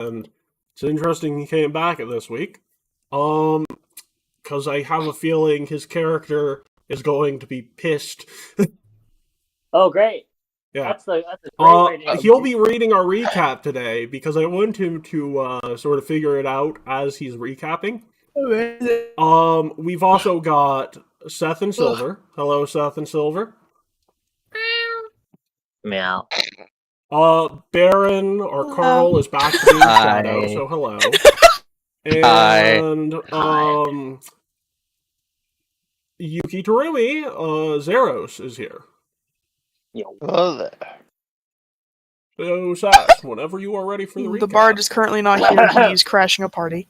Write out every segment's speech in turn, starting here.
and it's interesting he came back this week. Because I have a feeling his character is going to be pissed. Oh, great! Yeah. That's a great way to. He'll be reading our recap today because I want him to sort of figure it out as he's recapping. We've also got Seth and Silver. Hello, Seth and Silver. Meow. Baron or Carl is back to being Shadow, so hello. And Yuki Terumi, Zeros is here. Yo. Hello there. So, Seth, whenever you are ready for the recap. The bard is currently not here. He's crashing a party.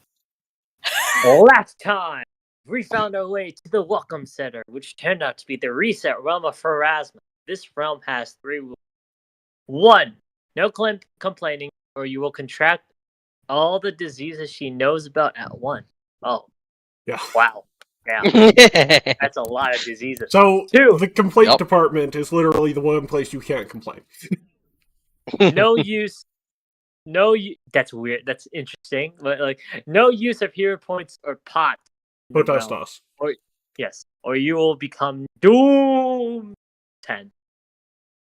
Last time, we found our way to the Welcome Center, which turned out to be the reset realm of Pharasma. This realm has 3 rules. 1. No complaining, or you will contract all the diseases she knows about at once. Oh. Yeah. Wow. Yeah. That's a lot of diseases. So, 2. The complaint department is literally the one place you can't complain. No use. That's weird. That's interesting. But no use of hero points or pots. Potestas. Or you will become doomed. 10.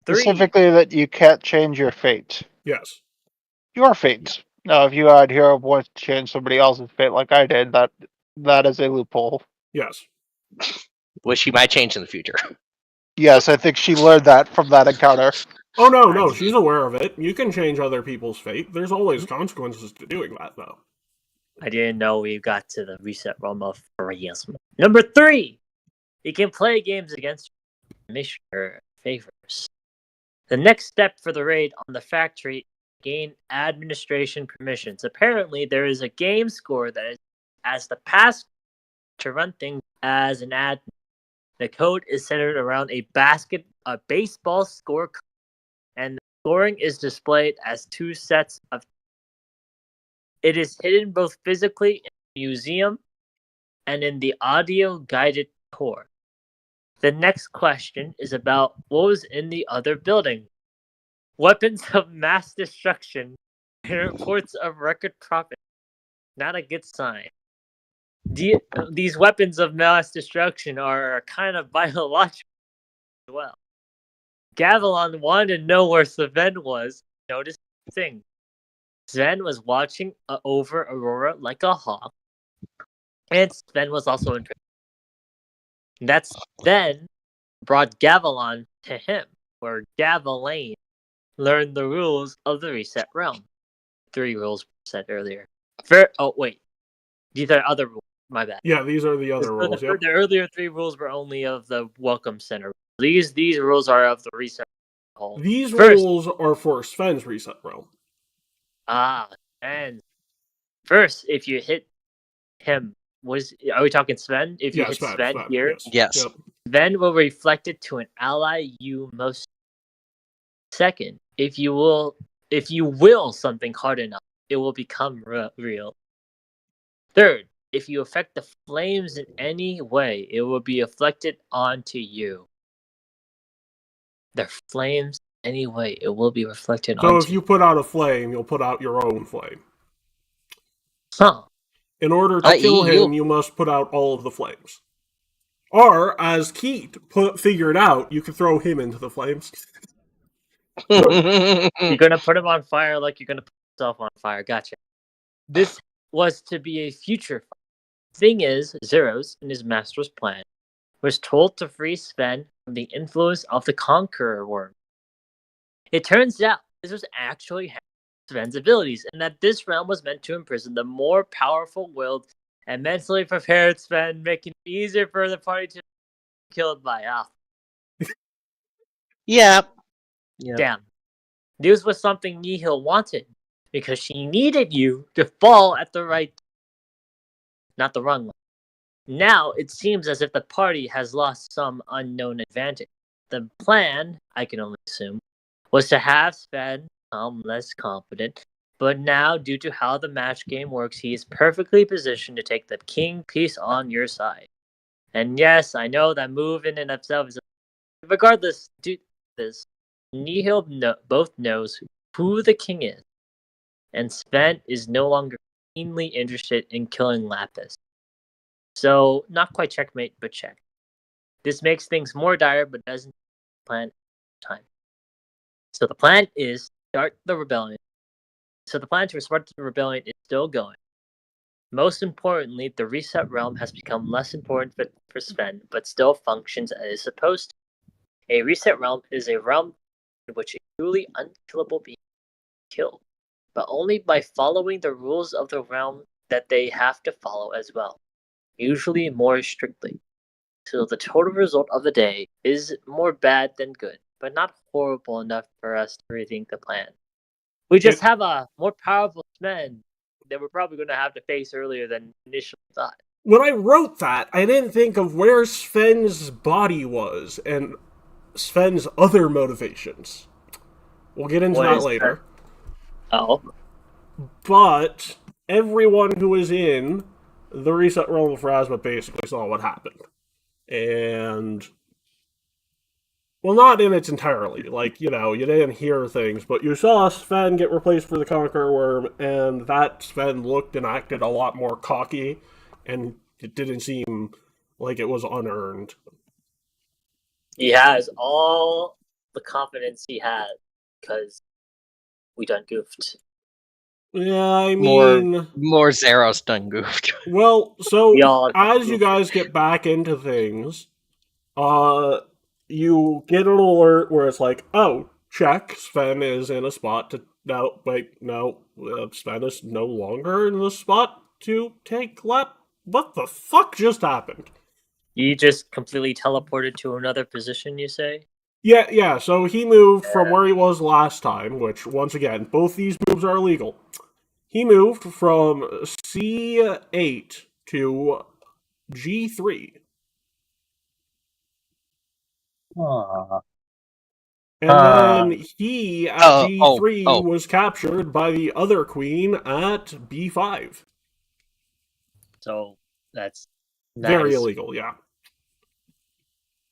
3. Specifically that you can't change your fate. Yes. Your fate. Now, if you had hero points to change somebody else's fate like I did, that is a loophole. Yes. Which she might change in the future. Yes, I think she learned that from that encounter. Oh, no, she's aware of it. You can change other people's fate. There's always consequences to doing that, though. I didn't know we got to the reset realm of Pharasma. Number 3. You can play games against your favors. The next step for the raid on the factory, gain administration permissions. Apparently, there is a game score that has the pass to run things as an admin. The code is centered around a baseball score code, and the scoring is displayed as 2 sets of. It is hidden both physically in the museum and in the audio-guided tour. The next question is about what was in the other building. Weapons of mass destruction and reports of record profit. Not a good sign. These weapons of mass destruction are kind of biological as well. Gavilan wanted to know where Sven was. Notice the thing. Sven was watching over Aurora like a hawk. And Sven was also interested. That's then brought Gavilan to him, where Gavilan learned the rules of the reset realm. 3 rules said earlier. These are other rules. My bad. Yeah, these are the other rules. The earlier 3 rules were only of the Welcome Center. These rules are of the reset realm. These rules are for Sven's reset realm. And first, if you hit him, are we talking Sven? If you hit Sven here, yes. Yep. Sven will reflect it to an ally you most. Second, if you will something hard enough, it will become real. Third, if you affect the flames in any way, it will be afflicted onto you. The flames anyway, it will be reflected onto you. So if you put out a flame, you'll put out your own flame. Huh. In order to kill him, you must put out all of the flames. Or, as Keat figured out, you can throw him into the flames. You're gonna put him on fire like you're gonna put yourself on fire. Gotcha. This was to be a future fight. Thing is, Zeros, in his master's plan, was told to free Sven from the influence of the Conqueror Worm. It turns out this was actually Sven's abilities, and that this realm was meant to imprison the more powerful-willed and mentally prepared Sven, making it easier for the party to be killed by Alpha. Yeah. Damn. This was something Nihil wanted, because she needed you to fall at the right time. Not the wrong one. Now, it seems as if the party has lost some unknown advantage. The plan, I can only assume, was to have Sven become less confident, but now, due to how the match game works, he is perfectly positioned to take the king piece on your side. And yes, I know that move in and of itself is... Regardless, Nihil both knows who the king is. and Sven is no longer keenly interested in killing Lapis. So, not quite checkmate, but check. This makes things more dire, but doesn't plan time. So the plan is start the rebellion. So the plan to start the rebellion is still going. Most importantly, the reset realm has become less important for Sven, but still functions as it's supposed to. A reset realm is a realm in which a truly unkillable being is killed, but only by following the rules of the realm that they have to follow as well, usually more strictly. So the total result of the day is more bad than good, but not horrible enough for us to rethink the plan. We just have a more powerful Sven that we're probably going to have to face earlier than initially thought. When I wrote that, I didn't think of where Sven's body was and Sven's other motivations. We'll get into that later. Oh. But everyone who was in the reset realm of Pharasma basically saw what happened. And, well, not in its entirety. Like, you didn't hear things, but you saw Sven get replaced for the Conqueror Worm, and that Sven looked and acted a lot more cocky, and it didn't seem like it was unearned. He has all the confidence he had, because we done goofed. Yeah, I mean... More Zeros done goofed. Well, so, Y'all as you guys get back into things, you get an alert where it's like, oh, check, Sven is in a spot to... No, wait, no, Sven is no longer in the spot to take lap. What the fuck just happened? You just completely teleported to another position, you say? Yeah, so he moved from where he was last time, which, once again, both these moves are illegal. He moved from C8 to G3. Aww. And then he, at G3, was captured by the other queen at B5. So, that's very illegal, yeah.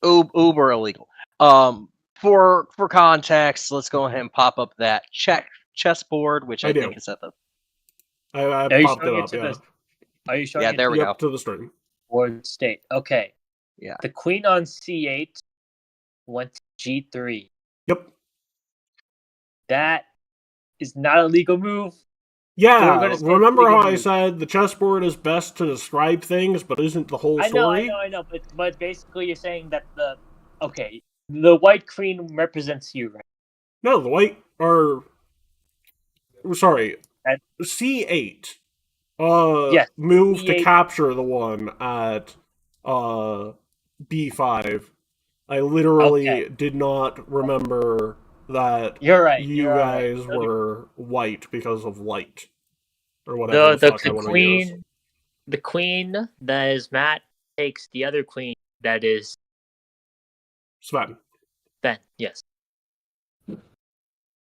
Uber illegal. For context, let's go ahead and pop up that chessboard, which I think is at the... I popped it up, yeah. Are you showing there we go. To the stream. Board state. Okay. Yeah. The queen on C8 went to G3. Yep. That is not a legal move. Yeah, remember how I said the chessboard is best to describe things, but isn't the whole story? I know, but basically you're saying that the white queen represents you, right? No, the white sorry, C8 yes, moved C8. to capture the one at B5. I literally did not remember that you're right. You guys were white because of light. Or whatever the fuck I want to use. The queen that is Matt takes the other queen that is Sven, yes.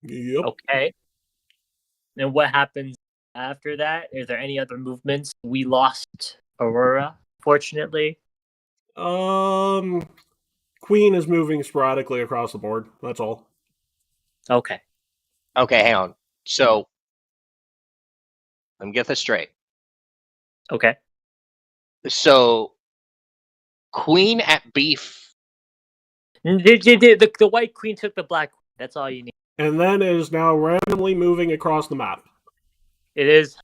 Yep. Okay. And what happens after that? Is there any other movements? We lost Aurora, fortunately. Queen is moving sporadically across the board. That's all. Okay, hang on. So, let me get this straight. Okay. So, queen at beef. The white queen took the black queen. That's all you need. And then is now randomly moving across the map. It is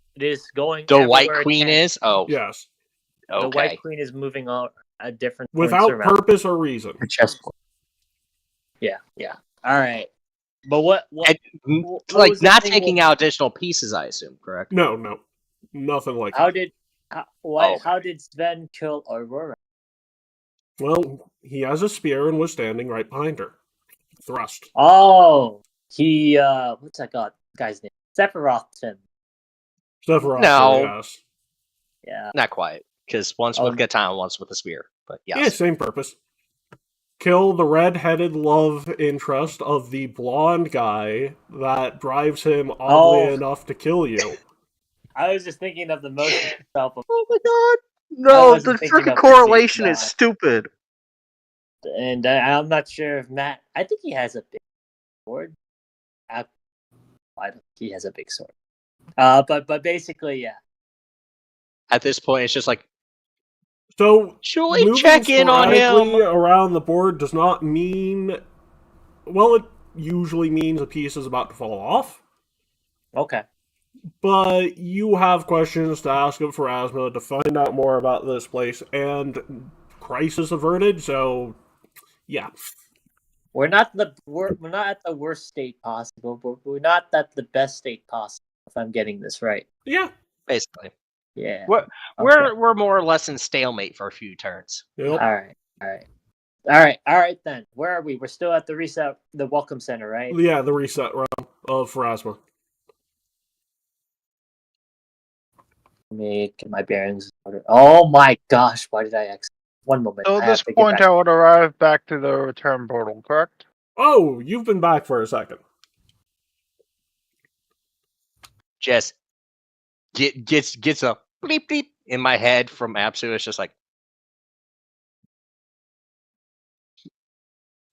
going. The white queen is? Oh. Yes. Okay. The white queen is moving on a different without purpose or reason. The chessboard. Yeah. All right. But what like not taking out additional pieces, I assume, correct? No, nothing like how that. How did Sven kill Aurora? Well, he has a spear and was standing right behind her. Thrust. Oh, he what's that guy's name? Sephiroth him. Sephiroth. No. Yes. Yeah. Not quite, because once with katana, once with a spear. But yes. Yeah, same purpose. Kill the red-headed love interest of the blonde guy that drives him oddly enough to kill you. I was just thinking of the motion itself. Oh my god! No, the freaking correlation is stupid. And I'm not sure if Matt... I think he has a big sword. I don't think he has a big sword. But basically, yeah. At this point, it's just like, So should we moving check in on sporadically him? around the board does not mean. Well, it usually means a piece is about to fall off. Okay. But you have questions to ask of Pharasma to find out more about this place and crisis averted. So, yeah. We're not at the worst state possible, but we're not at the best state possible. If I'm getting this right. Yeah. Basically, Yeah. we're more or less in stalemate for a few turns. Yep. All right. Then where are we? We're still at the welcome center, right? Yeah, the reset round of Pharasma. Let me get my bearings in order. Oh my gosh! Why did I exit? One moment. So I at have this to get point, back. I would arrive back to the return portal, correct? Oh, you've been back for a second. Just gets a bleep bleep in my head from Apsu. It's just like,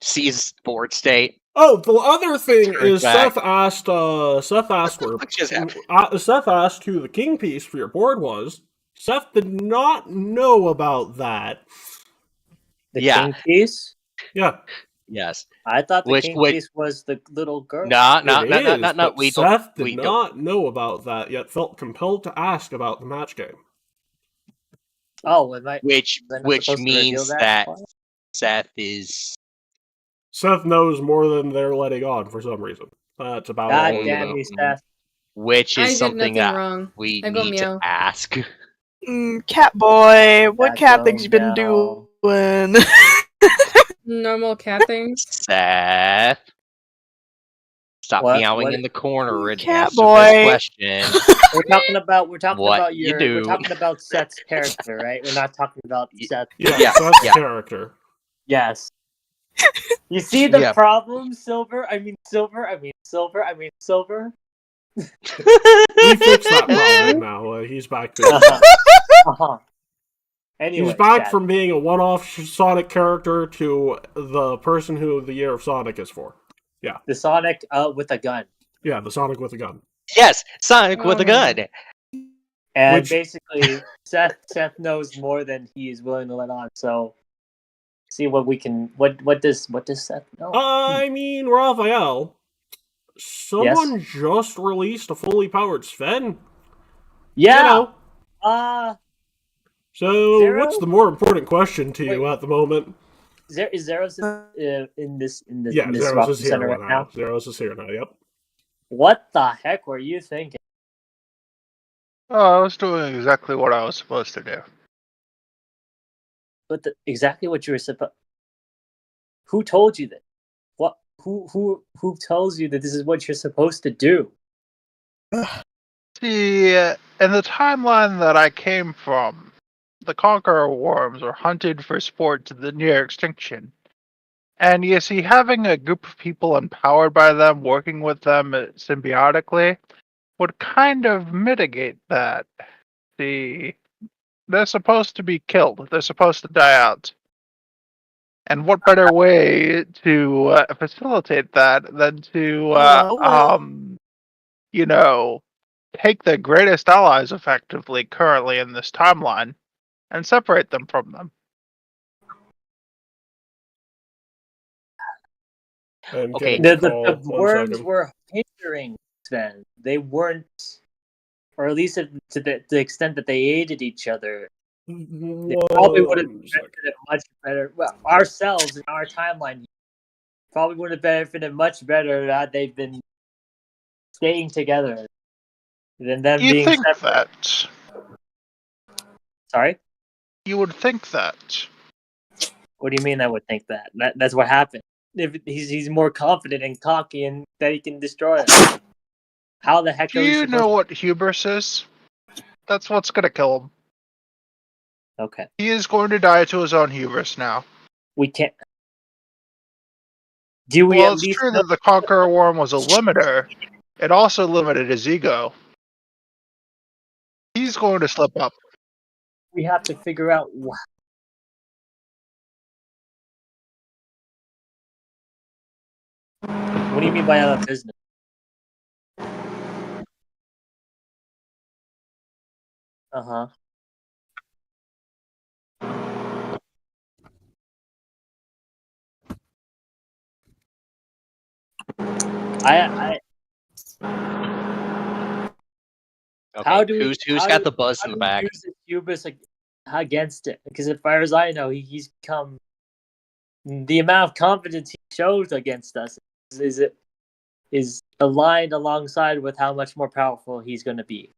sees board state. Oh, the other thing Turns is back. Seth asked Fuck just happened? Seth asked who the king piece for your board was. Seth did not know about that. The Yeah. king piece. Yeah. Yes. I thought the Which king would- piece was the little girl. No. But We Seth don't. did not know about that, yet felt compelled to ask about the match game. Oh, am I? Which was I not supposed to reveal means that part? Seth is. Seth knows more than they're letting on for some reason. That's about God all. damn you, Seth. Which I is did something nothing that wrong. we I go need meow. to ask. Cat boy, what That's cat things you been meow. doing? Normal cat things. Seth. Stop What? meowing What? in the corner and Cat answer boy. this question. We're talking about What you we're do. talking about Seth's character, right? We're not talking about Seth. Yeah, Seth's yeah. character. Yes. You see the Yeah. problem, Silver? I mean Silver. We fixed that problem now. He's back to Uh-huh. Anyway, He's back chat. from being a one-off Sonic character to the person who the Year of Sonic is for. The Sonic with a gun. Yeah, the Sonic with a gun. Yes, Sonic with a gun. And Which- basically Seth knows more than he is willing to let on. So see what we can what does Seth know? I mean, Raphael, someone just released a fully powered Sven. Yeah. You know. So, Zero? what's the more important question to you at the moment? Is Zeros in this Yeah, in this Zeros rock is here center right right now. now? Zeros is here now, yep. What the heck were you thinking? Oh, I was doing exactly what I was supposed to do. But exactly what you were supposed. Who told you that? What? Who tells you that this is what you're supposed to do? See, in the timeline that I came from, the Conqueror worms were hunted for sport to the near extinction. And you see, having a group of people empowered by them, working with them symbiotically, would kind of mitigate that. See, they're supposed to be killed. They're supposed to die out. And what better way to facilitate that than to, take the greatest allies effectively currently in this timeline and separate them from them. I'm Okay. getting a The call. 1 worms second. were hindering Sven. They weren't, or at least to the extent that they aided each other. They probably would have 1 second. benefited much better. Well, ourselves in our timeline probably would have benefited much better had they been staying together than them You being think separate. that? Sorry, You would think that. what do you mean? I would think that. That's what happened. If he's more confident and cocky and that he can destroy us. How the heck Do are we you supposed know what hubris is? That's what's gonna kill him. Okay, He is going to die to his own hubris now. we can't. Do we Well, at it's least true know? that the Conqueror Worm was a limiter. It also limited his ego. He's going to slip up. We have to figure out. What do you mean by out of business? Uh-huh. I Okay, how do we who's got the buzz how in the do we back? use the hubris against it? Because as far as I know, he's come the amount of confidence he shows against us is aligned alongside with how much more powerful he's going to be.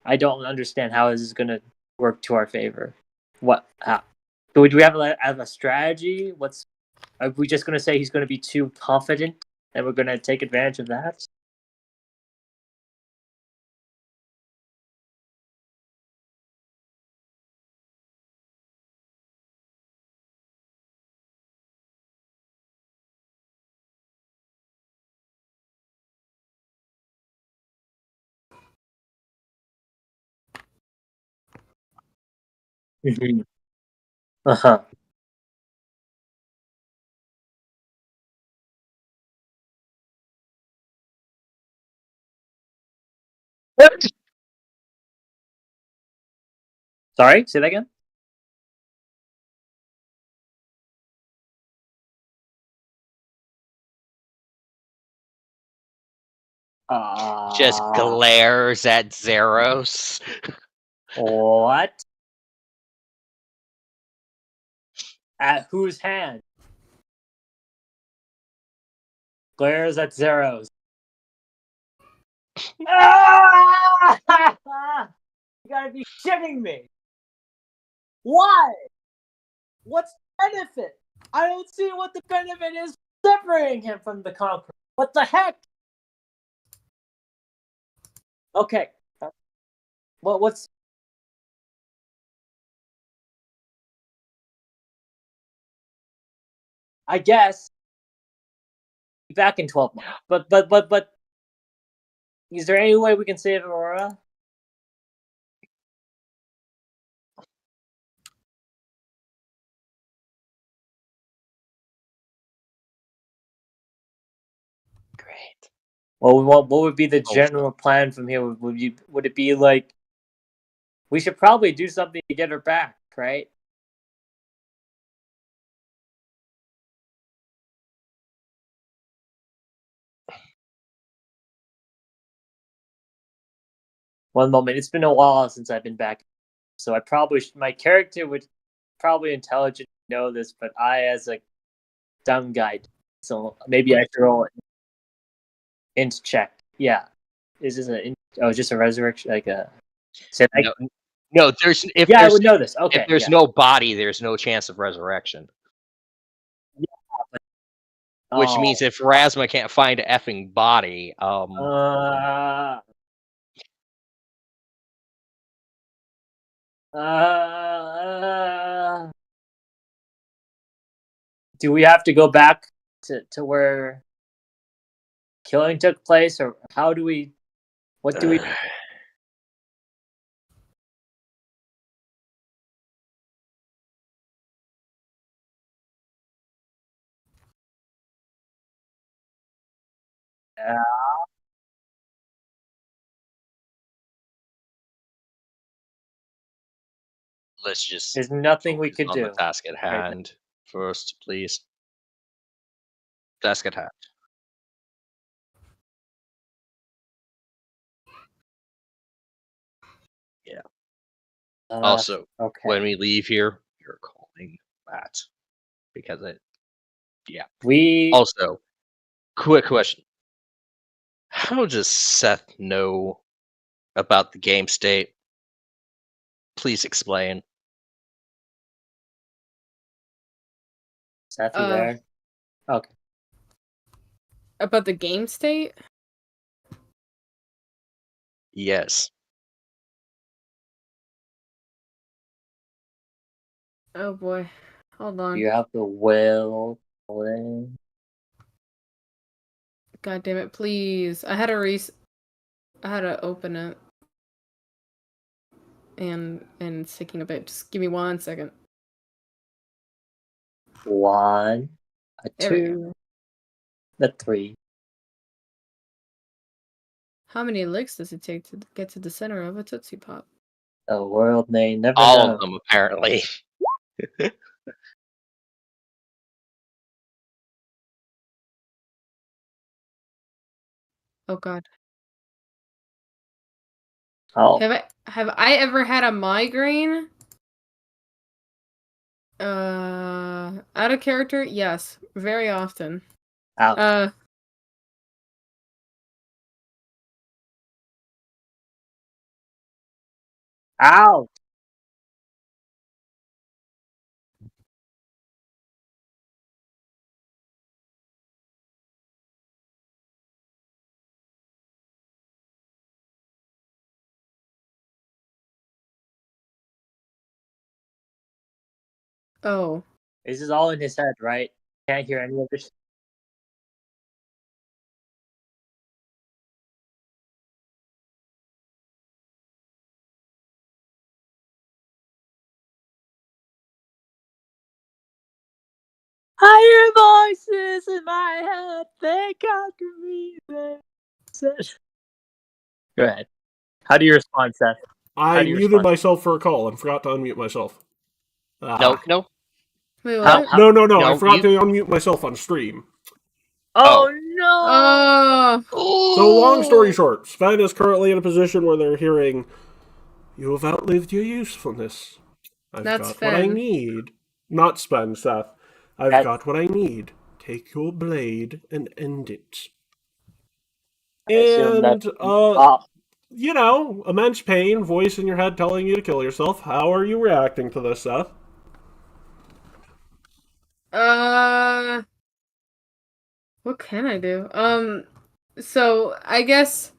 I don't understand how this is going to work to our favor. What? How? Do we have a strategy? Are we just going to say he's going to be too confident and we're going to take advantage of that? Mm-hmm. Uh-huh. Sorry, say that again. Just glares at Zeros. What? At whose hand? Glares at Zeros. Ah! You gotta be shitting me. Why? What's the benefit? I don't see what the benefit is separating him from the Conqueror. What the heck? Okay. Well, what's... I guess... Back in 12 months. But... Is there any way we can save Aurora? Great. Well, what would be the general plan from here? Would it be like... We should probably do something to get her back, right? One moment. It's been a while since I've been back, so I probably my character would probably intelligently know this, but I, as a dumb guy, so maybe I should roll it. Int check. Yeah, is this just a resurrection? Like a... No, there's I would know this. Okay, if there's no body, there's no chance of resurrection. Yeah, but, Which means if Rasma can't find a effing body, do we have to go back to where killing took place, or how do we? What do we? let's just There's nothing we focus could on do. the task at hand first, please. Task at hand. Yeah. Also, Okay. when we leave here, you're calling that because it. Yeah. We Also, quick question: how does Seth know about the game state? Please explain. Seth, you there? Okay. About the game state? Yes. Oh boy. Hold on. You have the will. God damn it, please. I had to open it. And it's taking a bit. Just give me 1 second. 1, a There we 2, a 3. How many licks does it take to get to the center of a Tootsie Pop? The world may never All know. of them, apparently. Oh God. Oh, Have I ever had a migraine? Out of character? Yes, very often. ouch. Ouch. Oh. This is all in his head, right? Can't hear any of this. I hear voices in my head. They conquer me. Go ahead. How do you respond, Seth? I do you muted respond? myself for a call and forgot to unmute myself. No. Wait, How- what? how- No, I No, forgot you- to unmute myself on stream. Oh, no! Oh. So, long story short, Sven is currently in a position where they're hearing, "You have outlived your usefulness. I've That's got what I Sven. need." Not Sven, Seth. "I've That's- got what I need. Take your blade and end it." I assume And, that. you know, immense pain, voice in your head telling you to kill yourself. How are you reacting to this, Seth? What can I do? So I guess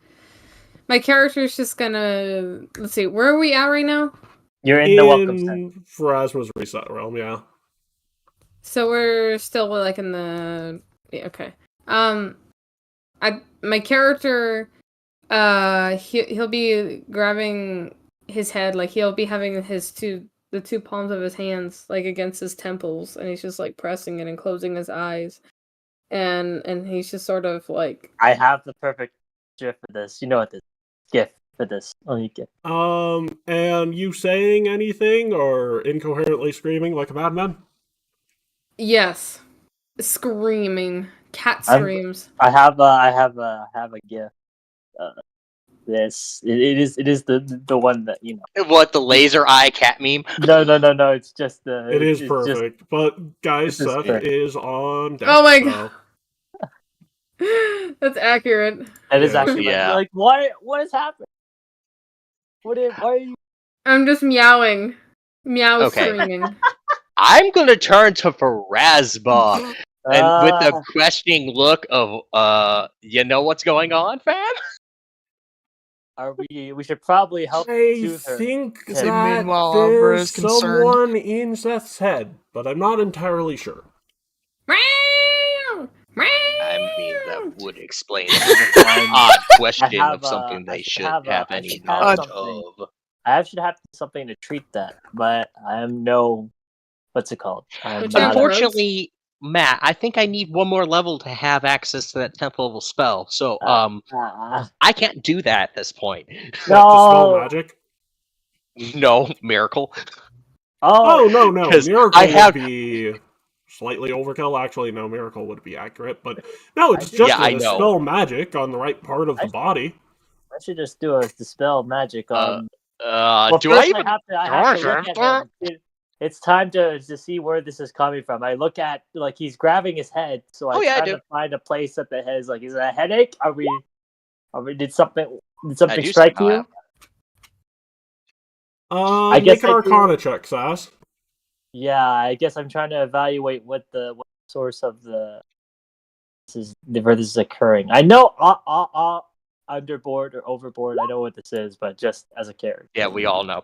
my character's just gonna, let's see, where are we at right now? You're in the welcome center. In Pharasma's reset realm, yeah. So we're still like in the, yeah, okay. My character, he'll be grabbing his head, like he'll be having the two palms of his hands like against his temples, and he's just like pressing it and closing his eyes, and he's just sort of like, I have the perfect GIF for this. You know what this GIF for this? Only GIF. And you saying anything or incoherently screaming like a madman? yes, screaming, cat I'm- screams. I have a GIF. This it is the one that you know. What, the laser eye cat meme? No. It's just the. It is it's perfect. But, guys, This is Seth perfect. is on deck. Oh my so. God. That's accurate. It is Yeah. actually Yeah. like what is happening? Why are you? I'm just meowing, Okay. screaming. I'm gonna turn to Pharasma, and with a Ah, questioning look of, you know what's going on, fam? are we? We should probably help I soothe her. think Okay. that Meanwhile, Albra there's is concerned. someone in Seth's head, but I'm not entirely sure. Meow! Meow! I mean, that would explain Fine. the odd question have, of something I they should should have, have I any should have knowledge something. of. I should have something to treat that, but I am no. What's it called? I'm Which not. Unfortunately, Matt, I think I need one more level to have access to that 10th level spell. So, I can't do that at this point. What, to spell No. magic? No, miracle. Oh, no. 'Cause Miracle I have- would be slightly overkill. Actually, no, Miracle would be accurate. But, no, it's I- just Yeah, I to know. dispel magic on the right part of the body. I should just do a dispel magic on. Do first I even? I have to look at him. It's time to see where this is coming from. I look at like he's grabbing his head, so I I try do. to find a place that the head is like. Is it a headache? Are we? Did something I do strike somehow you? have- I Make guess an I Arcana do. check, Sass. Yeah, I guess I'm trying to evaluate what the source of where this is occurring. I know underboard or overboard. I know what this is, but just as a character. Yeah, we all know.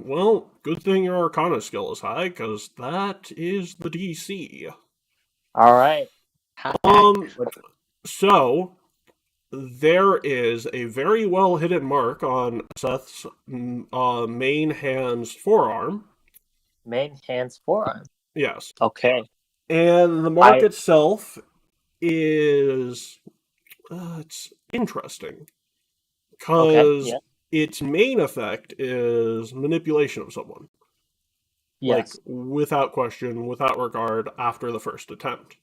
Well, good thing your Arcana skill is high, because that is the DC. All right. So, there is a very well hidden mark on Seth's main hand's forearm. Main hands forearm. Yes. Okay. And the mark itself is... it's interesting. Because Okay, yeah. its main effect is manipulation of someone. Yes. Like, without question, without regard, after the first attempt.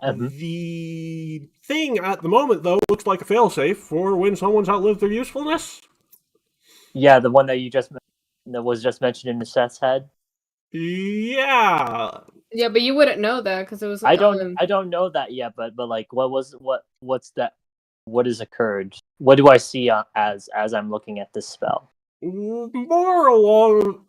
The thing at the moment, though, looks like a failsafe for when someone's outlived their usefulness. Yeah, the one that that was just mentioned in the Seth's head. Yeah. Yeah, but you wouldn't know that because it was. I don't know that yet, but like, what's that? What has occurred? What do I see as I'm looking at this spell? More along,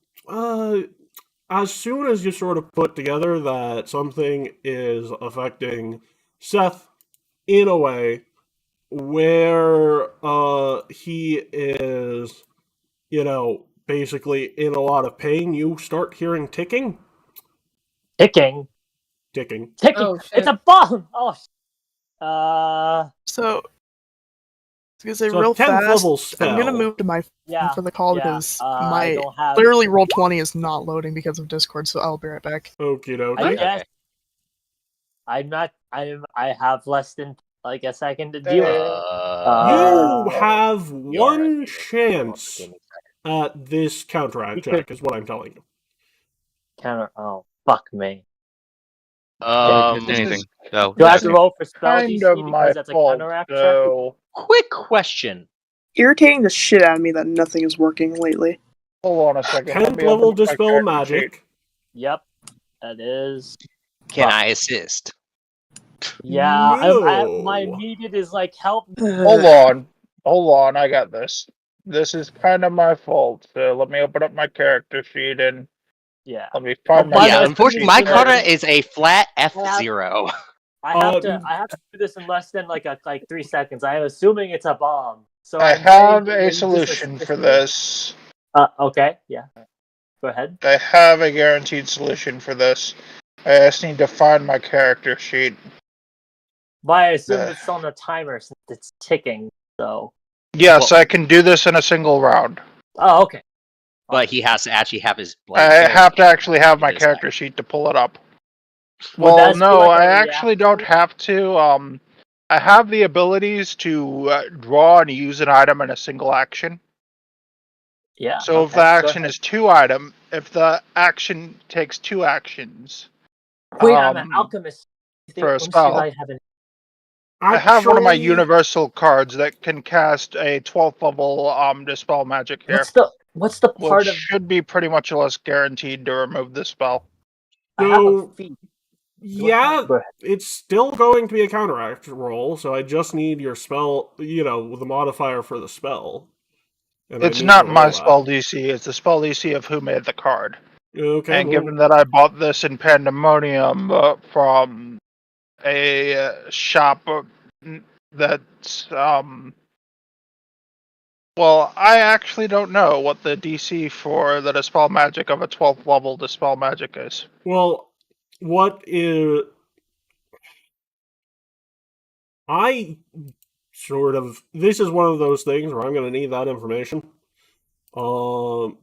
as soon as you sort of put together that something is affecting Seth in a way where he is, basically in a lot of pain, you start hearing ticking. Ticking. Oh, shit. It's a bomb. Oh. So, I was gonna say So real 10th fast. level spell. I'm gonna move to my phone for the call because I my don't have... literally Roll20 is not loading because of Discord. So I'll be right back. Okie dokie. I guess Okay. I have less than like a second to do it. You have one chance at this counteract check, is what I'm telling you. Counter. Oh, fuck me. Anything. So, Do I have to roll for spell Kind DC of my because that's a fault, counteract check? so Quick question. Irritating the shit out of me that nothing is working lately. hold on a second. Let 10th me level open up my dispel character magic. sheet. Yep, that is. Can I assist? Yeah, No. my immediate is like help. Hold on. I got this. This is kind of my fault. So let me open up my character sheet and Yeah. let me find By my. the Yeah, way, unfortunately, my Carta is a flat F0. I have to do this in less than like 3 seconds. I am assuming it's a bomb. So I I'm have saying a just solution assist for me. this. Okay, yeah. Go ahead. I have a guaranteed solution for this. I just need to find my character sheet. But I assume it's on a timer since it's ticking. So. Yes, I can do this in a single round. Oh, okay. But he has to actually have his. I have to actually have my character sheet to pull it up. Would Well, that be no, like a I actually don't have to. I have the abilities to draw and use an item in a single action. Yeah. So if the action is if the action takes 2 actions. Wait, I'm an alchemist. For a When should spell. I have it? I have one of my universal cards that can cast a 12th level dispel magic here. What's the part which of should be pretty much less guaranteed to remove the spell. I have a feat. Yeah, it's still going to be a counteract roll, so I just need your spell, the modifier for the spell. And It's not my spell DC, it's the spell DC of who made the card. Okay. And given that I bought this in Pandemonium from a shop that's, well, I actually don't know what the DC for the Dispel Magic of a 12th level Dispel Magic is. Well, what is... This is one of those things where I'm going to need that information. The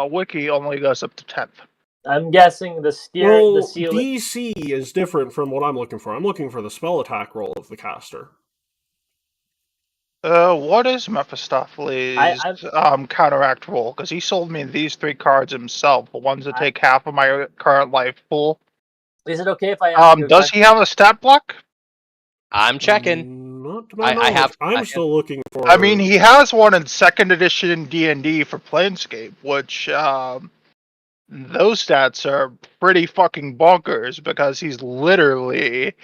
wiki only goes up to 10th. I'm guessing the seal. DC is different from what I'm looking for. I'm looking for the spell attack roll of the caster. What is Mephistopheles' counteract roll? Because he sold me these 3 cards himself, the ones that take half of my current life pool. Is it okay if I ask you a does he have a stat block? I'm checking. Not to my knowledge. I'm still looking for... I mean, he has one in 2nd edition D&D for Planescape, which, those stats are pretty fucking bonkers, because he's literally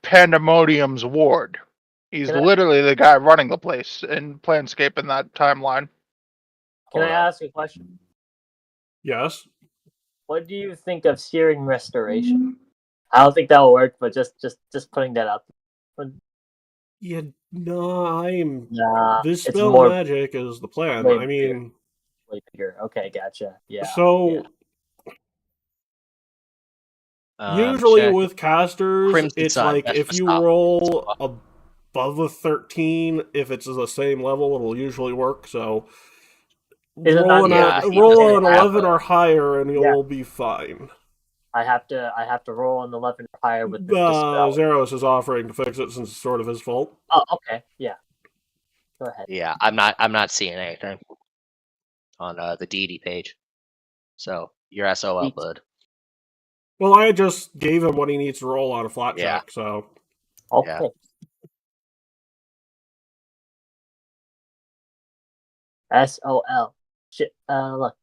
Pandemonium's ward. He's literally the guy running the place in Planescape in that timeline. Can I ask a question? Yes. What do you think of Searing Restoration? I don't think that'll work, but just putting that out. Yeah, no, this it's spell more magic is the plan. way I mean... way bigger. Okay, gotcha. Yeah. So... Usually with casters, Crimson it's Side, like if you roll above a 13, if it's the same level, it'll usually work. So roll an 11 or higher and you'll be fine. I have to roll on 11 or higher with the spell. Zeros is offering to fix it since it's sort of his fault. Oh, okay, yeah. Go ahead. Yeah, I'm not seeing anything on the deity page. So you're SOL, bud. Well, I just gave him what he needs to roll on a flat Yeah. check, so Okay. Yeah. SOL. Shit. Look.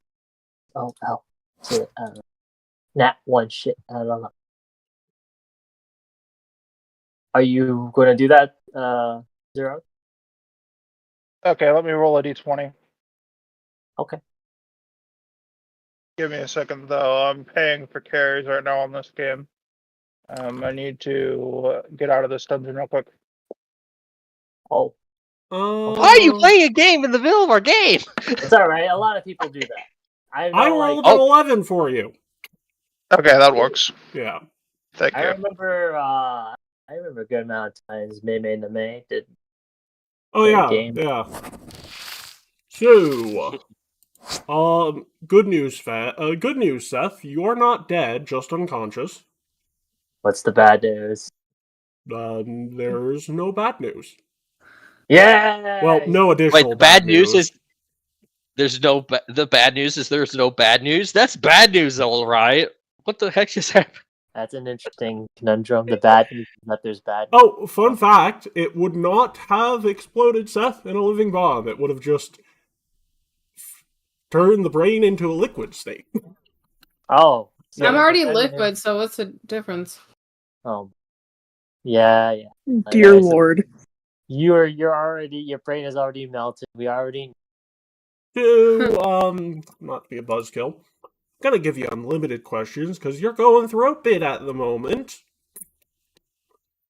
OL. Shit. Nat 1 shit. Look. Are you going to do that, Zero? Okay, let me roll a d20. Okay. Give me a second, though. I'm paying for carries right now on this game. I need to get out of this dungeon real quick. Oh, Why are you playing a game in the middle of our game? it's all right. A lot of people do that. I rolled like. an 11 for you. Okay, that works. Yeah. Thank I you. remember. I remember a good amount of times May did. Oh yeah, game. yeah. So, good news, Seth. You're not dead, just unconscious. What's the bad news? There's no bad news. Yeah. Well, no additional. Wait, the bad news is there's no. The bad news is there's no bad news. That's bad news, all right. What the heck just happened? That's an interesting conundrum. The bad news is that there's bad news. Oh, fun fact, it would not have exploded Seth in a living bomb. It would have just turned the brain into a liquid state. Oh. Yeah. I'm already liquid, so what's the difference? Oh. Yeah. Dear Lord. You're already, your brain is already melted. We already. To, not to be a buzzkill, gonna give you unlimited questions, because you're going through a bit at the moment.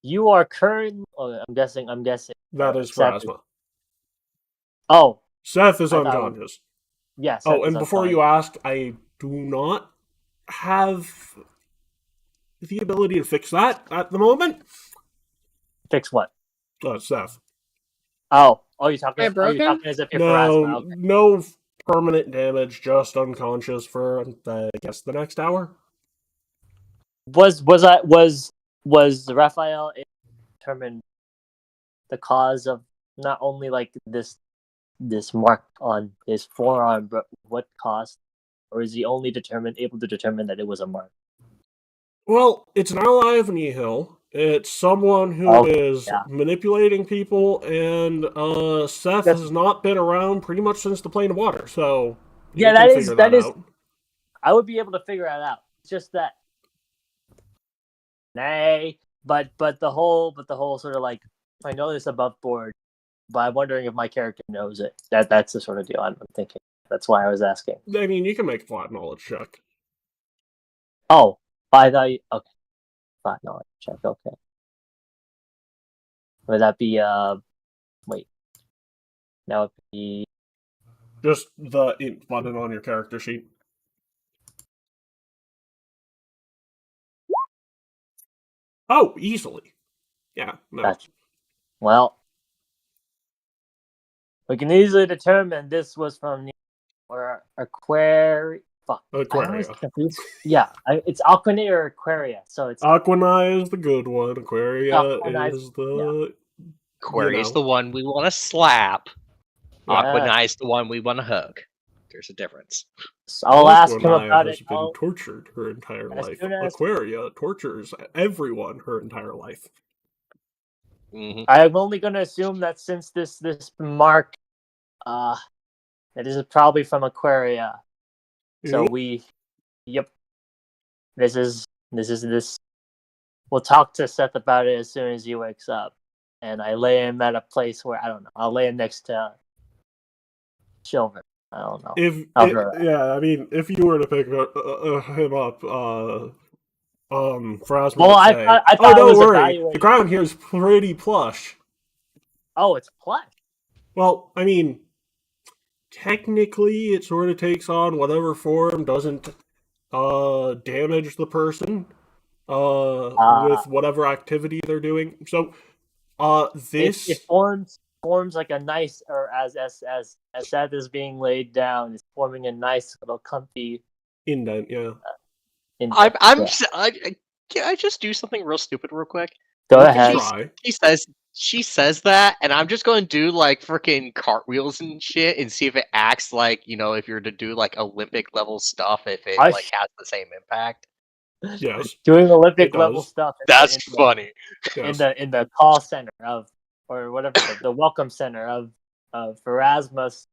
You are current. Oh, I'm guessing. That is Seth Phrasma. Oh. Seth is unconscious. Yes. Oh, and before you ask, I do not have the ability to fix that at the moment. Fix what? Seth. Oh, you're talking. I broke him? Talking as if you're No, okay. no permanent damage, just unconscious for I guess the next hour. Was Raphael determined the cause of not only like this mark on his forearm, but what caused, or is he only able to determine that it was a mark? Well, it's an ally of Nihil. It's someone who is manipulating people, and Seth has not been around pretty much since the Plane of Water, so that is out. I would be able to figure it out. It's just that, but the whole sort of like, I know this above board, but I'm wondering if my character knows it. That's the sort of deal I'm thinking. That's why I was asking. I mean, you can make a flat knowledge check. Oh, I thought you... Okay. Flat knowledge check, okay. Would that be, wait. That would be... Just the int button on your character sheet. Oh, easily. Yeah, no. Gotcha. Well, we can easily determine this was from or Aquaria. Fuck. Aquaria. Yeah, it's Aquaria or Aquaria. So it's Aquanai is the good one. Aquaria is the Aquaria is the one we want to slap. Yeah. Aquanai is the one we want to hug. There's a difference. So I'll ask him about has it. Been tortured her entire life. As... Aquaria tortures everyone her entire life. Mm-hmm. I'm only going to assume that since this mark, that is probably from Aquaria. So This is. We'll talk to Seth about it as soon as he wakes up, and I lay him at a place where I don't know. I'll lay him next to Silver. I don't know. I mean, if you were to pick him up, Phrasma well, would say, I thought don't worry, the ground here is pretty plush. Oh, it's plush. Well, I mean, technically, it sort of takes on whatever form doesn't damage the person with whatever activity they're doing. So, this it forms like a nice, or as Seth is being laid down, it's forming a nice little comfy indent. Yeah. In I'm. yeah. Can I just do something real stupid real quick? Go You can ahead. try. She says that, and I'm just going to do like freaking cartwheels and shit, and see if it acts like if you're to do like Olympic level stuff, if it I like has the same impact. Yes. Doing Olympic It level does. stuff That's funny. Yes. in the call center of, or whatever, the welcome center of Erasmus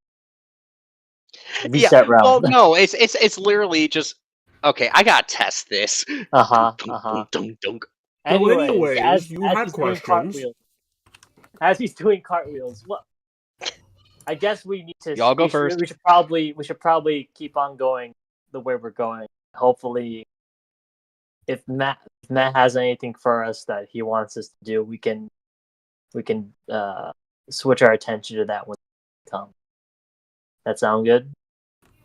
reset Well, round. no, it's literally just okay. I gotta test this. Uh-huh. Dunk, dunk, dunk. So Anyways, anyways, you as had he's doing questions. cartwheels, as he's doing cartwheels, well, I guess we need to. Y'all go first. We should probably keep on going the way we're going. Hopefully, if Matt has anything for us that he wants us to do, we can switch our attention to that when it comes. That sound good?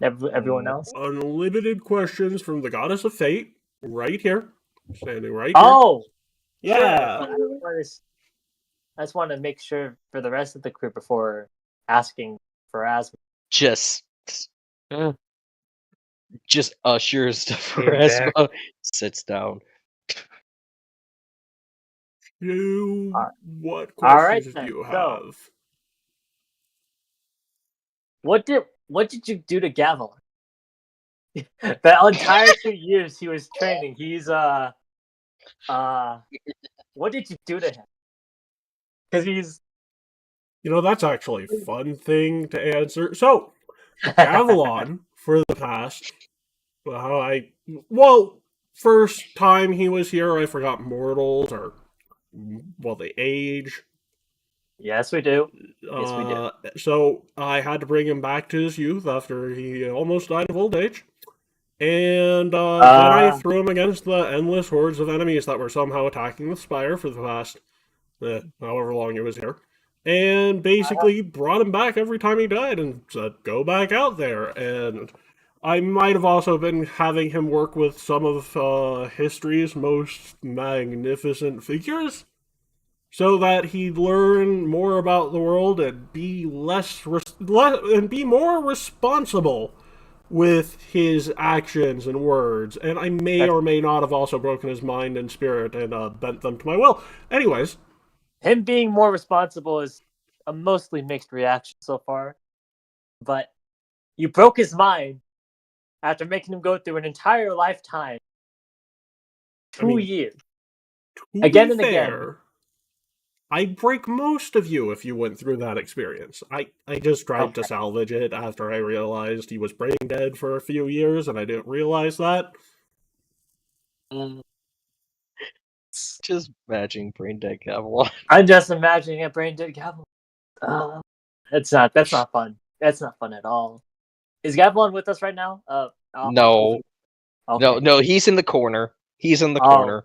Everyone else? Unlimited questions from the goddess of fate, right here, standing right here. Oh, yeah. Sure. I just want to make sure for the rest of the crew before asking for Asma. Just ushers to Came back. Pharasma, sits down. What All right, questions then. do you So- have? What did you do to Gavilan? The entire 2 years he was training, he's what did you do to him? Because he's That's actually a fun thing to answer. So, Gavilan, for the past, first time he was here, I forgot mortals, or, they age. Yes, we do. Yes, we do. So, I had to bring him back to his youth after he almost died of old age. And then I threw him against the endless hordes of enemies that were somehow attacking the Spire for the past however long he was here. And basically brought him back every time he died and said, go back out there. And I might have also been having him work with some of history's most magnificent figures, so that he'd learn more about the world and be be more responsible with his actions and words. And I may or may not have also broken his mind and spirit and bent them to my will. Anyways, him being more responsible is a mostly mixed reaction so far, but you broke his mind after making him go through an entire lifetime, 2 years, again and again. I'd break most of you if you went through that experience. I just tried to salvage it after I realized he was brain dead for a few years, and I didn't realize that. Just imagining brain dead Gavilan. I'm just imagining a brain dead Gavilan. That's not fun. That's not fun at all. Is Gavilan with us right now? No. Okay. No, he's in the corner. He's in the corner.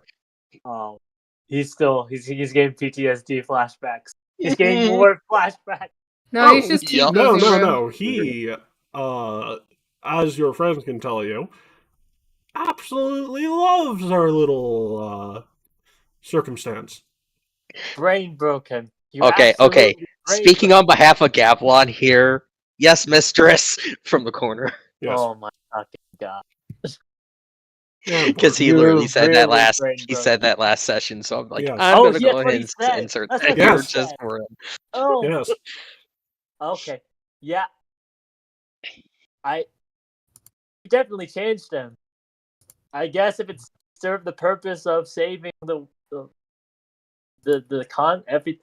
Oh, he's getting PTSD flashbacks. He's getting more flashbacks. No, he's just too busy, bro. No. He, as your friends can tell you, absolutely loves our little circumstance. Brain broken. Okay. Speaking on behalf of Gavilan here, yes, mistress, from the corner. Yes. Oh my fucking god. Because he literally said that last session, so I'm like, yes. I'm gonna go ahead and insert that here just for him. Oh. Yes. Okay. Yeah. I definitely changed him. I guess if it served the purpose of saving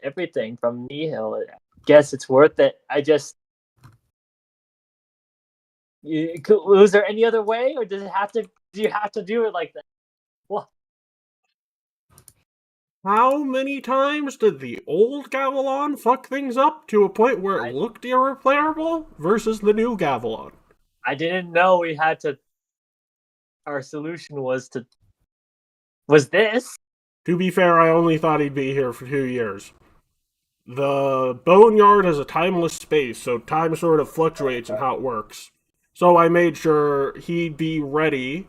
everything from Nihil, I guess it's worth it. Was there any other way, or do you have to do it like that? Well, how many times did the old Gavilan fuck things up to a point where it looked irreparable versus the new Gavilan? I didn't know we had to. Our solution was this. To be fair, I only thought he'd be here for 2 years. The Boneyard is a timeless space, so time sort of fluctuates in how it works. So I made sure he'd be ready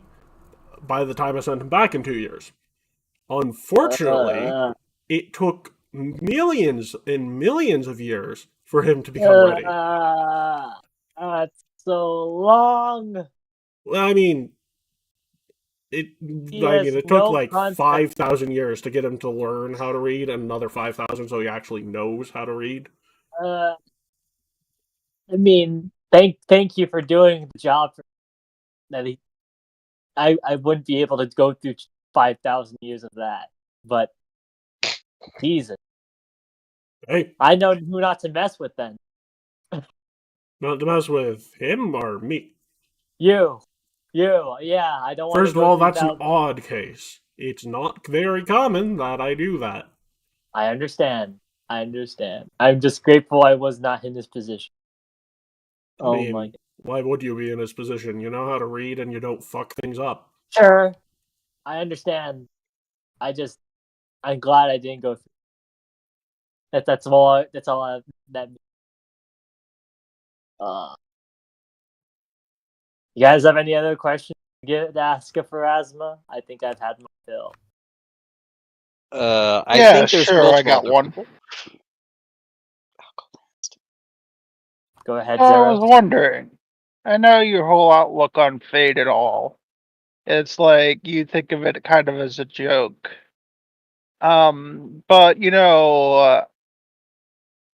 by the time I sent him back in 2 years. Unfortunately, it took millions and millions of years for him to become ready. That's so long. Well, I mean, It He I has mean, it took no like concept. 5,000 years to get him to learn how to read, and another 5,000 so he actually knows how to read. I mean, thank you for doing the job for that. I wouldn't be able to go through 5,000 years of that, but Jesus, Hey, I know who not to mess with then. not to mess with him or me. You, yeah. I don't want to First of go all, through that's an 1,000. odd case. It's not very common that I do that. I understand. I'm just grateful I was not in this position. I Oh my mean, why would you be in his position? You know how to read and you don't fuck things up. Sure, I understand. I'm glad I didn't go through. That's all. That's all. That. Uh, you guys have any other questions to ask of Pharasma? I think I've had my fill. I Yeah, think there's sure, I multiple got other one. people. Go ahead, I Zero. was wondering. I know your whole outlook on fate and all. It's like you think of it kind of as a joke. But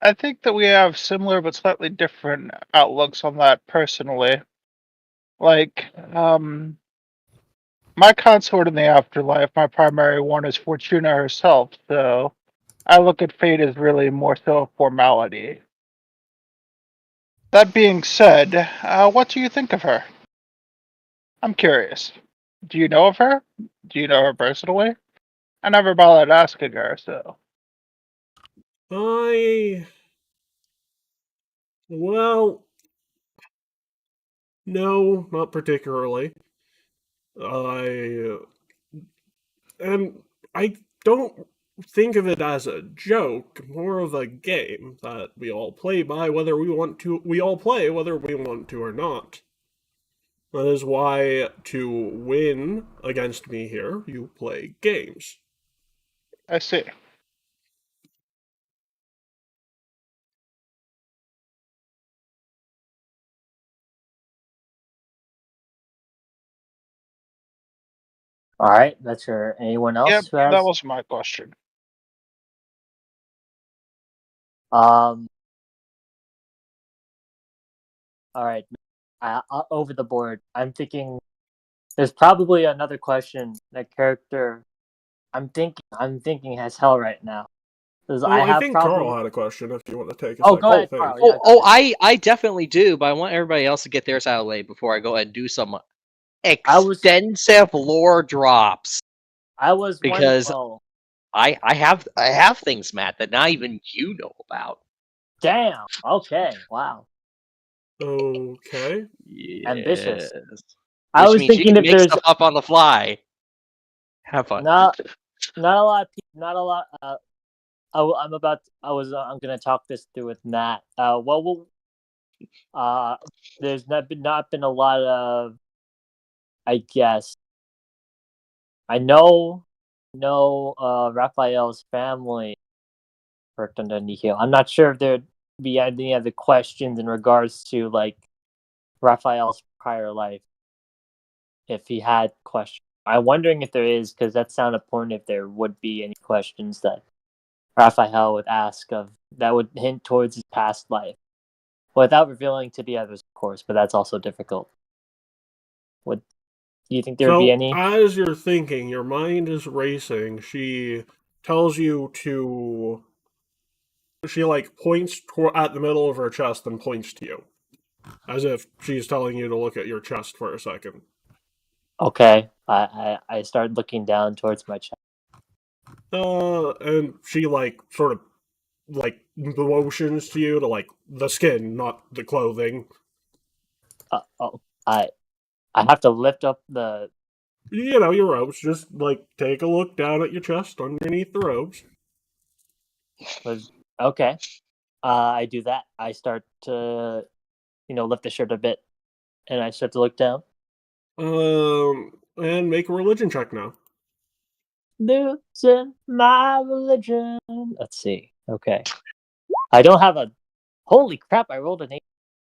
I think that we have similar but slightly different outlooks on that personally. Like, my consort in the afterlife, my primary one is Fortuna herself, so I look at fate as really more so a formality. That being said, what do you think of her? I'm curious. Do you know of her? Do you know her personally? I never bothered asking her, so. Well, no, not particularly. I and I don't think of it as a joke, more of a game that we all play by whether we want to we all play whether we want to or not. That is why to win against me here, you play games. I see. All right, that's her. Anyone Yep, else who that has? was my question. Um. All right. Over the board. I'm thinking. There's probably another question. That character. I'm thinking as hell right now. Because Well, I I have think Carl probably. had a question if you want to take a Oh, go second to ahead, think. Carl. Yeah, go ahead. I definitely do, but I want everybody else to get theirs out of the way before I go ahead and do some I was. extensive lore drops. I was one. Because Oh, I have things, Matt, that not even you know about. damn. Okay. Wow. Okay. Ambitious. Yes. I Which was means you thinking can if make there's stuff up on the fly. Have fun. not a lot of people, not a lot. I'm about. I'm gonna talk this through with Matt. Uh, there's not been a lot of. I guess I know. Raphael's family worked under Nihil. I'm not sure if there'd be any other questions in regards to like Raphael's prior life. If he had questions, I'm wondering if there is, because that sounded important. If there would be any questions that Raphael would ask of that would hint towards his past life, without revealing to the others, of course. But that's also difficult. Would do you think there would be So, any? as you're thinking, your mind is racing. She tells you to. She, like, points at the middle of her chest and points to you. As if she's telling you to look at your chest for a second. Okay, I started looking down towards my chest. And she, like, sort of, like, motions to you to, like, the skin, not the clothing. Oh, I have to lift up the. You know, your robes. Just, like, take a look down at your chest underneath the robes. Was okay. I do that. I start to, lift the shirt a bit, and I start to look down. And make a religion check now. Losing my religion. Let's see. Okay. I don't have a. Holy crap! I rolled an 8.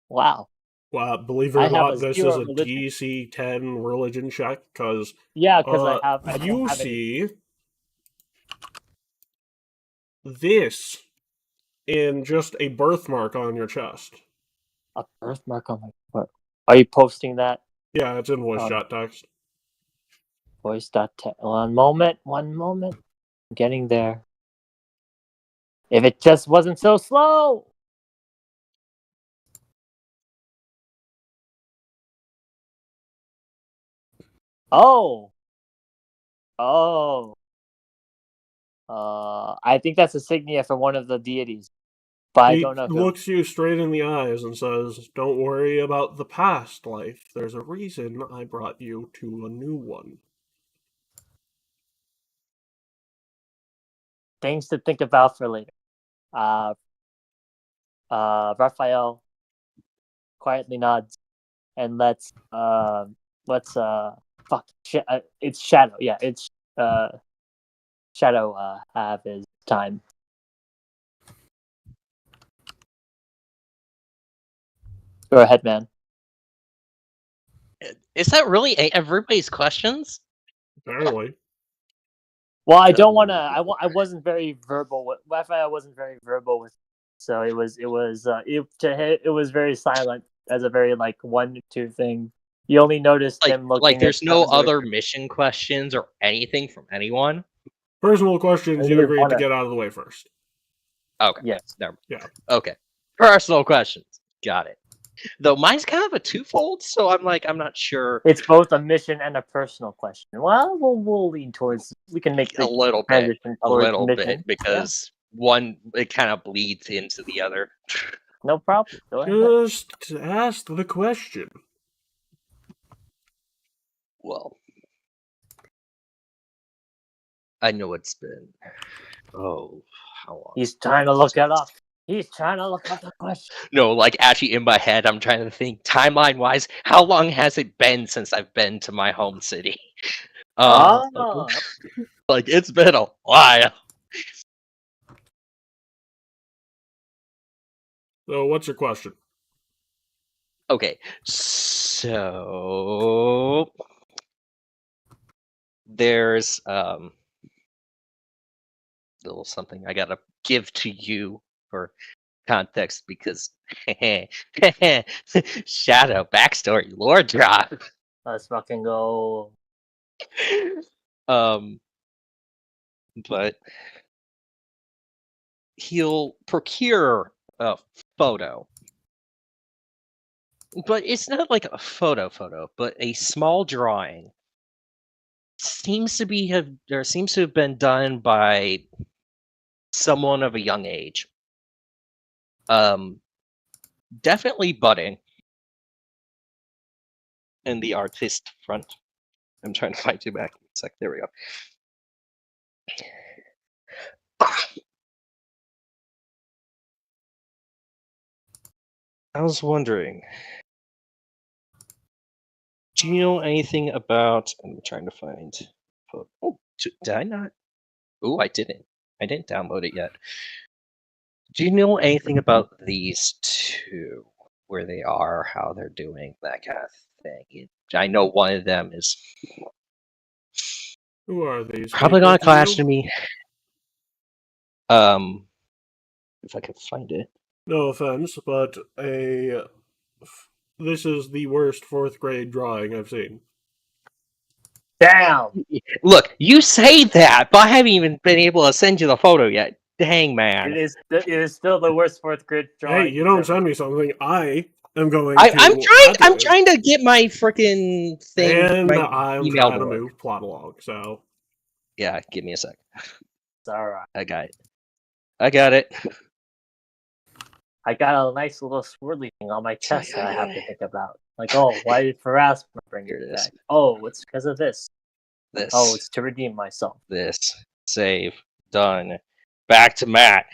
Wow. Well, believe it I or have not, a this 0 is a religion. DC-10 religion check, because Yeah, because I don't you have any see this in just a birthmark on your chest. a birthmark on my foot. Are you posting that? Yeah, it's in voice Um, chat text. Voice.tech. One moment. I'm getting there. If it just wasn't so slow. Oh. Oh. I think that's a signia for one of the deities, but I He don't know who. looks you straight in the eyes and says, "Don't worry about the past life. There's a reason I brought you to a new one." Things to think about for later. Raphael quietly nods and it's Shadow. Yeah, it's Shadow have his time. Go ahead, man. Is that really everybody's questions? Apparently. Well, I don't want to. I wasn't very verbal with Raphael. Wasn't very verbal with, so it was very silent as a very like 1-2 thing. You only noticed him looking. Like there's at no Shadow. other mission questions or anything from anyone. Personal questions you Only agreed to wanna- get out of the way first. Okay. Yes. Never. Yeah. Okay. Personal questions. Got it. Though mine's kind of a twofold, so I'm not sure. It's both a mission and a personal question. Well, we'll lean towards. We can make A the little bit, transition towards mission. because one it kind of bleeds into the other. No problem. Go ahead. Just ask the question. Well, I know it's been how long? He's trying to look it up. He's trying to look up the question. No, like actually in my head, I'm trying to think timeline wise. How long has it been since I've been to my home city? Like it's been a while. So, what's your question? Okay, so there's little something I gotta give to you for context because Shadow backstory lore drop. Let's fucking go. But he'll procure a photo. But it's not like a photo, but a small drawing. Seems to have been done by someone of a young age. Definitely budding in the artist front. I'm trying to find you back in a sec. There we go. I was wondering, do you know anything about? I'm trying to find. Oh, did I not? Oh, I didn't. I didn't download it yet. Do you know anything about these two? Where they are, how they're doing, that kind of thing. I know one of them is Who are these? probably people gonna to clash to you? me. If I can find it. No offense, but this is the worst 4th grade drawing I've seen. Damn. Look, you say that, but I haven't even been able to send you the photo yet. Dang, man. It is still the worst 4th grade drawing. Hey, you don't send me something. I am going I'm to. trying to get my freaking thing. And my I'm email trying to to work. move plot along, so. Yeah, give me a sec. It's alright. I got it. I got a nice little swirly thing on my chest that I have to think about. Like, oh, why did Faraz bring Here it it is. back? Oh, it's because of this. This. Oh, it's to redeem myself. This. Save. Done. Back to Matt.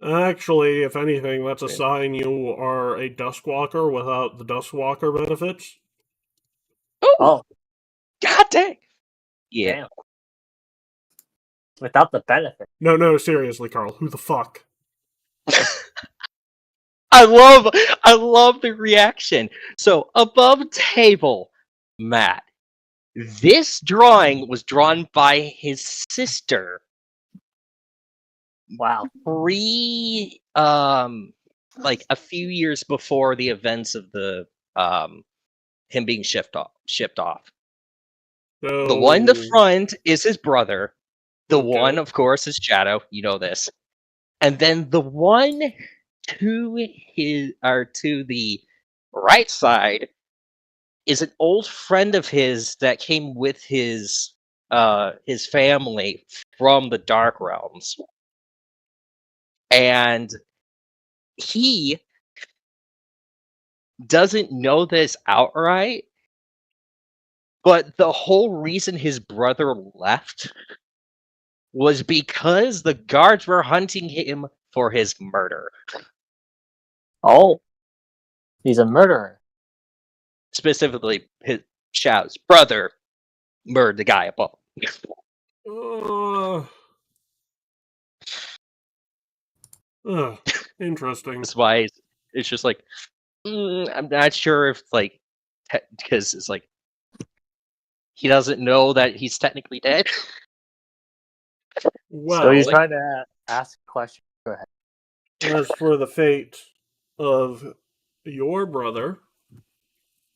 Actually, if anything, that's a sign you are a Duskwalker without the Duskwalker benefits. Oh, God dang. Yeah. damn. Without the benefit. No, seriously, Carl. Who the fuck? I love the reaction. So above table, Matt. This drawing was drawn by his sister. Wow. Like a few years before the events of the him being shipped off. So, The one in the front is his brother. The Okay. one, of course, is Shadow. You know this. And then the one to the right side is an old friend of his that came with his family from the Dark Realms. And he doesn't know this outright, but the whole reason his brother left was because the guards were hunting him for his murder. Oh, he's a murderer. Specifically, his Shadow's brother murdered the guy above. Interesting. That's why it's just like, I'm not sure if, like, because it's like, he doesn't know that he's technically dead. Well, So he's trying to ask a question. Go ahead. as for the fate of your brother,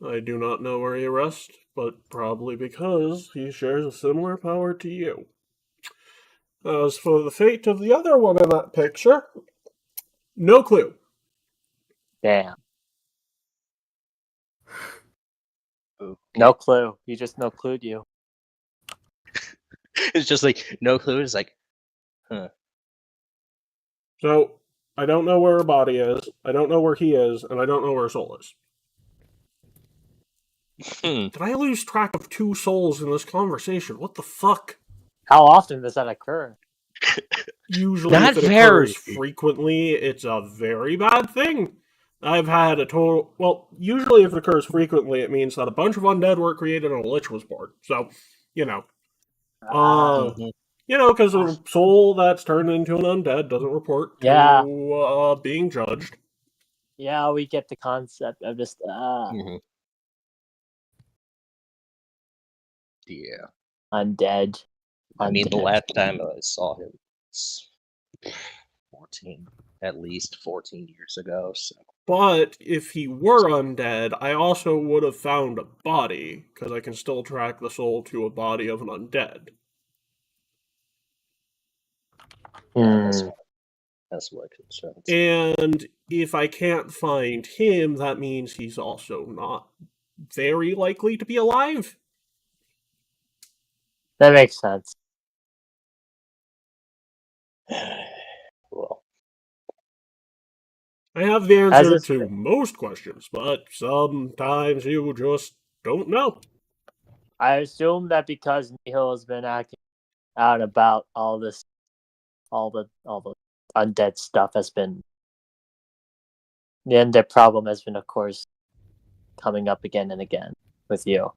I do not know where he rests, but probably because he shares a similar power to you. As for the fate of the other one in that picture, no clue. Damn. No clue. He just no clued you. It's just like, no clue. It's like, huh. So, I don't know where her body is, I don't know where he is, and I don't know where her soul is. Did I lose track of 2 souls in this conversation? What the fuck? How often does that occur? Usually, Not if it very. occurs frequently, it's a very bad thing. I've had a total... Well, usually if it occurs frequently, it means that a bunch of undead were created and a lich was born. So, you know. You know, because a soul that's turned into an undead doesn't report to being judged. Yeah, we get the concept. I'm just... Yeah. Undead. I mean, the last time I saw him was 14, at least 14 years ago. So. But if he were undead, I also would have found a body, because I can still track the soul to a body of an undead. That's what concerns. And if I can't find him, that means he's also not very likely to be alive. That makes sense. Well, I have the answer to most questions, but sometimes you just don't know. I assume that because Nihil has been acting out about all the undead stuff has been, the undead problem has been, of course, coming up again and again with you.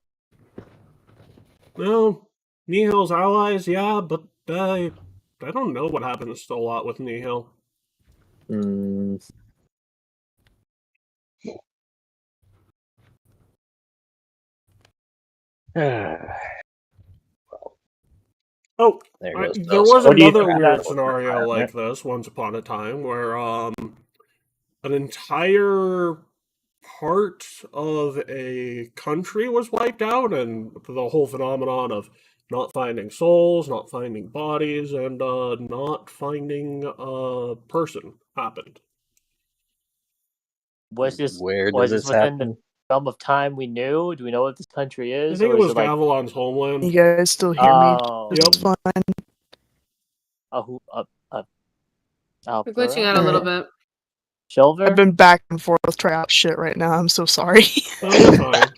Well, Nihil's allies, yeah, but I don't know what happens a lot with Nihil. Oh, there was another weird scenario like this once upon a time where an entire part of a country was wiped out, and the whole phenomenon of not finding souls, not finding bodies, and not finding a person happened. Where does this happen? The realm of time we knew? Do we know what this country is? I think it was Gavilan's homeland. You guys still hear me? It's fine. We're glitching out a little bit. Silver? I've been back and forth with tryout shit right now. I'm so sorry. Oh, you're fine.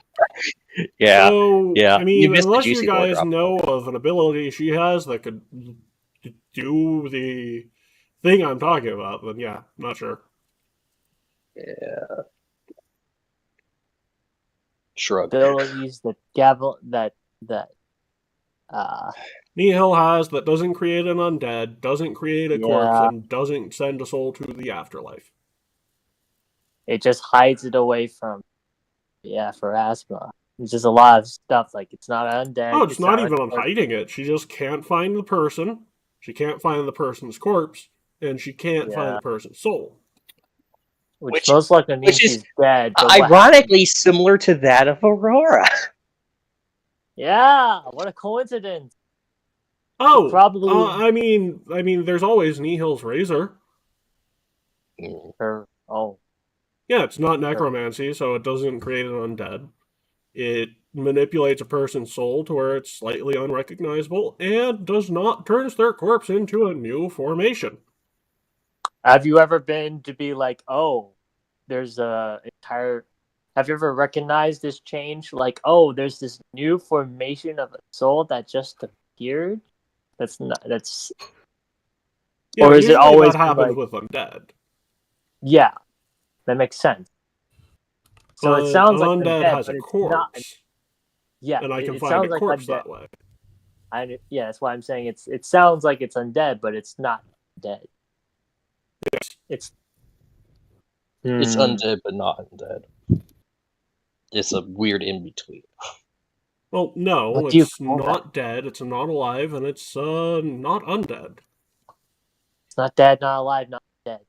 Yeah. So, yeah. I mean, unless you guys know of an ability she has that could do the thing I'm talking about, then yeah, not sure. Yeah. Shrug. Abilities that Nihil has that doesn't create an undead, doesn't create a corpse, and doesn't send a soul to the afterlife. It just hides it away from, for asthma. It's just a lot of stuff. Like, it's not undead. Oh, it's not even on undead. hiding it. She just can't find the person. She can't find the person's corpse, and she can't find the person's soul. Which most likely means which is she's dead. But ironically similar to that of Aurora. Yeah, what a coincidence. Oh, probably. I mean, there's always Nihil's razor. Oh. Yeah, it's not necromancy, so it doesn't create an undead. It manipulates a person's soul to where it's slightly unrecognizable, and turns their corpse into a new formation. Have you ever been to be like, oh, there's a entire... Have you ever recognized this change? Like, oh, there's this new formation of a soul that just appeared? That's... Yeah, or is it always that happens like... with undead? Yeah, that makes sense. So it sounds like undead undead, has but a it's corpse. not. Yeah, and I can it find a sounds corpse like that way. Yeah, that's why I'm saying it sounds like it's undead, but it's not dead. Yes. It's undead, but not undead. It's a weird in between. Well, no, it's not dead, it's not alive, and it's not undead. It's not dead, not alive, not dead.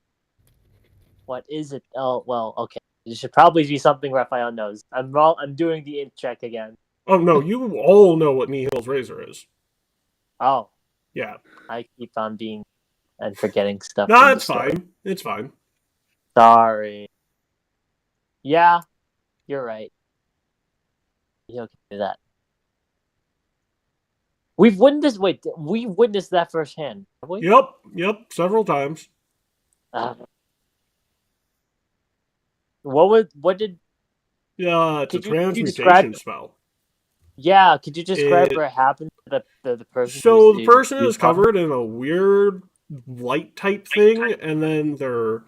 What is it? Oh, well, okay. It should probably be something Raphael knows. I'm doing the int check again. Oh, no, you all know what Nihil's razor is. Oh. Yeah. I keep on being and forgetting stuff. No, it's fine. It's fine. Sorry. Yeah, you're right. You can do that. We've witnessed that firsthand, have we? Yep, several times. What did... Yeah, it's a transmutation spell. Yeah, could you describe what happened to the person? So the person is covered in a weird light type thing, and then they're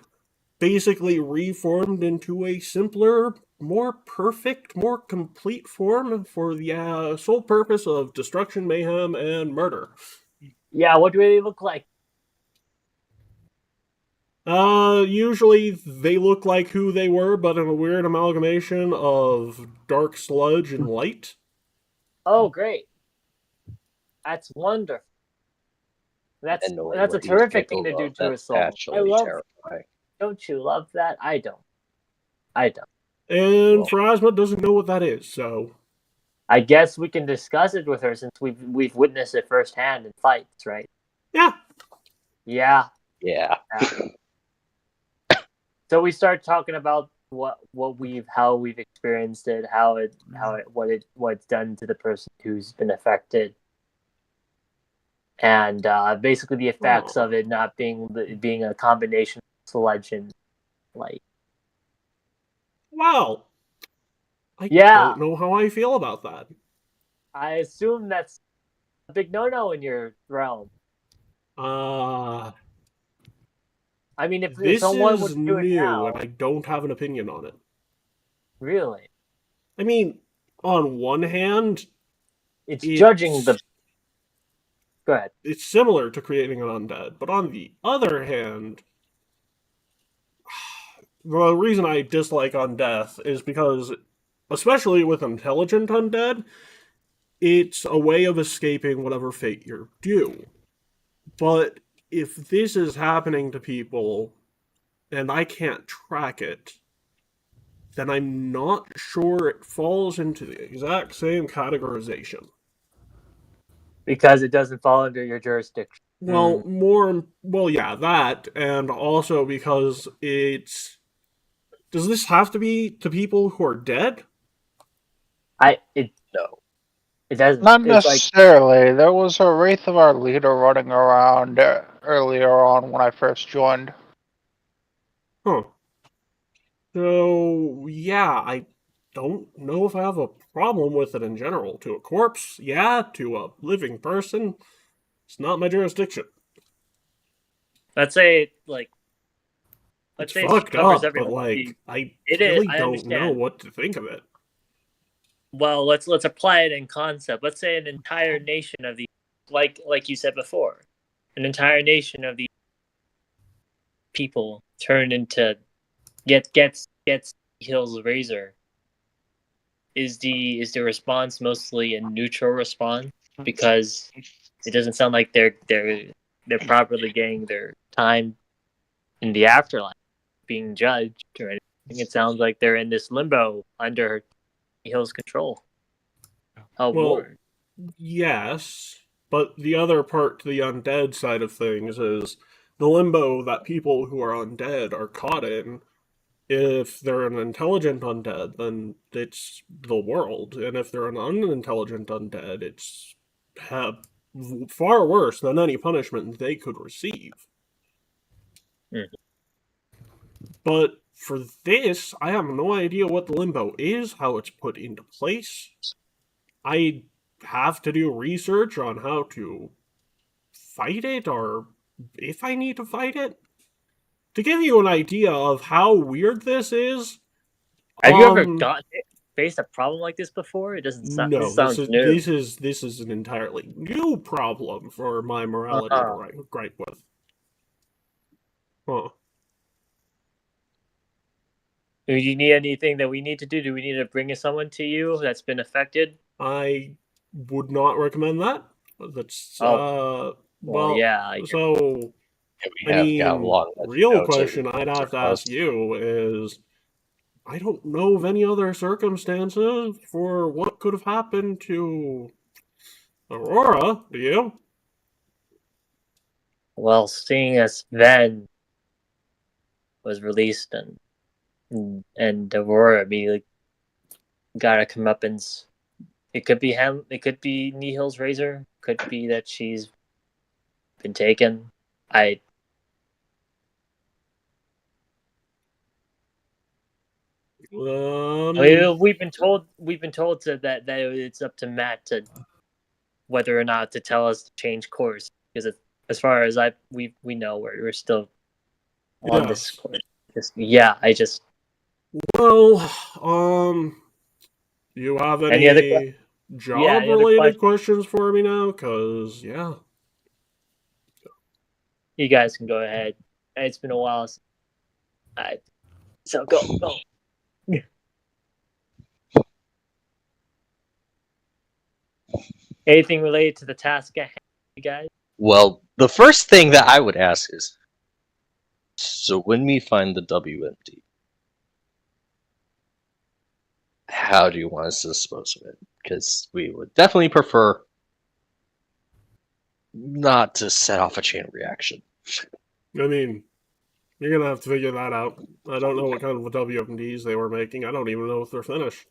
basically reformed into a simpler, more perfect, more complete form for the sole purpose of destruction, mayhem, and murder. Yeah, what do they look like? Usually they look like who they were, but in a weird amalgamation of dark sludge and light. Oh, great. That's wonderful. That's a terrific thing to do to a soul. I love terrifying. Don't you love that? I don't. And Phrasma doesn't know what that is, so I guess we can discuss it with her since we've witnessed it firsthand in fights, right? Yeah. Yeah. So we start talking about how we've experienced it, what it's done to the person who's been affected, and basically the effects of it not being a combination of sludge and light. Wow. I don't know how I feel about that. I assume that's a big no-no in your realm. I mean, if someone would do it now, and I don't have an opinion on it. Really? I mean, on one hand, it's judging the... Go ahead. It's similar to creating an undead, but on the other hand, the reason I dislike undeath is because, especially with intelligent undead, it's a way of escaping whatever fate you're due. But if this is happening to people, and I can't track it, then I'm not sure it falls into the exact same categorization. Because it doesn't fall under your jurisdiction. Well, yeah, that, and also because it's... Does this have to be to people who are dead? No. It doesn't. Not necessarily. There was a wraith of our leader running around earlier on when I first joined. Huh. So, yeah, I don't know if I have a problem with it in general. To a corpse, yeah. To a living person, it's not my jurisdiction. Let's say, it's fucked up, but, I really don't know what to think of it. Well, let's apply it in concept. Let's say an entire nation of the, like you said before, an entire nation of the people turn into gets gets Nihil's razor, is the response mostly a neutral response because it doesn't sound like they're properly getting their time in the afterlife being judged or anything. It sounds like they're in this limbo under Nihil's control. Oh, Well, Lord. yes, but the other part to the undead side of things is the limbo that people who are undead are caught in. If they're an intelligent undead, then it's the world, and if they're an unintelligent undead, it's far worse than any punishment they could receive. Mhm. But for this, I have no idea what the limbo is, how it's put into place. I have to do research on how to fight it, or if I need to fight it. To give you an idea of how weird this is, Have you ever faced a problem like this before? It doesn't sound. no, This sounds new. this is an entirely new problem for my morality to gripe with. Huh. Do you need anything that we need to do? Do we need to bring someone to you that's been affected? I would not recommend that. That's well, yeah. so We have got a lot of real question I'd have to ask you is, I don't know of any other circumstances for what could have happened to Aurora. Do you? Well, seeing as Ven was released and Aurora immediately got a comeuppance. It could be him. It could be Nihil's razor. Could be that she's been taken. I mean, we've been told that it's up to Matt to whether or not to tell us to change course, because as far as we know we're still on this course. Well, you have any job-related questions for me now? Because, yeah. You guys can go ahead. It's been a while. So go. Anything related to the task at hand, you guys? Well, the first thing that I would ask is, so when we find the WMD, how do you want us to dispose of it? Because we would definitely prefer not to set off a chain reaction. I mean, you're going to have to figure that out. I don't know what kind of WMDs they were making. I don't even know if they're finished.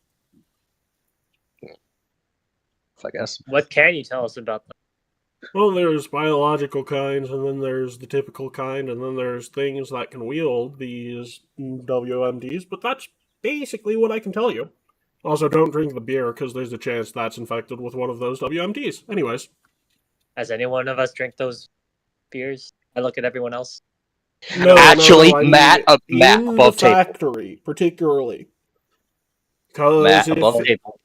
I guess. What can you tell us about them? Well, there's biological kinds, and then there's the typical kind, and then there's things that can wield these WMDs, but that's basically what I can tell you. Also, don't drink the beer, because there's a chance that's infected with one of those WMDs. Anyways. Has any one of us drank those beers? I look at everyone else. No, actually, no, Matt in above the factory, table. Particularly. Because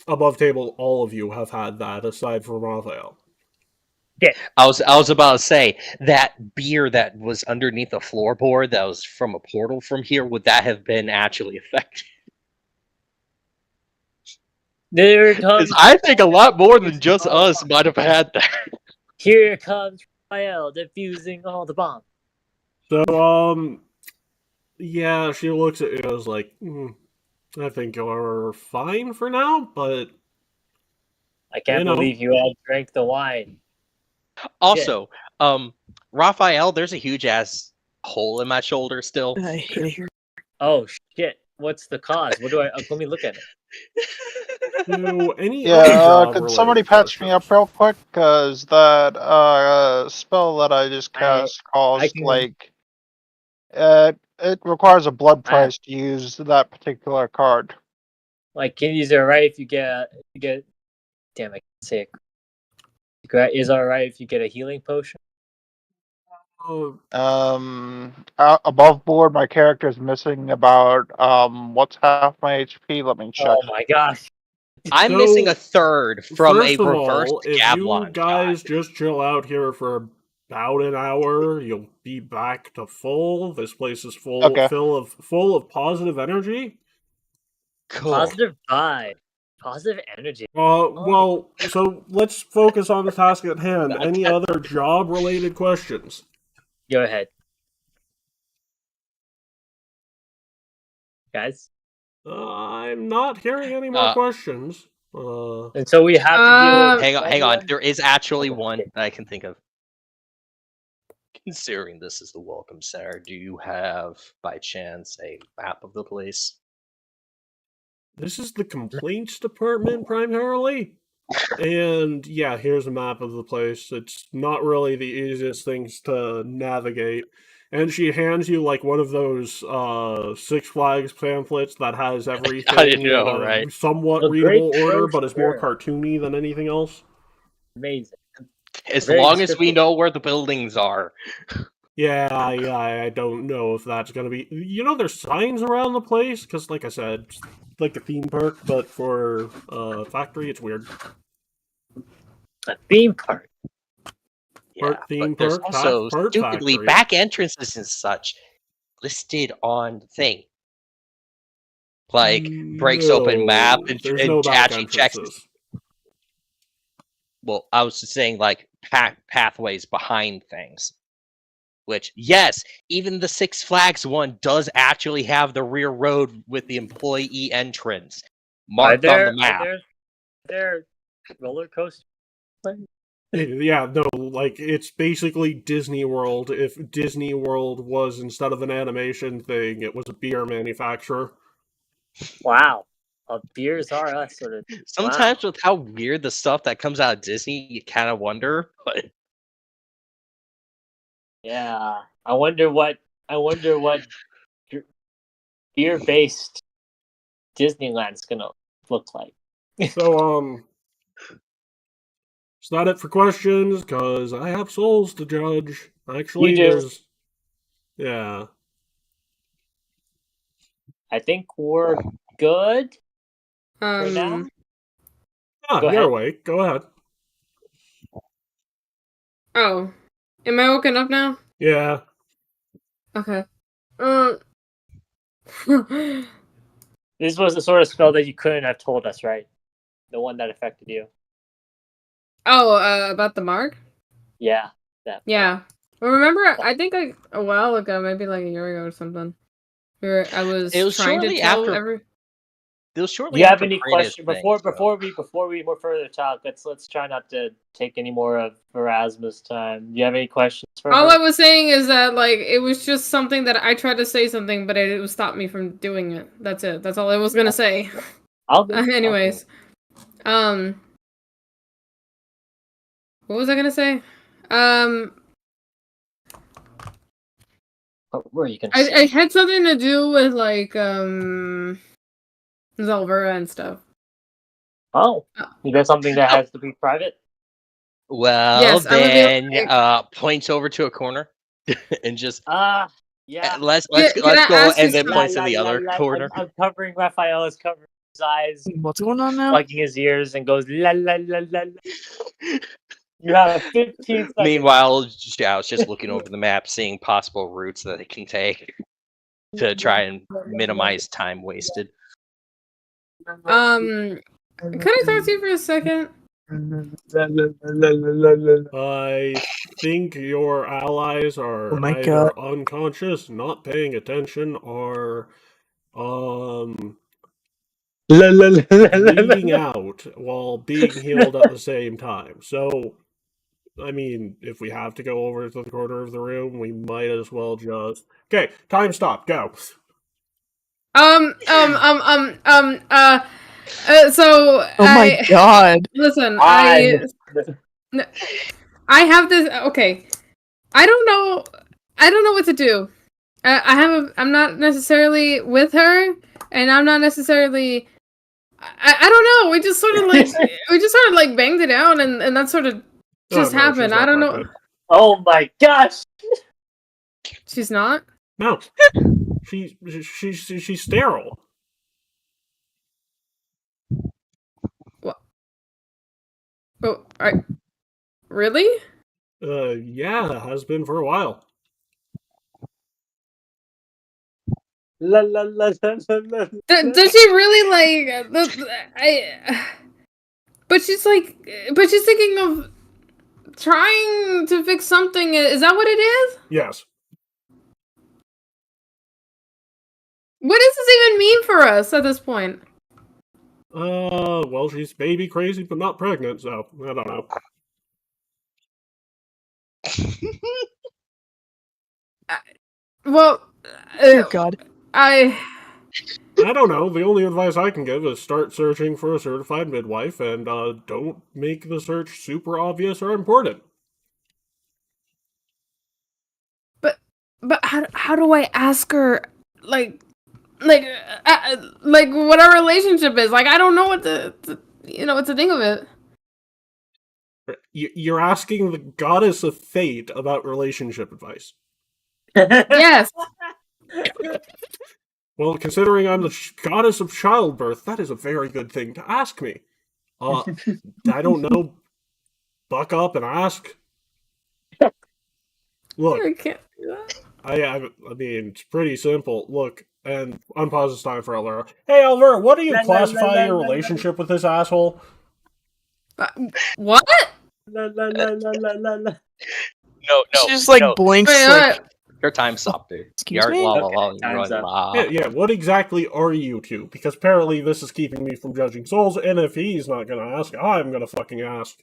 above table, all of you have had that, aside from Raphael. Yeah. I was about to say, that beer that was underneath the floorboard that was from a portal from here, would that have been actually affected? There comes. I think a lot more than just us might have had that. Here comes Raphael defusing all the bombs. So, yeah, she looks at you as like, I think you're fine for now, but I can't believe you all drank the wine. Also, Raphael, there's a huge ass hole in my shoulder still. Oh shit! What's the cause? What do I? Let me look at it. Could somebody patch me up real quick? Because that spell that I just cast caused it requires a blood price to use that particular card. Like, is it alright if you get? Damn, I can't say it. Is it alright if you get a healing potion? Above board, my character is missing about what's half my HP? Let me check. Oh my gosh. I'm missing a third from a reverse if you guys just chill out here for about an hour, you'll be back to full. This place is Okay. full of positive energy. Cool. Positive vibe. Positive energy. Well, so let's focus on the task at hand. Any other job-related questions? Go ahead. Guys. I'm not hearing any more questions. And so we have to deal with Hang on. anyone? There is actually Okay. one that I can think of. Considering this is the Welcome Center, do you have, by chance, a map of the place? This is the complaints department primarily. And yeah, here's a map of the place. It's not really the easiest things to navigate. And she hands you like one of those Six Flags pamphlets that has everything in know, a right? somewhat A great readable order, but is more brochure. cartoony than anything else. Amazing. As Very long as we descriptive. know where the buildings are. Yeah, I don't know if that's gonna be. You know, there's signs around the place because, like I said, it's like a theme park, but for factory, it's weird. A theme park. Yeah, Part theme but there's park, also part stupidly factory. back entrances and such listed on the thing. Like breaks open map and, There's no back actually checks. entrances. Well, I was just saying like pathways behind things. Which, yes, even the Six Flags one does actually have the rear road with the employee entrance marked on the map. Are there roller coasters? Yeah, no, like it's basically Disney World. If Disney World was, instead of an animation thing, it was a beer manufacturer. Wow. Beers are us sort of. Sometimes with how weird the stuff that comes out of Disney, you kind of wonder. But yeah, I wonder what beer-based Disneyland's gonna look like. So, is that it for questions? Because I have souls to judge. Actually, You do. there's... Yeah. I think we're good for now. Ah, Go you're ahead. awake. Go ahead. Oh. Am I woken up now? Yeah. Okay. This was the sort of spell that you couldn't have told us, right? The one that affected you. About the mark? Yeah. That. Yeah. Well, remember, I think a while ago, maybe like a year ago or something, where I was it was trying to shortly tell after. It was shortly Do you have after any Kratos' question thing, before we more further talk? Let's try not to take any more of Erasmus' time. Do you have any questions for all her? I was saying is that like it was just something that I tried to say something, but it stopped me from doing it. That's it. That's all I was gonna say. Anyways, what was I gonna say? What were you gonna I say? had something to do with like Zalvera and stuff. Oh, you got something that has to be private? Well, Yes, then points over to a corner and just yeah. let's Can go I ask and you then something? points to the other corner. I'm covering Raphael's covering his eyes, What's going on now? plugging his ears, and goes la la la la. La. You have 15 seconds. Meanwhile, Xiao's just looking over the map, seeing possible routes that it can take to try and minimize time wasted. Can I talk to you for a second? I think your allies are Oh my either God. unconscious, not paying attention, or bleeding out while being healed at the same time. So, I mean, if we have to go over to the corner of the room, we might as well just... Okay, time stop, go. So Oh my God. Listen, I have this. Okay, I don't know what to do. I'm not necessarily with her, and I'm not necessarily. I don't know. We just sort of like banged it out, and that sort of just no, happened. I don't know. pregnant. Oh my gosh! She's not. No, she's sterile. What? Oh, really? Yeah, has been for a while. La la la la la la. Does she really like? But she's like, but she's thinking of trying to fix something. Is that what it is? Yes. What does this even mean for us at this point? Well, she's baby crazy, but not pregnant, so I don't know. Well, Dear God. I don't know. The only advice I can give is start searching for a certified midwife, and don't make the search super obvious or important. But how do I ask her like what our relationship is? Like I don't know what what's the thing of it. You're asking the goddess of fate about relationship advice. Yes. Well, considering I'm the goddess of childbirth, that is a very good thing to ask me. I don't know. Buck up and ask. Look, I can't do that. I mean, it's pretty simple. Look, and unpause this time for Elvira. Hey, Elvira, what do you classify your relationship with this asshole? What? La la la la la la la. No, She just like no. blinks Wait, like, Your time's up, dude. Excuse You're me? la, Okay, la, la, time's la, up. la. Yeah, what exactly are you two? Because apparently this is keeping me from judging souls, and if he's not gonna ask, I'm gonna fucking ask.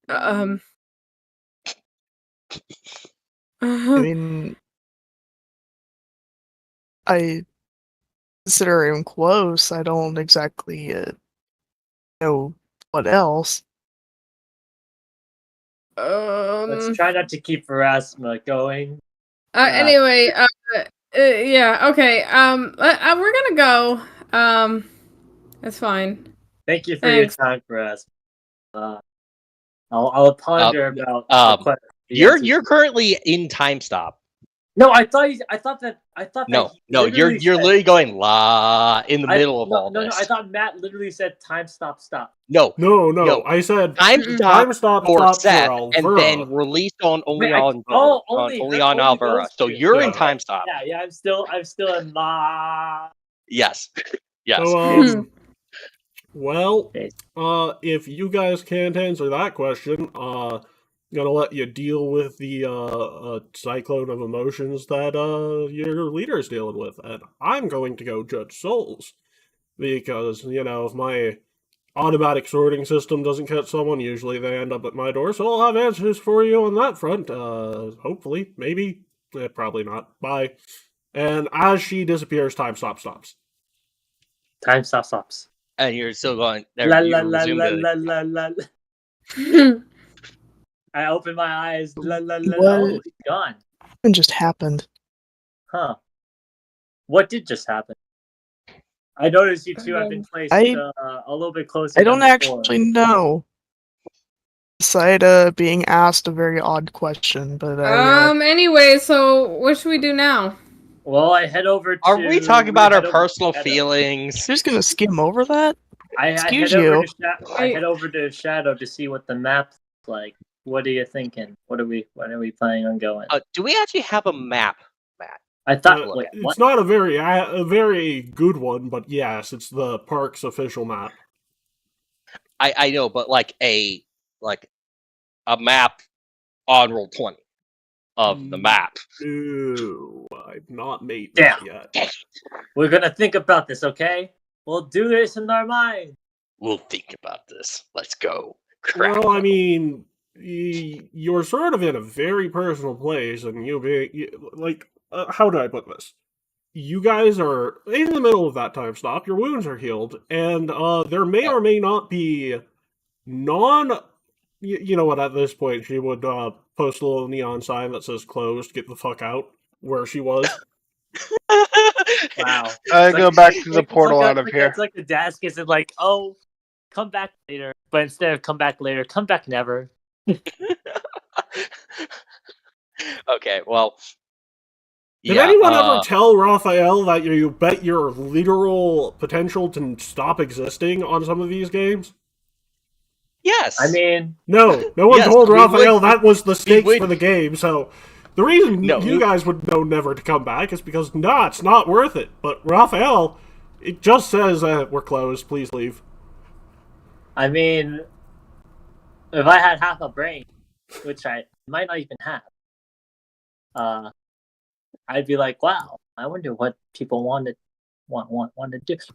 I mean, I consider him close. I don't exactly know what else. Let's try not to keep Erasma going. Anyway, yeah, okay. We're gonna go. That's fine. Thank you for Thanks. your time, Erasma. I'll ponder about the question. You're currently in time stop. No, I thought that No, he you're literally literally going la in the middle of all no, this. I thought Matt literally said time stop. No, No, I said time stop for Seth, Elvira. and then released only on only Elvira. those So two. you're in Yeah. time stop. Yeah, I'm still in la. Yes. So, well, Okay. if you guys can't answer that question, gonna let you deal with the cyclone of emotions that your leader's dealing with, and I'm going to go judge souls because if my automatic sorting system doesn't catch someone, usually they end up at my door. So I'll have answers for you on that front. Hopefully, maybe, probably not. Bye. And as she disappears, time stops. Time stops. And you're still going. La You la la resume la the- la la la. I open my eyes. La la la. What? Oh, he's gone. What just happened? Huh. What did just happen? I noticed you two have been placed a little bit closer. I don't than before. actually know. Besides being asked a very odd question, but Anyway, so what should we do now? Well, I head over to. Are we talking about our head over personal to Shadow. feelings? just gonna skim over that. I Excuse head you. over to I head over to Shadow to see what the map's like. What are you thinking? When are we planning on going? Do we actually have a map, Matt? I thought. Wait, what? It's not a very good one, but yes, it's the park's official map. I know, but like a map on Roll20 of the map. Ooh, I've not made that yet. We're gonna think about this, okay? We'll do this in our mind. We'll think about this. Let's go. Well, I mean, you're sort of in a very personal place, and how do I put this? You guys are in the middle of that time stop. Your wounds are healed, and there may or may not be You know what? At this point, she would post a little neon sign that says "closed." Get the fuck out where she was. Wow. I go back to the portal out of here. It's like the desk isn't like, oh, come back later. But instead of come back later, come back never. Okay, well. Did anyone ever tell Raphael that you bet your literal potential to stop existing on some of these games? Yes. I mean, No one Yes, told we Raphael would- that was the stakes would- for the game, so the reason No, you guys would know never to come back is because, nah, it's not worth it. But Raphael, it just says, we're closed, please leave. I mean, if I had half a brain, which I might not even have, I'd be like, wow, I wonder what people want to do.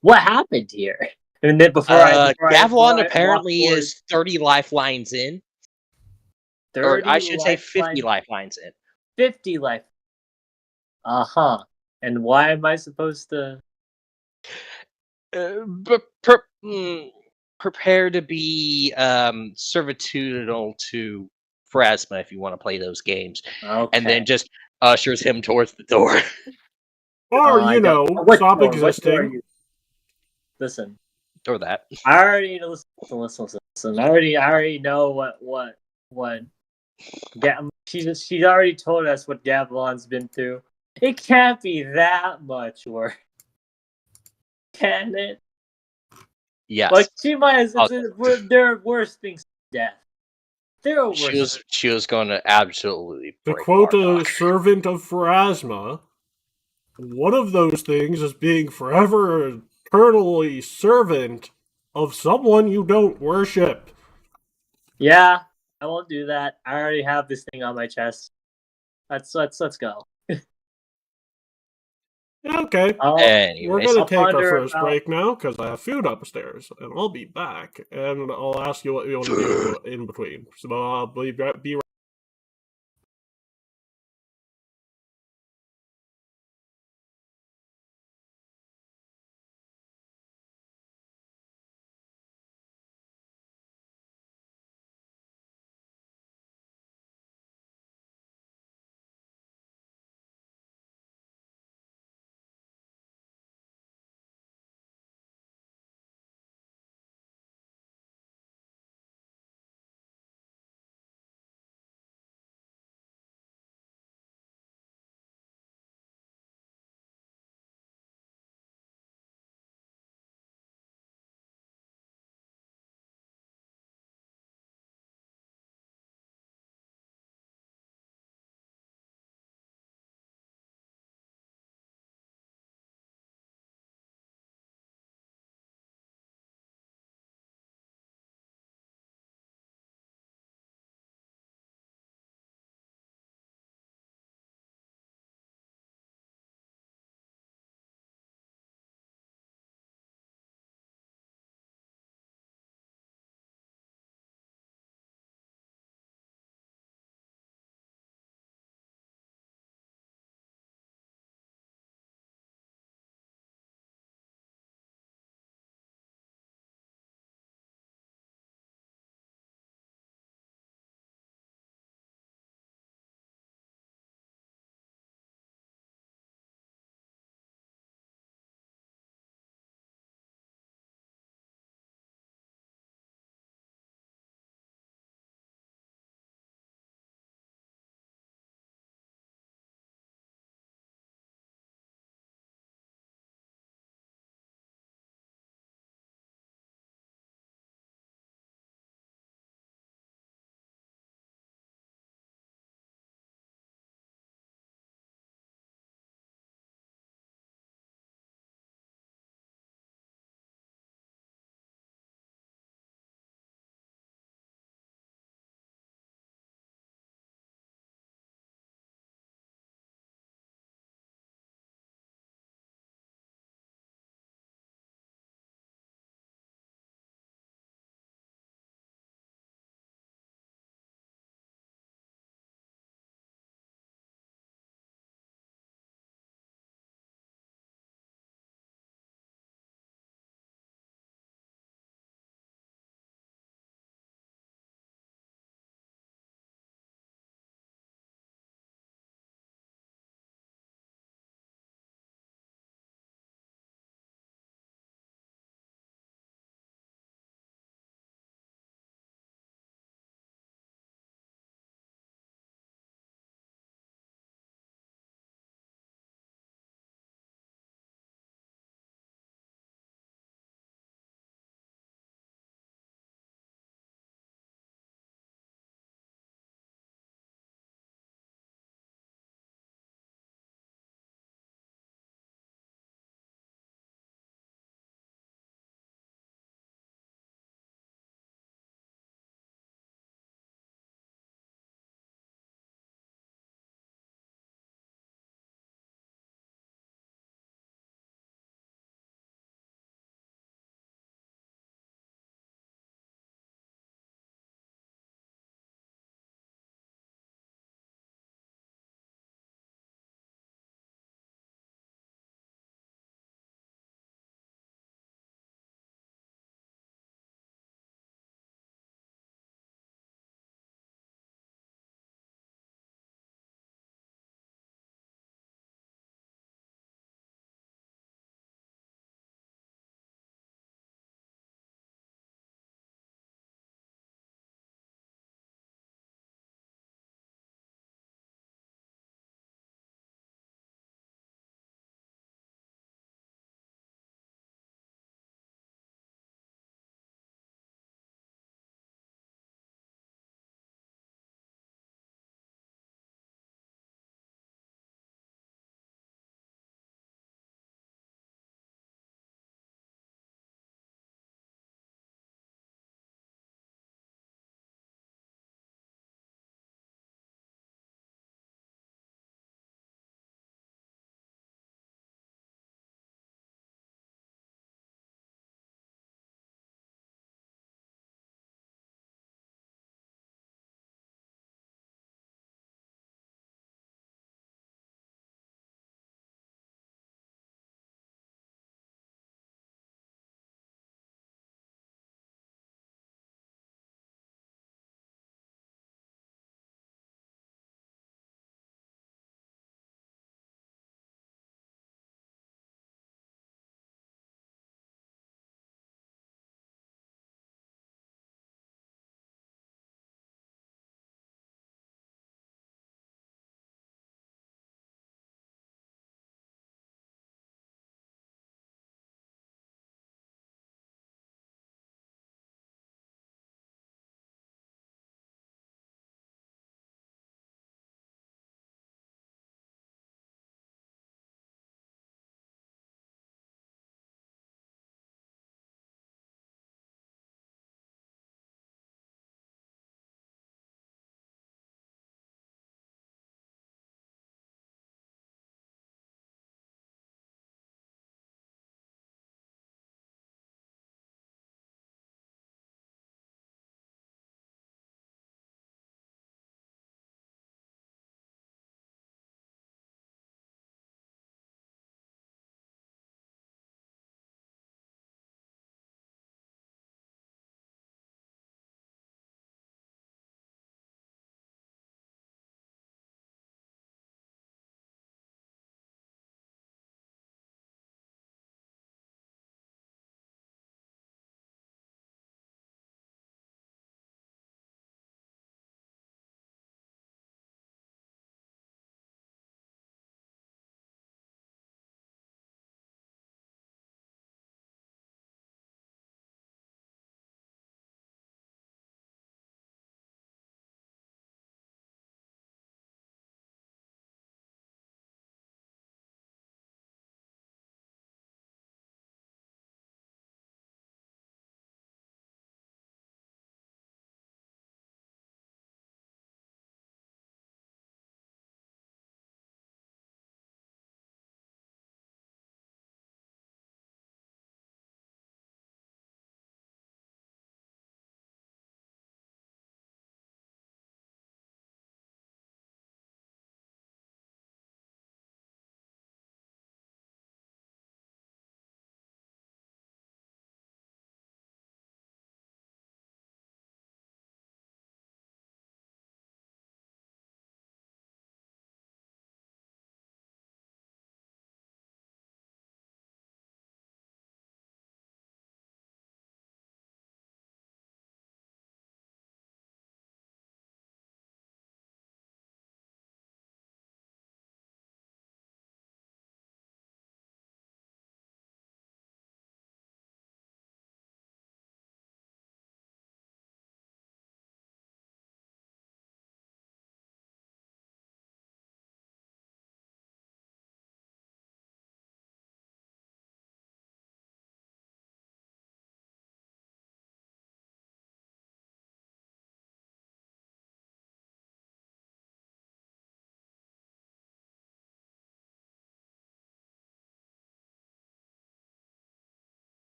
What happened here? And then Gavilan before I walk apparently forward, is 30 lifelines in. 30 Or I should say 50 lifeline, lifelines in. 50 life. And why am I supposed to? Prepare to be servitudinal to Phrasma if you want to play those games. Okay. And then just ushers him towards the door. Or, I don't- what stop door? What door are existing. you? Listen, or that. I already need to listen. I already know what. She's already told us what Gavilan's been through. It can't be that much worse, can it? Yes. Like she might. There are worse things than death. There are worse. She was going to absolutely To break quote a Bardock. servant of Pharasma, one of those things is being forever eternally servant of someone you don't worship. Yeah, I won't do that. I already have this thing on my chest. Let's go. Okay, we're Anyways, gonna I'll take our ponder first about- break now because I have food upstairs, and I'll be back, and I'll ask you what you want to do in between. So I'll be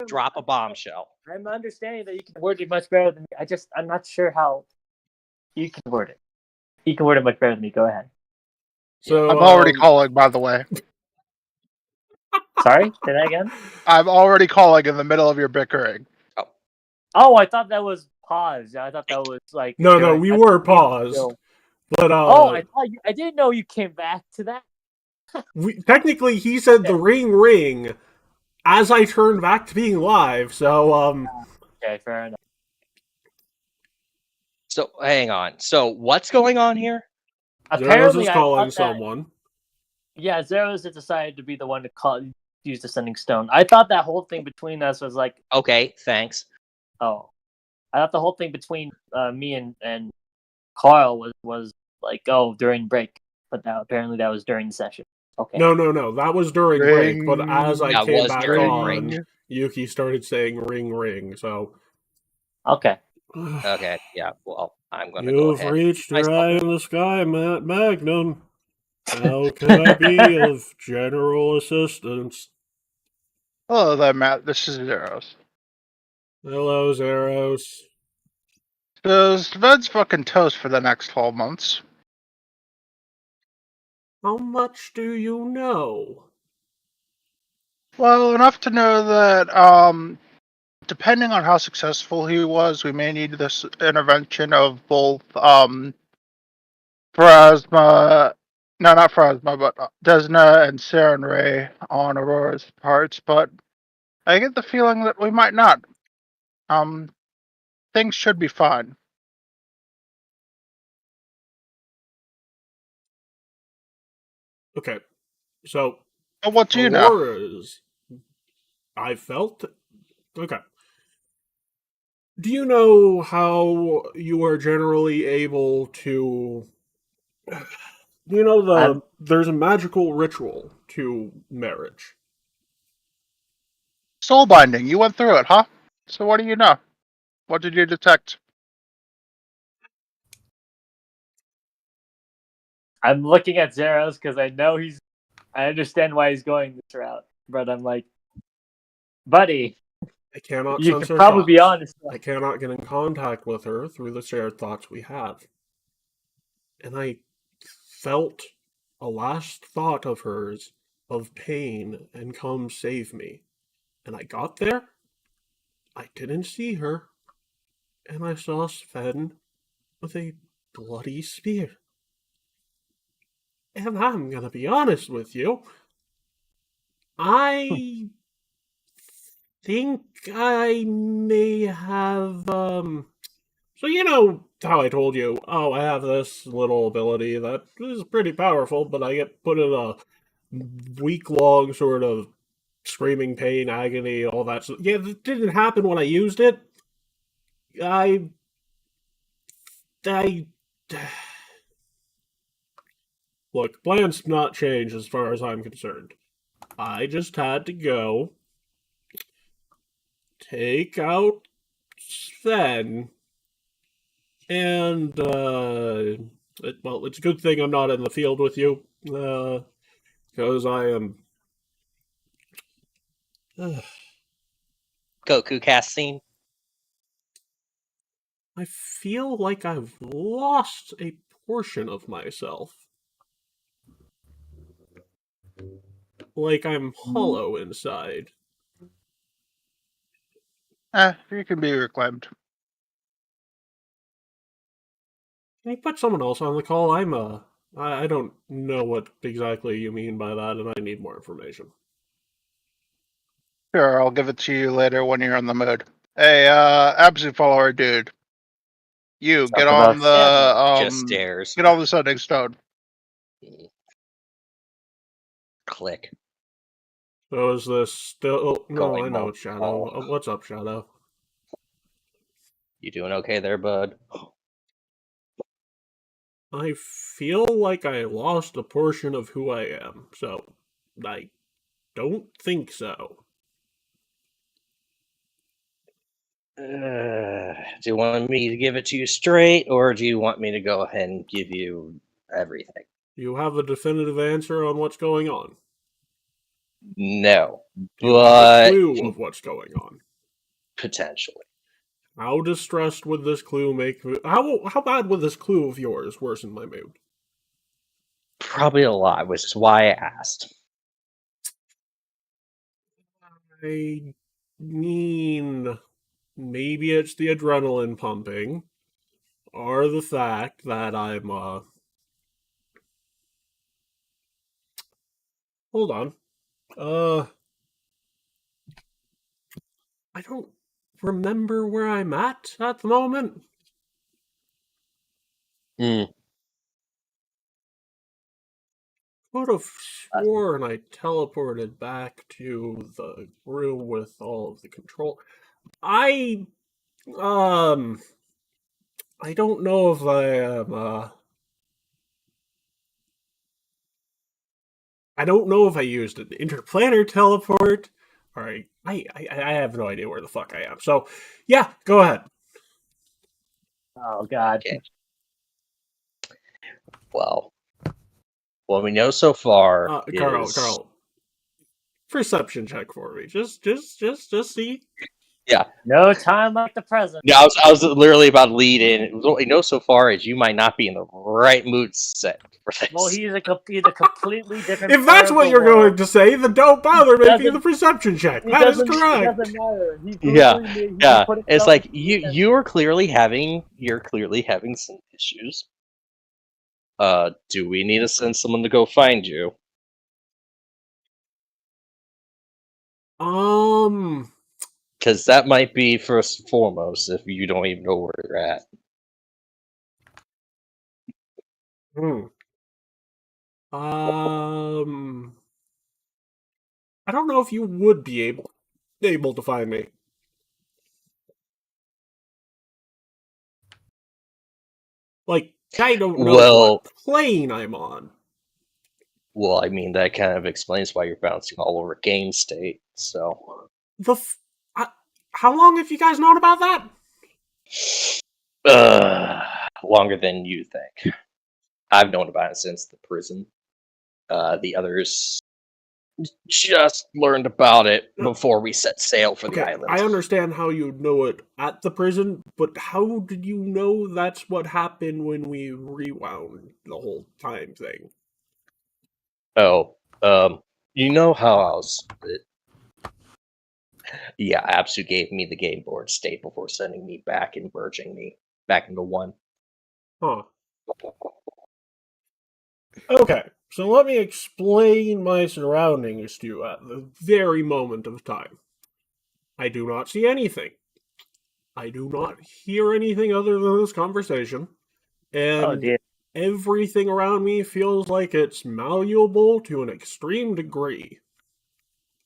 drop a bombshell. I'm understanding that you can word it much better than me. I'm not sure how you can word it. You can word it much better than me. Go ahead. So I'm already calling, by the way. Sorry, say that again. I'm already calling in the middle of your bickering. Oh, I thought that was paused. I thought that was like No, we were paused. But I didn't know you came back to that. technically, he said the ring as I turned back to being live. So Okay, fair enough. So hang on. So what's going on here? Apparently, Zeros is I calling thought that, someone. yeah, Zeros had decided to be the one to use the sending stone. I thought that whole thing between us was like, Okay, thanks. oh, I thought the whole thing between me and Carl was like, oh, during break, but apparently that was during the session. Okay. No, that was during break. But as I That came was back during on, break. Yuki started saying ring. So Okay. Okay, yeah. Well, I'm gonna go You've ahead. reached your Myself. eye in the sky, Matt Magnum. How can I be of general assistance? Hello there, Matt. This is Zeros. Hello, Zeros. So Sved's fucking toast for the next 12 months. How much do you know? Well, enough to know that, depending on how successful he was, we may need this intervention of both, Phrasma, no, not Phrasma, but Desna and Saren Ray on Aurora's parts, but I get the feeling that we might not. Things should be fine. Okay, so But what do you know? Aurora's. I felt. Okay. Do you know how you are generally able to? You know there's a magical ritual to marriage. Soul binding, you went through it, huh? So what do you know? What did you detect? I'm looking at Zeros because I know I understand why he's going this route, but I'm like, buddy, I cannot you sense can her probably be thoughts. honest. I cannot get in contact with her through the shared thoughts we have. And I felt a last thought of hers of pain and come save me. And I got there, I didn't see her, and I saw Sven with a bloody spear. And I'm gonna be honest with you, I think I may have, so you know how I told you, oh, I have this little ability that is pretty powerful, but I get put in a week-long sort of screaming pain, agony, all that. So, yeah, it didn't happen when I used it. I look, plans not change as far as I'm concerned. I just had to go take out Sven, and it's a good thing I'm not in the field with you, because I am. Goku cast scene. I feel like I've lost a portion of myself. Like I'm hollow inside. You can be reclaimed. Can you put someone else on the call? I don't know what exactly you mean by that, and I need more information. Sure, I'll give it to you later when you're in the mood. Hey, Absu follower dude. You, get on Just the, stares. get on the sending stone. Click. So is this still... No, Going I know mode it's Shadow. call. What's up, Shadow? You doing okay there, bud? I feel like I lost a portion of who I am, so I don't think so. Do you want me to give it to you straight, or do you want me to go ahead and give you everything? You have a definitive answer on what's going on? No, Do you have a but clue of what's going on? potentially. How distressed would this clue make me? How bad would this clue of yours worsen my mood? Probably a lot, which is why I asked. I mean, maybe it's the adrenaline pumping, or the fact that I'm, hold on. I don't remember where I'm at the moment. Hmm. Could have sworn I teleported back to the room with all of the control. I don't know if I am, I don't know if I used an interplanar teleport. Alright, I have no idea where the fuck I am. So, yeah, go ahead. Oh God. Okay. Well, what we know so far is Carl, perception check for me. Just see. yeah. No time like the present. Yeah, I was literally about to lead in. What we know so far is you might not be in the right mood set for this. Well, he's a completely different. If that's part what of the you're world. going to say, then don't bother making doesn't- the perception check. It That is doesn't. It correct. doesn't matter. Yeah, it's like you're clearly having some issues. Do we need to send someone to go find you? Because that might be first and foremost if you don't even know where you're at. I don't know if you would be able to find me. Like, I don't know what plane I'm on. Well, I mean, that kind of explains why you're bouncing all over game state, so... How long have you guys known about that? Longer than you think. I've known about it since the prison. The others just learned about it before we set sail for the island. I understand how you know it at the prison, but how did you know that's what happened when we rewound the whole time thing? Oh, you know how I was... Yeah, Absu gave me the game board state before sending me back and merging me back into one. Huh. Okay, so let me explain my surroundings to you at the very moment of time. I do not see anything. I do not hear anything other than this conversation. And everything around me feels like it's malleable to an extreme degree.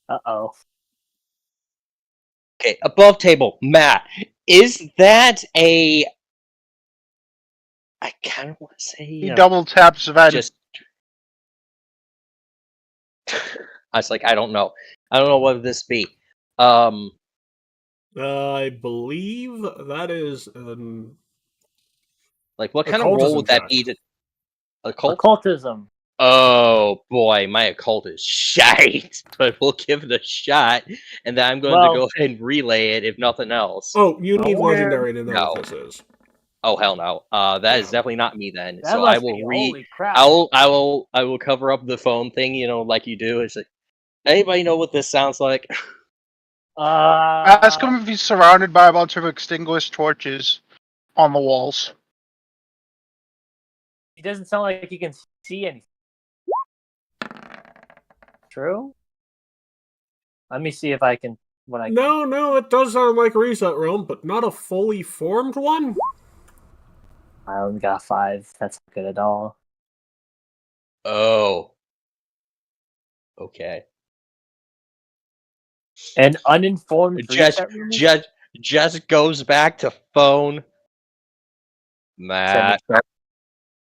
Uh-oh. Okay, above table, Matt, is that a... I kind of want to say... He double taps Sven. Just... I was like, I don't know. I don't know what this be. I believe that is like, what kind of role would that be? Occultism. Oh boy, my occult is shite, but we'll give it a shot, and then I'm going to go ahead and relay it, if nothing else. Oh, you need legendary to know what this is. Oh hell no! That is definitely not me then. That so I will holy crap. I will cover up the phone thing, you know, like you do. It's like, anybody know what this sounds like? Ask him if he's surrounded by a bunch of extinguished torches on the walls. He doesn't sound like he can see anything. True? Let me see if I can... No, it does sound like a reset room, but not a fully formed one. I only got 5. That's not good at all. Oh. Okay. An uninformed just goes back to phone. Matt,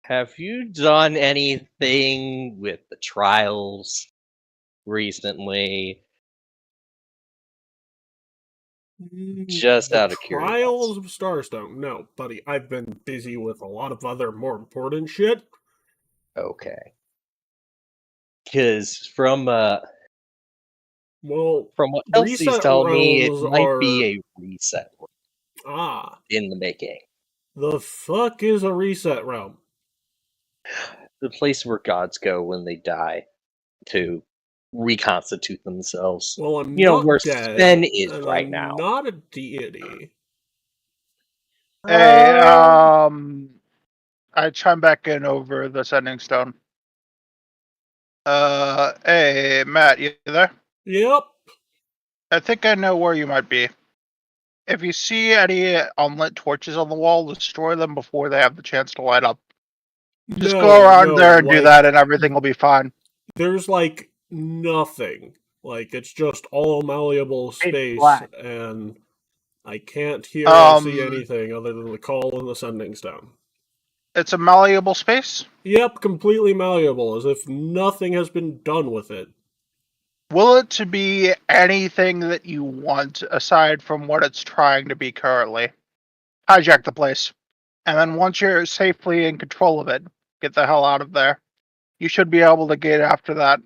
have you done anything with the trials recently? Just out of curiosity. Trials of Starstone? No, buddy. I've been busy with a lot of other more important shit. Okay. Because from Well, From what Elsie's reset telling me, it realms might are be a reset ah. in the making. The fuck is a reset realm? The place where gods go when they die to reconstitute themselves. Well, I'm You know, not where dead, Sven is and right I'm now. not a deity. Hey, I chime back in over the sending stone. Hey, Matt, you there? Yep. I think I know where you might be. If you see any unlit torches on the wall, destroy them before they have the chance to light up. Just go around there and do that, and everything will be fine. There's like nothing. Like it's just all malleable space, black. and I can't hear or see Um, anything other than the call and the sending stone. It's a malleable space. Yep, completely malleable, as if nothing has been done with it. Will it to be anything that you want aside from what it's trying to be currently? Hijack the place. And then once you're safely in control of it, get the hell out of there. You should be able to get after that.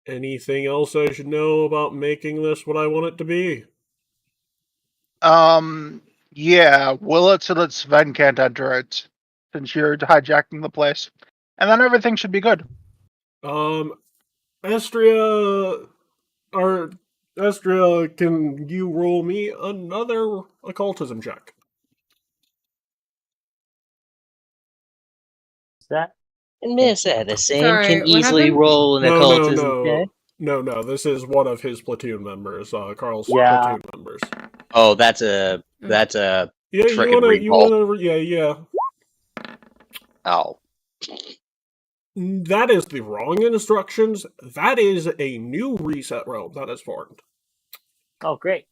Anything else I should know about making this what I want it to be? Yeah, will it so that Sven can't enter it, since you're hijacking the place. And then everything should be good. Estria, can you roll me another occultism check? Is that? Miss Edison Sorry, can what easily happened? roll an occultism check. No, this is one of his platoon members, Carl's Yeah. platoon members. Oh, that's a Yeah, frickin' you reroll. wanna, yeah. Oh. That is the wrong instructions. That is a new reset realm that is formed. Oh, great.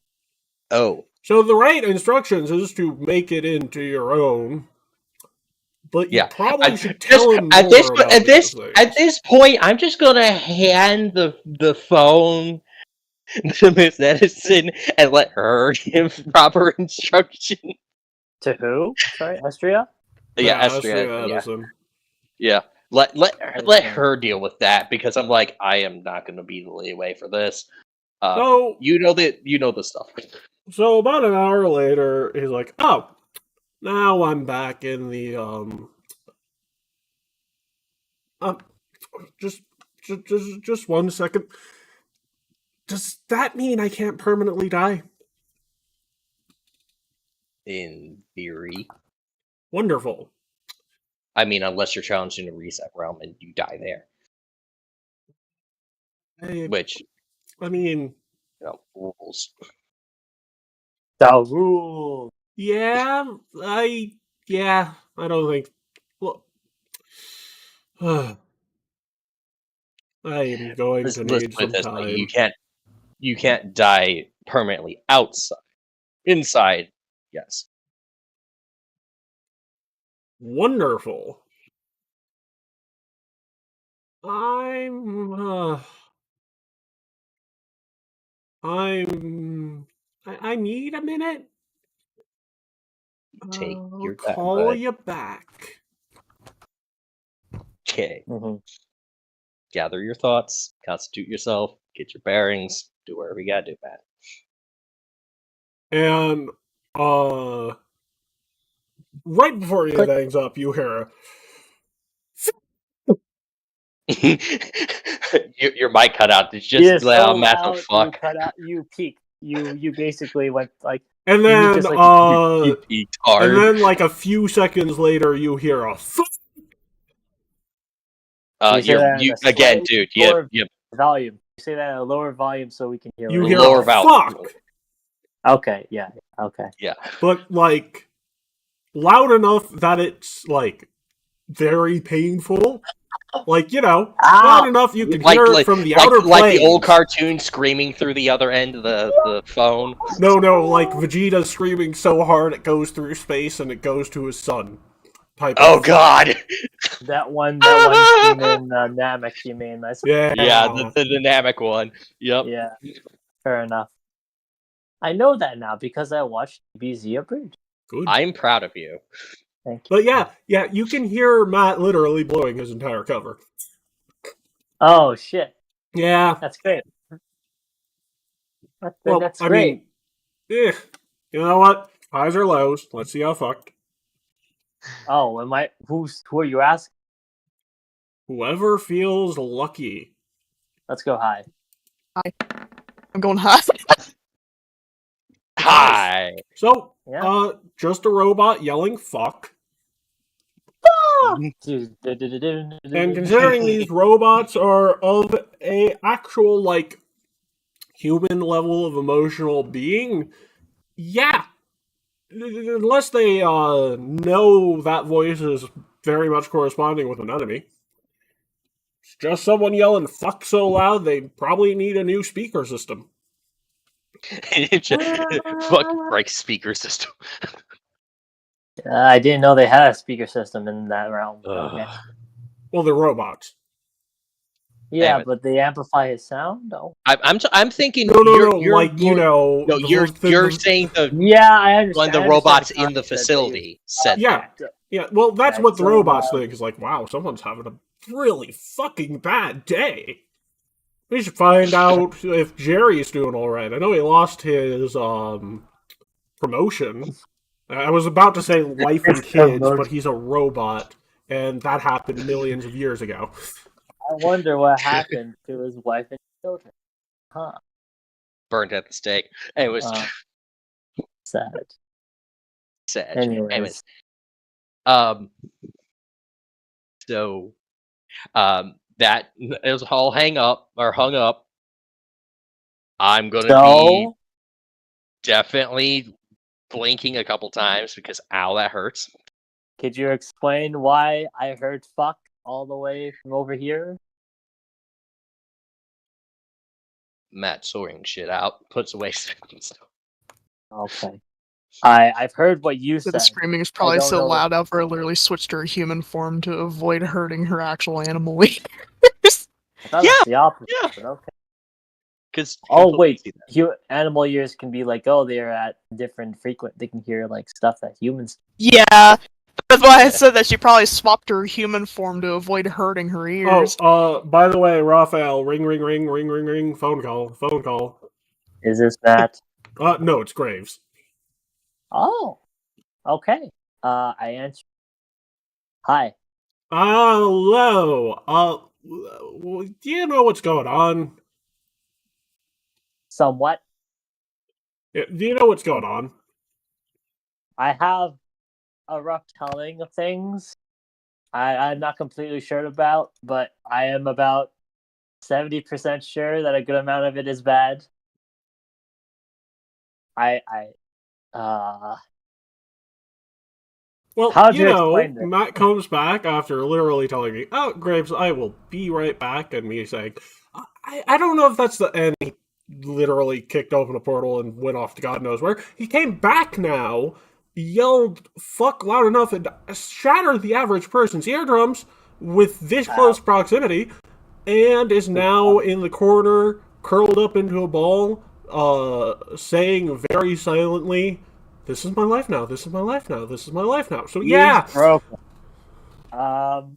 Oh. So the right instructions is to make it into your own. But you probably should tell him more about these things. At this point, I'm just gonna hand the phone to Miss Edison and let her give proper instruction. To who? Sorry, Estria? Yeah, Estria Estria. Edison. Yeah. Let her deal with that, because I'm like, I am not gonna be the leeway for this. You know the stuff. So about an hour later, he's like, "Oh, now I'm back in the just 1 second. Does that mean I can't permanently die?" In theory. Wonderful. I mean, unless you're challenged in a reset realm and you die there. Which, I mean, rules. The rule. Yeah, I don't think. Look, I am going to need some time. You can't die permanently outside. Inside, yes. Wonderful. I need a minute. Take your time. I'll call you back. Okay. Mm-hmm. Gather your thoughts, constitute yourself, get your bearings, do whatever you gotta do, Matt. And right before he hangs up, you hear your mic cut out. It's just so a massive fuck. You cut out. You peaked. You basically went like. And then just, like, you peaked hard. And then like a few seconds later, you hear a you again, dude. Yep. Volume. You say that at a lower volume so we can hear. You it. hear lower a volume. fuck. Okay. Yeah. Okay. Yeah. But like loud enough that it's like very painful. Like, loud enough you can hear it from the outer planes. Like the old cartoon screaming through the other end of the phone. No, like Vegeta screaming so hard it goes through space and it goes to his son. Oh god! That one scene in Namek, you mean? Yeah, the Namek one. Yep. Yeah, fair enough. I know that now because I watched BZ Abridged. Good. I'm proud of you. Thank you. But yeah, you can hear Matt literally blowing his entire cover. Oh shit! Yeah, That's great. That's great. You know what? Highs or lows. Let's see how fucked. Oh, who are you asking? Whoever feels lucky. Let's go high. I'm going high. Hi. So, Yeah. just a robot yelling fuck. And considering these robots are of a actual, like, human level of emotional being, yeah. Unless they know that voice is very much corresponding with an enemy. It's just someone yelling fuck so loud they probably need a new speaker system. Fuck break speaker system. I didn't know they had a speaker system in that realm. Okay. Well, they're robots. Yeah, Anyway. but they amplify his sound. Oh. I'm thinking. No, You're like, you know... No, you're saying the Yeah, I understand. when the robots in the facility said Yeah. that. Yeah, well, that's Okay, what the so, robots think. Is like, wow, someone's having a really fucking bad day. We should find out if Jerry's doing all right. I know he lost his promotion. I was about to say wife and kids, but he's a robot, and that happened millions of years ago. I wonder what happened to his wife and children. Huh. Burned at the stake. Anyways. Sad. Sad. Anyways. So that is all hung up. I'm gonna be definitely blinking a couple times because ow, that hurts. Could you explain why I heard fuck all the way from over here? Matt sorting shit out, puts away stuff. Okay. I've heard what you The said. screaming is probably so loud Alvaro literally switched to her human form to avoid hurting her actual animal ears. I thought it's the opposite, but okay. Wait, animal ears can be like, they're at different they can hear like stuff that humans. Yeah, that's why I said that she probably swapped her human form to avoid hurting her ears. By the way, Raphael, ring, phone call. Is this Matt? No, it's Graves. Oh, okay. I answered. Hi. Hello. Do you know what's going on? Somewhat. Yeah, do you know what's going on? I have a rough telling of things. I'm not completely sure about, but I am about 70% sure that a good amount of it is bad. Well, Matt comes back after literally telling me, "Oh, Graves, I will be right back," and me saying, "I don't know if that's the end." He literally kicked open a portal and went off to God knows where. He came back now, yelled "fuck" loud enough and shattered the average person's eardrums with this close proximity, and is now in the corner, curled up into a ball, saying very silently, "This is my life now. This is my life now. This is my life now." So yeah, he's broken. Well,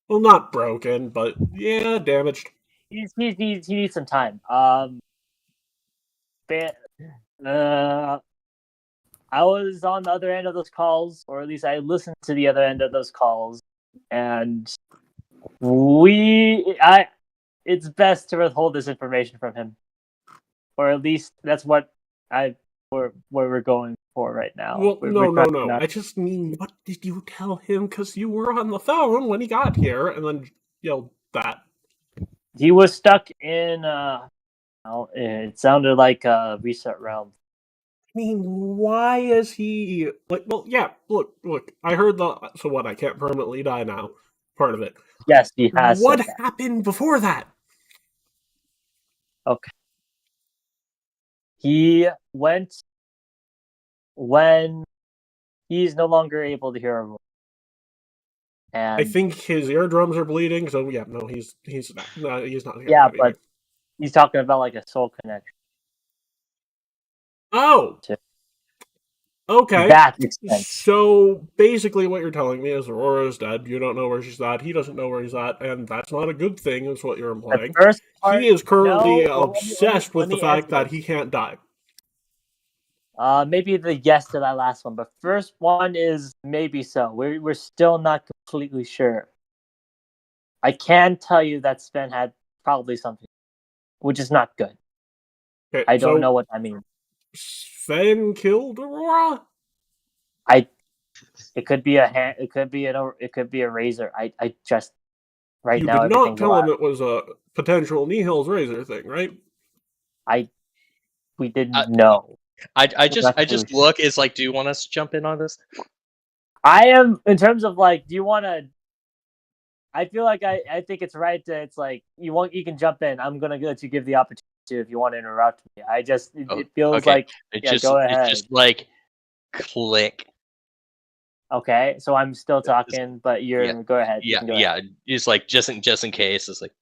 not broken, but yeah, damaged. He needs some time. I was on the other end of those calls, or at least I listened to the other end of those calls, and it's best to withhold this information from him, or at least that's what where we're going for right now. Well, no. I just mean, what did you tell him? Because you were on the phone when he got here, and then yelled that. He was stuck in. It sounded like a reset realm. I mean, why is he like? Well, yeah. Look. I heard the. So what? I can't permanently die now. Part of it. Yes, he has. What happened before that? Okay. He went when he's no longer able to hear a voice. And I think his eardrums are bleeding. So yeah, no, he's not. Yeah, but he's talking about like a soul connection. Oh. Okay. That extent. So basically, what you're telling me is Aurora's dead. You don't know where she's at. He doesn't know where he's at, and that's not a good thing. Is what you're The implying. first part, He is currently no. Well, obsessed with let the me fact answer that he can't die. maybe the yes to that last one, but first one is maybe so. We're still not completely sure. I can tell you that Sven had probably something, which is not good. Okay, I don't know what that means. Sven killed Aurora. It could be a hand. It could be a razor. I just right You now did not everything's tell him alive. it was a potential Nihil's razor thing, right? We didn't know. I just look. Is like, do you want us to jump in on this? I am in terms of like. Do you want to? I feel like I think it's right to. It's like you can jump in. I'm gonna let you give the opportunity to if you want to interrupt me. It feels okay. like go ahead. It's just like click. Okay, so I'm still talking, but go ahead. Yeah, go ahead. It's like just in case. It's like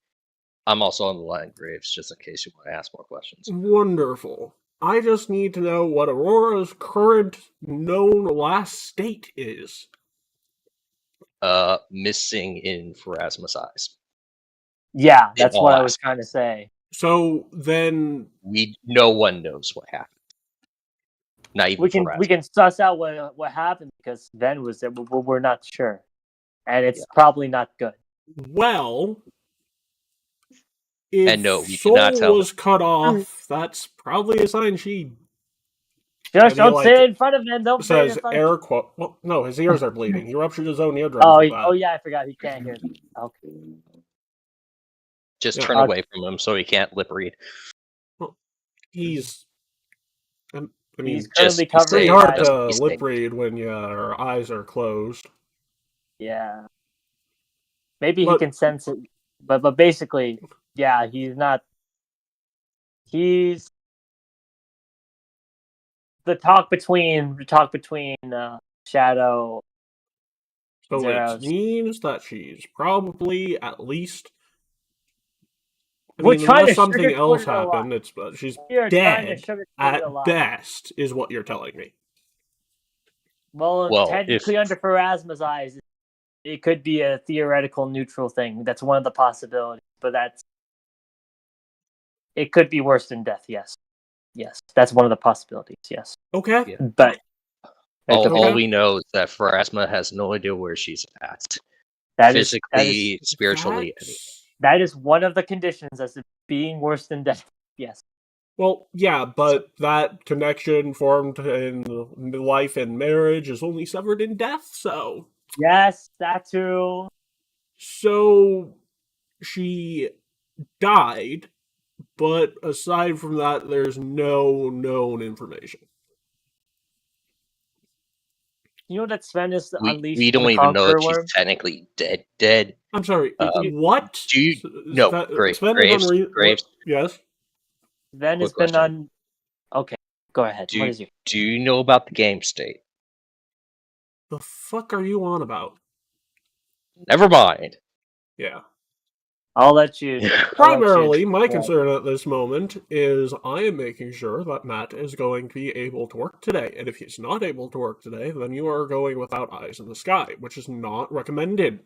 I'm also on the line, Graves, just in case you want to ask more questions. Wonderful. I just need to know what Aurora's current known last state is. Missing in Pharasma's eyes. Yeah, that's what I was trying to say. So then, no one knows what happened. Not even we can suss out what happened because Sven was there, but we're not sure, and it's probably not good. Well, if and no, we cannot Soul tell was cut off, that's probably a sign she. Just don't say it in front of him. Don't say it in Says front air of him. quote. Well, no, his ears are bleeding. He ruptured his own eardrum. Oh yeah, I forgot. He can't hear me. Okay. Just turn away from him so he can't lip read. Well, he's. I mean, he's currently it's pretty hard covering to lip read when your eyes are closed. Yeah. Maybe he can sense it, but basically, yeah, he's not. He's the talk between Shadow. So Zeros. it means that she's probably at least. We're trying to something else happened, she's dead at best, is what you're telling me. Well, technically, under Pharasma's eyes, it could be a theoretical neutral thing. That's one of the possibilities, but it could be worse than death. Yes, that's one of the possibilities. Yes. Okay. Yeah. But all we know is that Pharasma has no idea where she's at. Physically, spiritually. That is one of the conditions as being worse than death. Yes. Well, yeah, but that connection formed in life and marriage is only severed in death, so... Yes, that too. So, she died, but aside from that, there's no known information. You know that Sven is unleashed. We don't even know if she's technically dead. I'm sorry, what? Do you... No, Graves. Yes? Sven has been on... Okay, go ahead. What is you? Do you know about the game state? The fuck are you on about? Never mind. Yeah. I'll let you... Primarily, my concern at this moment is I am making sure that Matt is going to be able to work today. And if he's not able to work today, then you are going without eyes in the sky, which is not recommended.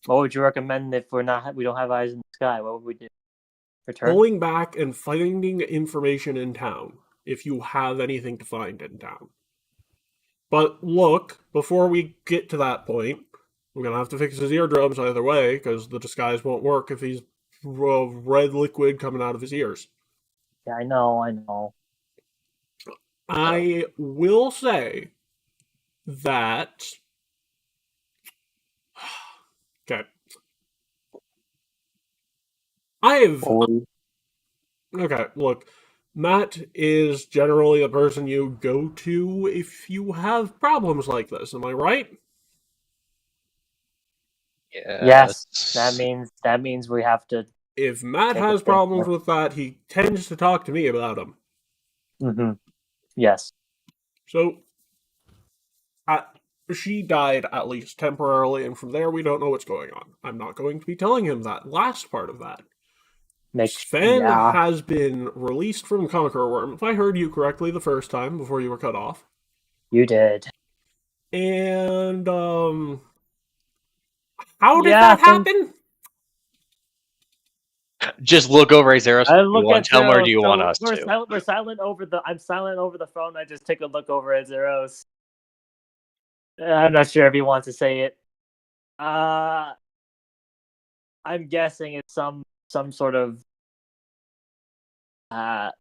What would you recommend if we don't have eyes in the sky? What would we do? Return? Going back and finding information in town, if you have anything to find in town. But look, before we get to that point, we're going to have to fix his eardrums either way, because the disguise won't work if he's red liquid coming out of his ears. Yeah, I know. I will say that... Okay. Okay, look. Matt is generally the person you go to if you have problems like this, am I right? Yes, that means we have to... If Matt has problems with that, he tends to talk to me about them. Mm-hmm. Yes. So, she died at least temporarily, and from there we don't know what's going on. I'm not going to be telling him that last part of that. Sven has been released from Conqueror Worm. If I heard you correctly the first time before you were cut off, You did. And how did Yeah, that happen? Just look over at Zeros. I Do you look want at to tell him, or Zeros. do you want So us to? we're silent over the. I'm silent over the phone. I just take a look over at Zeros. I'm not sure if he wants to say it. I'm guessing it's some sort of by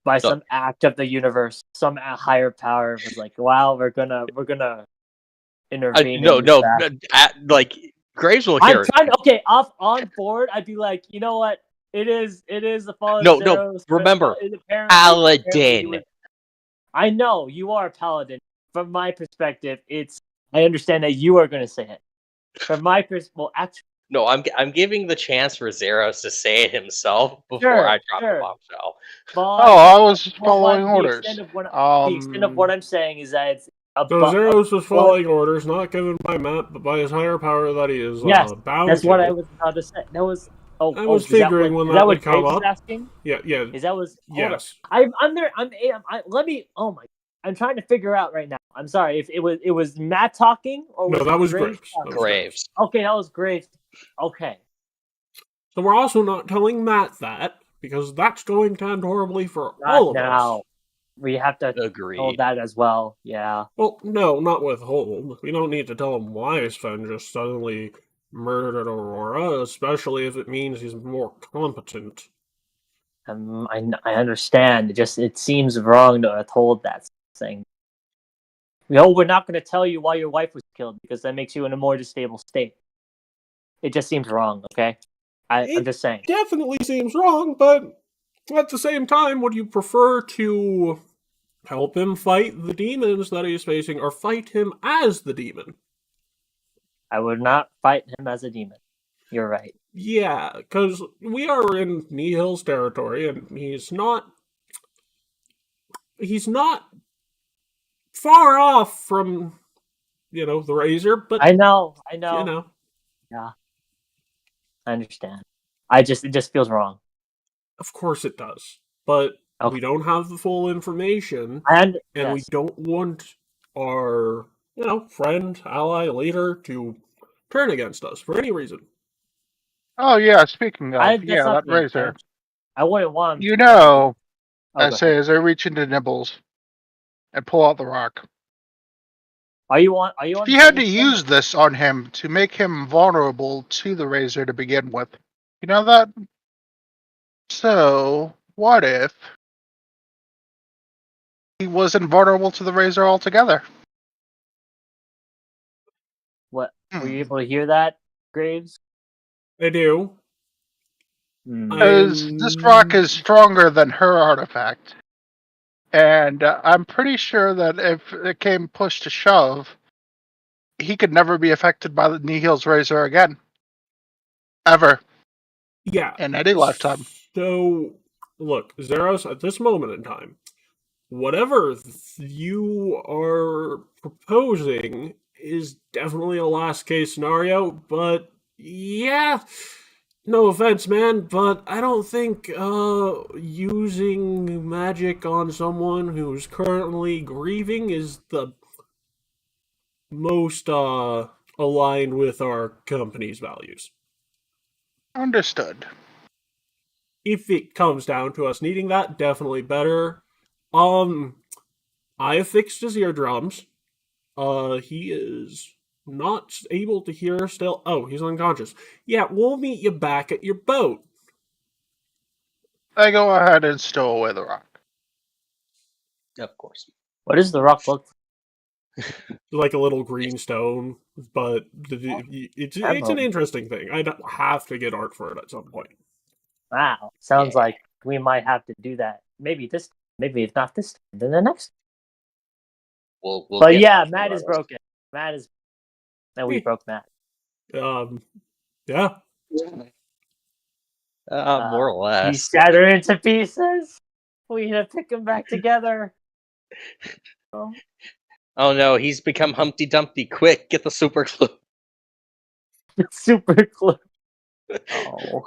No. some act of the universe, some higher power was like, "Wow, we're gonna intervene No, in this no. fact." Like Graves will I'm hear. trying to on board. I'd be like, you know what? It is the fall of No, Zeros. But remember, apparently he Paladin. was. I know you are a paladin. From my perspective, I understand that you are going to say it. From my perspective, well, actually, No, I'm giving the chance for Zeros to say it himself before I drop the bombshell. I was following the orders. extent of what I'm saying is that it's So Zeros was following orders not given by Matt, but by his higher power that he is yes, bound that's to. what I was about to say. That was I was figuring when that would come Graves up. is asking? Yeah. Is that was Yes. I'm there. Let me. Oh my! I'm trying to figure out right now. I'm sorry if it was Matt talking or No, that was Graves. Graves. Graves. Okay, that was Graves. Okay. So we're also not telling Matt that because that's going to end horribly for Not all of now. us. We have to Agree. hold that as well. Yeah. Well, no, not withhold. We don't need to tell him why Sven just suddenly murdered Aurora, especially if it means he's more competent. I understand. It seems wrong to withhold that thing. We're not going to tell you why your wife was killed because that makes you in a more stable state. It just seems wrong. Okay. I'm just saying. Definitely seems wrong, but at the same time, would you prefer to help him fight the demons that he's facing, or fight him as the demon? I would not fight him as a demon. You're right. Yeah, because we are in Nihil's territory, and he's not far off from, the Razor, but I know. Yeah. I understand. It just feels wrong. Of course it does. But Okay. we don't have the full information, and we don't want our, friend, ally, leader to turn against us for any reason. Oh yeah, speaking of, that Razor. I wouldn't want him. I say as I reach into Nibbles and pull out the rock. Are you on? If you had to use this on him to make him vulnerable to the Razor to begin with, you know that? So, what if he wasn't vulnerable to the Razor altogether? What? Were you able to hear that, Graves? I do. Because this rock is stronger than her artifact. And I'm pretty sure that if it came push to shove, he could never be affected by the Nihil's Razor again. Ever. Yeah. In any lifetime. So, look, Zeros, at this moment in time, whatever you are proposing is definitely a last case scenario, but yeah, no offense, man, but I don't think using magic on someone who's currently grieving is the most aligned with our company's values. Understood. If it comes down to us needing that, definitely better. I have fixed his eardrums. He is not able to hear still. Oh, he's unconscious. Yeah, we'll meet you back at your boat. I go ahead and stow away the rock. Of course. What does the rock look like? A little green stone, but it's an interesting thing. I'd have to get art for it at some point. Wow, sounds like we might have to do that. Maybe if not this time, then the next. But yeah, Matt is broken. We broke Matt. Yeah. More or less. He's shattered into pieces. We need to pick him back together. Oh no, he's become Humpty Dumpty. Quick, get the super glue. Super glue. Oh.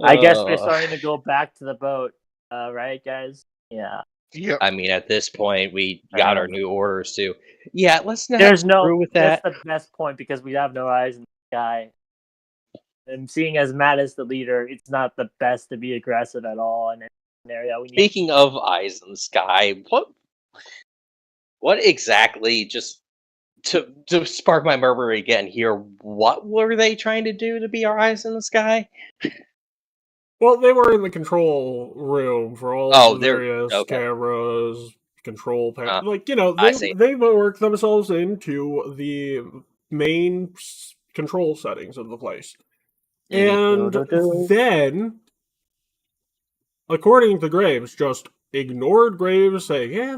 I guess we're starting to go back to the boat. Right, guys? Yeah. Yep. I mean, at this point, we I got know. our new orders too. Yeah, let's not There's no. screw with that. That's the best point because we have no eyes in the sky. And seeing as Matt is the leader, it's not the best to be aggressive at all in any scenario. We need. Speaking of eyes in the sky, what exactly, just to spark my memory again here, what were they trying to do to be our eyes in the sky? Well, they were in the control room for all Oh, the they're various okay. cameras, control like I see. they work themselves into the main control settings of the place, and then, according to Graves, just ignored Graves saying, "Yeah,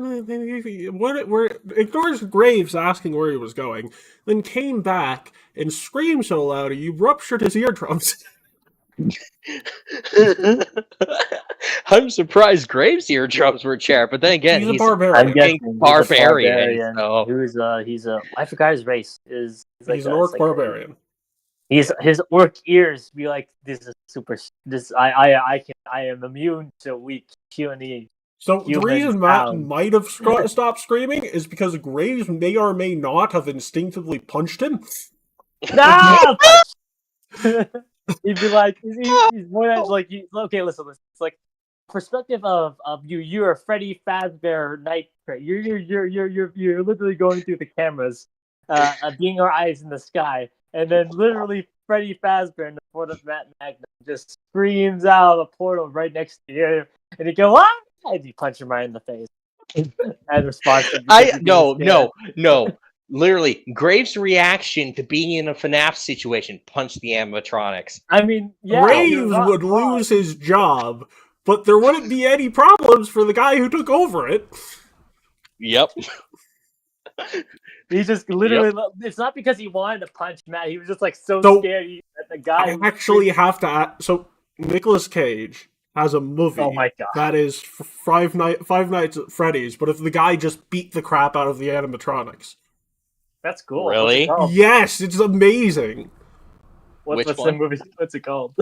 ignores Graves asking where he was going, then came back and screamed so loud he ruptured his eardrums." I'm surprised Graves' eardrums were chair, but then again, He's a he's barbarian. I'm guessing fucking he's a barbarian. barbarian. So He's a. I forgot his race. He's like He's an orc barbarian. His orc ears be like, this is super. This I am immune to weak puny. So the Human reason Matt sound. might have stopped screaming is because Graves may or may not have instinctively punched him. No! He'd be like, he's more than like, okay, listen. It's like perspective of you. You're a Freddy Fazbear night. You're literally going through the cameras, being our eyes in the sky, and then literally Freddy Fazbear in the form of Matt Magnum just screams out of the portal right next to you, and you go, ah! And you punch him right in the face. And response to no. Literally, Graves' reaction to being in a FNAF situation, punch the animatronics. I mean, yeah, Graves would lose his job, but there wouldn't be any problems for the guy who took over it. Yep. He just literally. Yep. It's not because he wanted to punch Matt. He was just like so scared that the guy. I actually have to. So Nicolas Cage has a movie. Oh my god. That is Five Nights at Freddy's, but if the guy just beat the crap out of the animatronics. That's cool. Really? Yes, it's amazing. What's the movie? What's it called?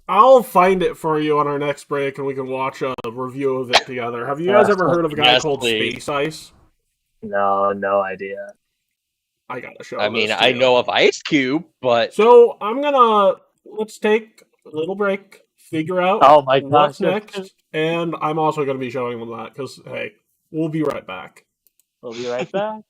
I'll find it for you on our next break, and we can watch a review of it together. Have you guys ever heard of a guy called Space Ice? No idea. I gotta show. I mean, I know of Ice Cube, but so let's take a little break, figure out what's next, and I'm also going to be showing them that because hey, we'll be right back. We'll be right back.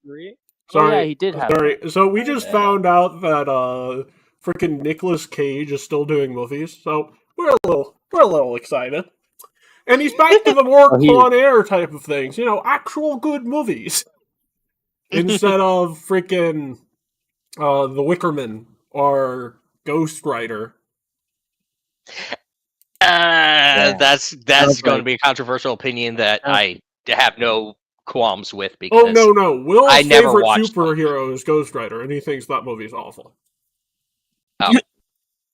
Three? Sorry, Oh, yeah, he did have Sorry. So we Oh, just yeah. found out that freaking Nicolas Cage is still doing movies. So we're a little excited. And he's back to the more Oh, he- Con Air type of things, actual good movies. Instead of freaking The Wickerman or Ghost Rider. That's Sounds going to like- be a controversial opinion that I have no qualms with because Oh, no. Will's I never favorite watched them. superhero is Ghost Rider, and he thinks that movie's awful. Oh.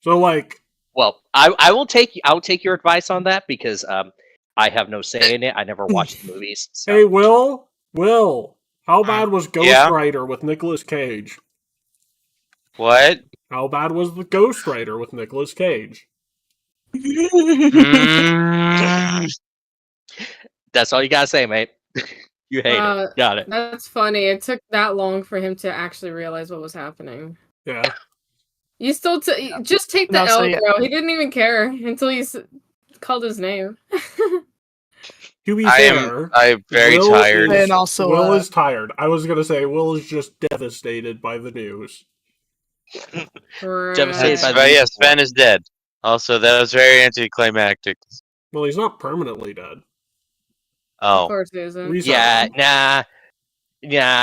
So, like... Well, I'll take your advice on that because I have no say in it. I never watched the movies. So. Hey, Will, how bad was Ghost Yeah? Rider with Nicolas Cage? What? How bad was the Ghost Rider with Nicolas Cage? Mm, That's all you gotta say, mate. You hate it. Got it. That's funny. It took that long for him to actually realize what was happening. Yeah. You still just take the No, so L, yeah. bro. He didn't even care until you called his name. To be fair, I'm very Will tired. is- And also, Will is tired. I was gonna say Will is just devastated by the news. Devastated by the But news. yes, Sven is dead. Also, that was very anticlimactic. Well, he's not permanently dead. Of Oh. course, he isn't. Reset. Nah.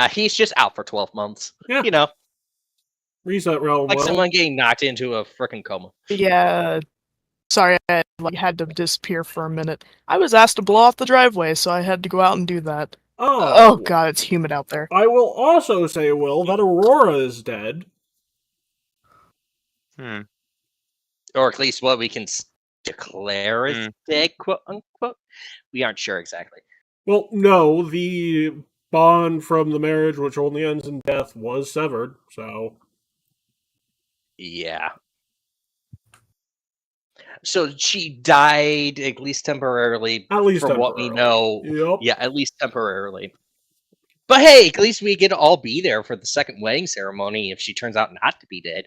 He's just out for 12 months. Yeah. You know, Reset realm. like Will. someone getting knocked into a freaking coma. yeah. Sorry, I had to disappear for a minute. I was asked to blow off the driveway, so I had to go out and do that. Oh god, it's humid out there. I will also say, Will, that Aurora is dead. Hmm. Or at least what we can declare is dead, quote unquote. We aren't sure exactly. Well, no, the bond from the marriage, which only ends in death, was severed, so... Yeah. So she died, at least temporarily, At least from what we know. Yep. Yeah, at least temporarily. But hey, at least we get to all be there for the second wedding ceremony if she turns out not to be dead.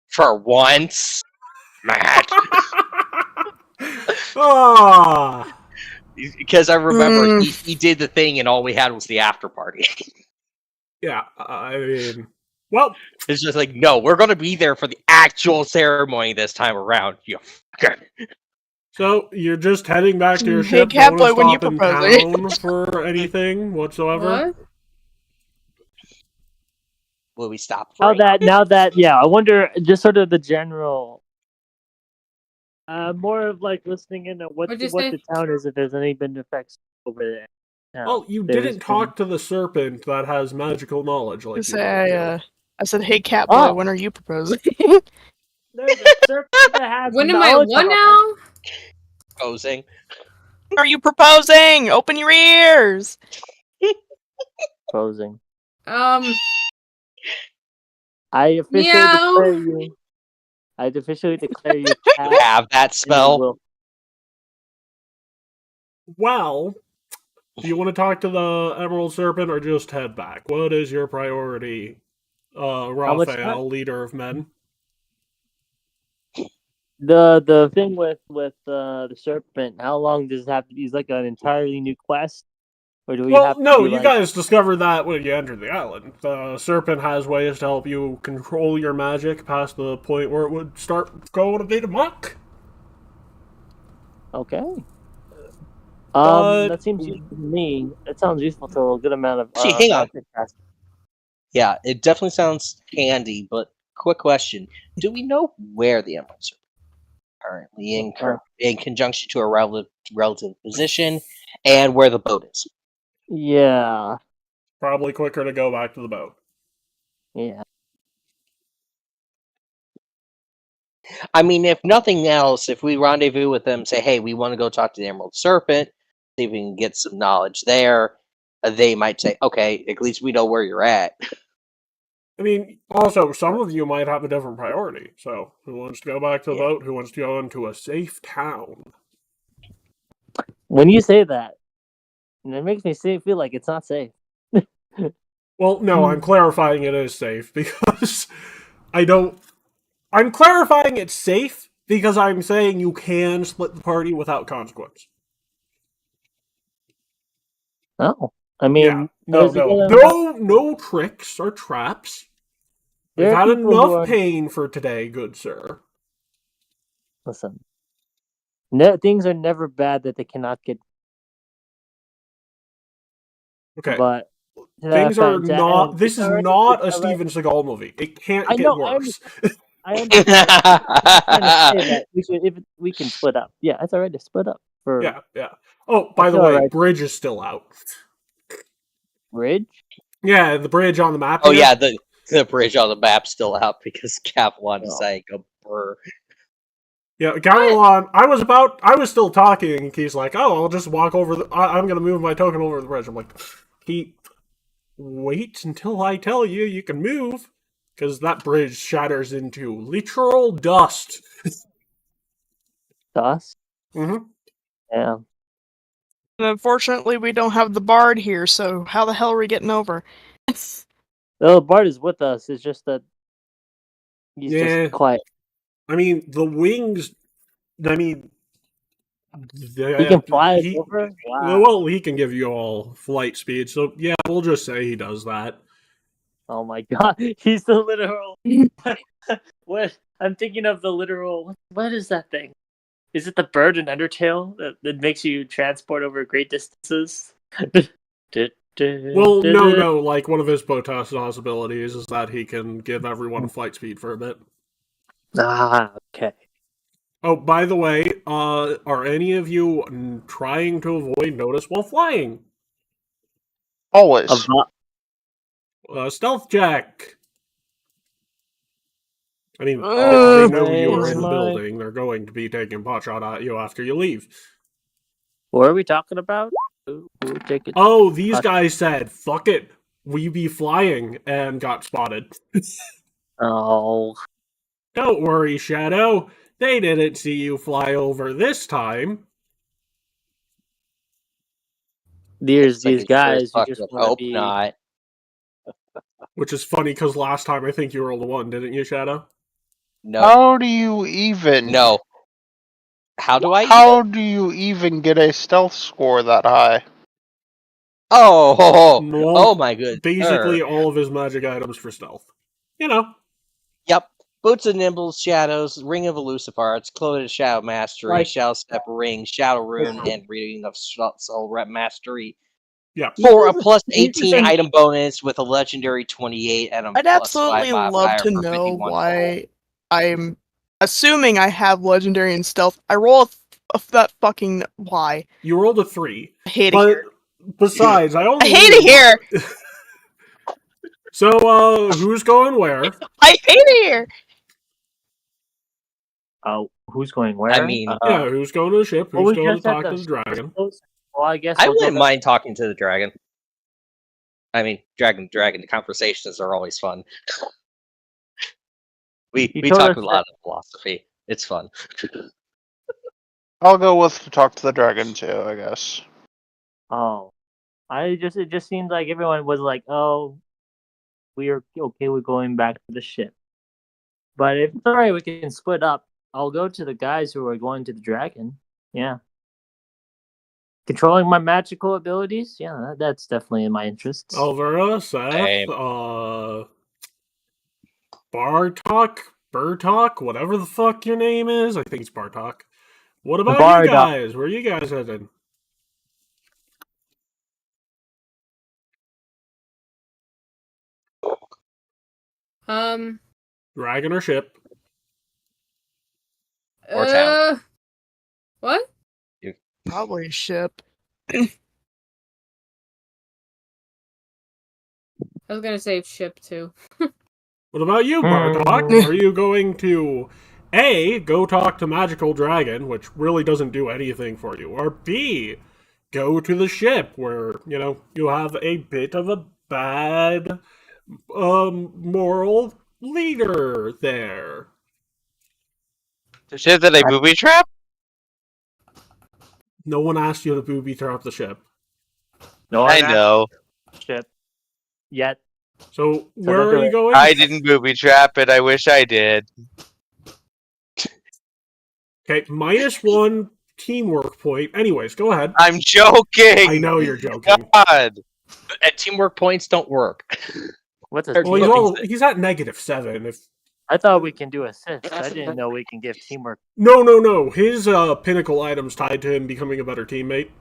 For once. Matt. Ah! Because I remember he did the thing and all we had was the after party. Yeah, I mean... Well... It's just like, no, we're going to be there for the actual ceremony this time around. You fucker. So, you're just heading back to your Hey, ship, don't Catboy, when you stop in proposing? town for anything whatsoever? What? Will we stop? Now that, yeah, I wonder just sort of the general, more of like listening into what What'd you what say? the town is, if there's any been effects over there. Well, you There's didn't talk to the serpent that has magical knowledge like you did. I said, hey Catboy, Oh. when are you proposing? There's a serpent that has When am I knowledge what of- now? Posing. Are you proposing? Open your ears! Posing. Um, I officially Meow. declare you. I officially declare you. cat Have that and spell. will- Well, do you want to talk to the Emerald Serpent or just head back? What is your priority, much Raphael, time? leader of men? The thing with the serpent. How long does it have to be? Is like an entirely new quest, or do we Well, have to no, be you like, guys discovered that when you entered the island. The serpent has ways to help you control your magic past the point where it would start going a bit amok. Okay. But- That seems useful to me. That sounds useful to a good amount of. Actually, hang on. magic cast- Yeah, it definitely sounds handy, but quick question. Do we know where the emeralds are currently in conjunction to a relative position and where the boat is? Yeah. Probably quicker to go back to the boat. Yeah. I mean, if nothing else, if we rendezvous with them, say, hey, we want to go talk to the Emerald Serpent, see if we can get some knowledge there, they might say, okay, at least we know where you're at. I mean, also, some of you might have a different priority. So, who wants to go back to the boat? Who wants to go into a safe town? When you say that, it makes me feel like it's not safe. Well, no, I'm clarifying it is safe because I'm clarifying it's safe because I'm saying you can split the party without consequence. Oh. I mean, Yeah, no tricks or traps. We've there are had people who enough are. pain for today, good sir. Listen, things are never bad that they cannot get. Okay, But things are and not. This it's is already, not it's a already, Steven Seagal movie. It can't I get know, worse. I understand. I'm just trying to say that if we can split up. Yeah, it's alright to split up for. Yeah. Oh, I by the feel way, alright. bridge is still out. Bridge. Yeah, the bridge on the map. Oh here. yeah, the bridge on the map's still out because Cap wanted to Oh. say go brr. Yeah, Gamelon. I was still talking, and he's like, "Oh, I'll just walk over. I'm gonna move my token over the bridge." I'm like, wait until I tell you. You can move, because that bridge shatters into literal dust." Dust. Mm-hmm. Yeah. And unfortunately, we don't have the bard here, so how the hell are we getting over? The Bart is with us. It's just that he's just quiet. I mean, the wings. I mean, He can fly over. Wow. Well, he can give you all flight speed. So yeah, we'll just say he does that. Oh my god, he's the literal. What? I'm thinking of the literal. What is that thing? Is it the bird in Undertale that makes you transport over great distances? Well, no. Like, one of his Botas's abilities is that he can give everyone flight speed for a bit. Ah, okay. Oh, by the way, are any of you trying to avoid notice while flying? Always. Stealth check. I mean, if Uh, they know you are in the my- building, they're going to be taking pot shot at you after you leave. What are we talking about? Who take it? Oh, these guys said, "Fuck it, we be flying," and got spotted. Oh, Don't worry, Shadow. They didn't see you fly over this time. there's Like, these guys who just fucking want to hope be. not. Which is funny because last time I think you rolled a 1, didn't you, Shadow? No, How do you even? no. How do I? How do you even get a stealth score that high? Well, My good. Basically, sir. all of his magic items for stealth. You know. Yep. Boots of Nimbles, Shadows, Ring of Elusive Arts, Cloak of Shadow Mastery, Like- Shadow Step Ring, Shadow Rune, and Reading of Soul Rep Mastery. Yeah. For a plus He's 18 an- item bonus with a legendary 28 and a I'd plus absolutely 5 love modifier to for know 51 why I'm assuming I have legendary and stealth. I roll that fucking why. You rolled a 3. I hate it But here. besides, I only I hate it here. So, who's going where? I hate it here. Oh, who's going where? I mean, Yeah, who's going to the ship? well, Who's we going to just had talk to the the dragon? Well, I guess I we'll go wouldn't back- mind talking to the dragon. I mean, dragon conversations are always fun. We You told talk us a lot of philosophy. It's fun. I'll go with talk to the dragon too, I guess. Oh, it just seems like everyone was like, oh, we are okay with going back to the ship. But if it's alright, we can split up. I'll go to the guys who are going to the dragon. Yeah. Controlling my magical abilities? Yeah, that's definitely in my interests. Alvera, Seth, Same. Bartok, whatever the fuck your name is. I think it's Bartok. What about Bardock. you guys? Where are you guys headed? Dragon or ship? Or town. What? Probably a ship. I was gonna say ship too. What about you, Bartok? Are you going to A, go talk to Magical Dragon, which really doesn't do anything for you, or B, go to the ship where, you have a bit of a bad moral leader there? The ship that I booby trap? No one asked you to booby trap the ship. No, I know. ship yet. So where don't do are you it. going? I didn't booby trap it. I wish I did. Okay, -1 teamwork point. Anyways, go ahead. I'm joking. I know you're joking. God. And teamwork points don't work. What does Well, teamwork? He's at -7. If I thought we can do assists. I didn't know we can give teamwork. no. His pinnacle item's tied to him becoming a better teammate.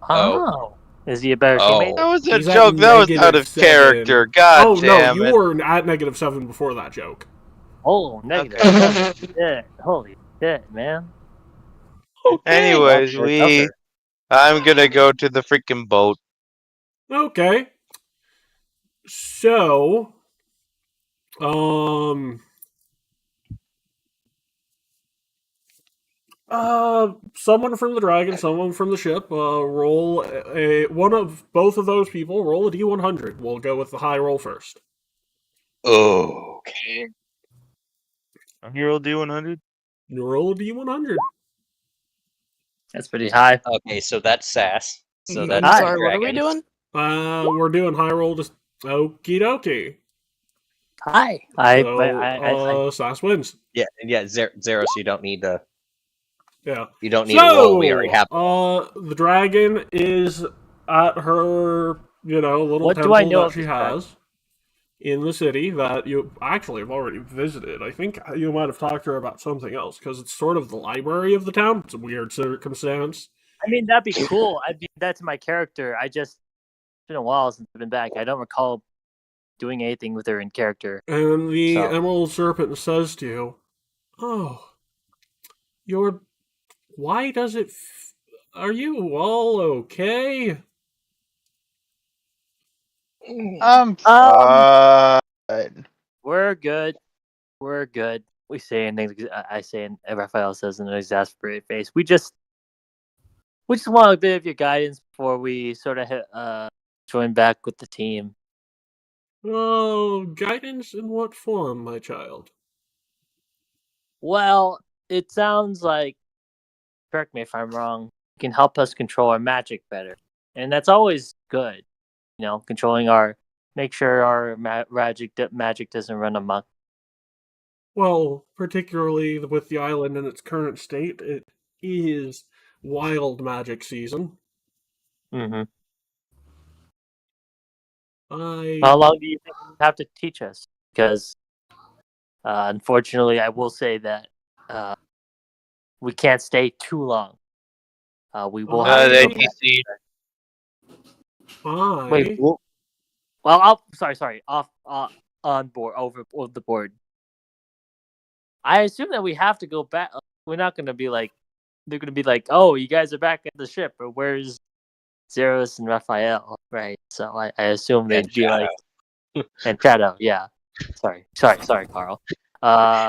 Oh. Is he a better teammate? That was a He's at joke. That was out of -7. character. God Oh damn no, it. you were at -7 before that joke. Oh, negative. Holy shit, man. Anyways, Okay. I'm gonna go to the freaking boat. Okay. So, someone from the dragon, someone from the ship, roll one of both of those people, roll a D100. We'll go with the high roll first. Okay. I'm here roll D100. You roll a D100. That's pretty high. Okay, so that's Sass. So I'm that's sorry, what are we doing? We're doing high roll, just okie dokie. Hi. So, Sass wins. Yeah, Zero, so you don't need to. Yeah. You don't need to roll. We already have. The dragon is at her, little What do temple I know that of she this has in the city that you actually have already visited. I think you might have talked to her about something else because it's sort of the library of the town. It's a weird circumstance. I mean, that'd be cool. I'd be that's my character. It's been a while since I've been back. I don't recall doing anything with her in character. And the Emerald Serpent says to you, "Oh, why does it? Are you all okay?" I'm fine. We're good. We say, and I say, and Raphael says in an exasperated face, we just want a bit of your guidance before we sort of join back with the team. Oh, guidance in what form, my child? Well, it sounds like, correct me if I'm wrong, you can help us control our magic better. And that's always good. Make sure our magic doesn't run amok. Well, particularly with the island in its current state, it is wild magic season. Mm-hmm. How long do you think you have to teach us? Because, unfortunately, I will say that we can't stay too long. We will have to go back. Wait, sorry. On board, over the board. I assume that we have to go back. We're not going to be like, they're going to be like, oh, you guys are back at the ship, but where's Zeros and Raphael, right? So I assume they'd be like, and Shadow, yeah. Sorry, Carl.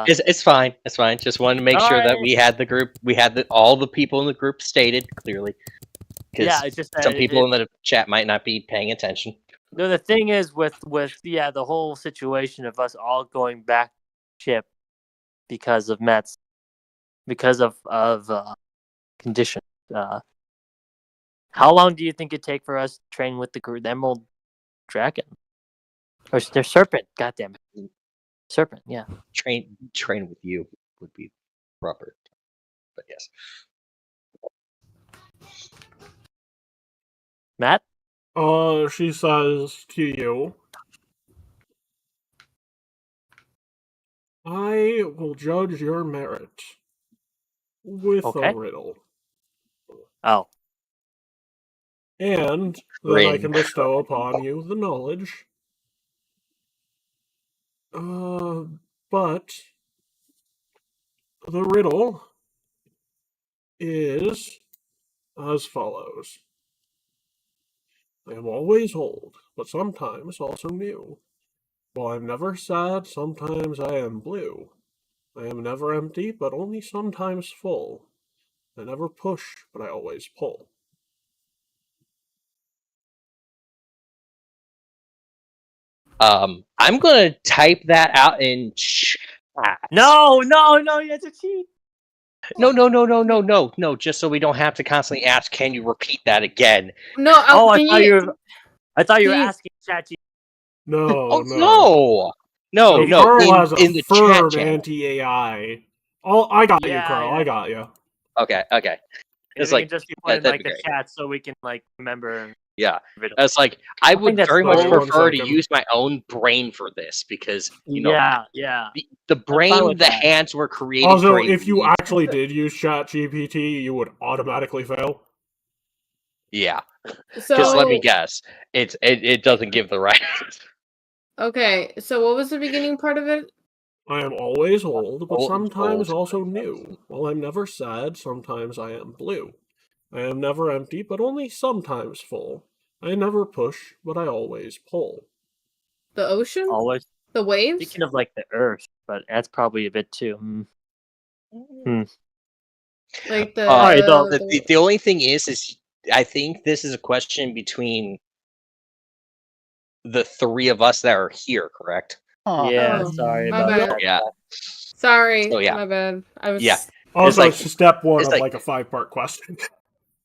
It's fine. It's fine. Just wanted to make sure that we had the group. We had all the people in the group stated clearly. Yeah, it's just some people in the chat might not be paying attention. No, the thing is with the whole situation of us all going back ship because of Mets, because of conditions. How long do you think it'd take for us to train with the Emerald Dragon? Or their Serpent, goddamn it. Serpent, yeah. Train with you would be proper. But yes. Matt? She says to you, I will judge your merit with a riddle. Oh. And then I can bestow upon you the knowledge. But the riddle is as follows. I am always old, but sometimes also new. While I'm never sad, sometimes I am blue. I am never empty, but only sometimes full. I never push, but I always pull. I'm gonna type that out in chat. No, you have to cheat. No. Just so we don't have to constantly ask, can you repeat that again? No. I thought you were asking ChatGPT. No. Carl has a firm anti-AI. I got you, Carl. I got you. Okay. It's like just be put in like the chat so we can like remember Yeah, it's like I would that's very much Wait 1 prefer to second. use my own brain for this because yeah. the brain, with the that. hands were created. Also, greatly. if you actually did use ChatGPT, you would automatically fail. Yeah, So because let me guess, it doesn't give the right. okay, so what was the beginning part of it? I am always old, but sometimes Old. also new. While I'm never sad, sometimes I am blue. I am never empty, but only sometimes full. I never push, but I always pull. The ocean? Always The waves? thinking of like the Earth, but that's probably a bit too. Like Alright, The only thing is I think this is a question between the three of us that are here, correct? Yeah, Oh, sorry my about bad. that. Yeah. Sorry, So, yeah. my bad. I was Yeah. Also, like- it's step 1 it's of like- like a 5-part question.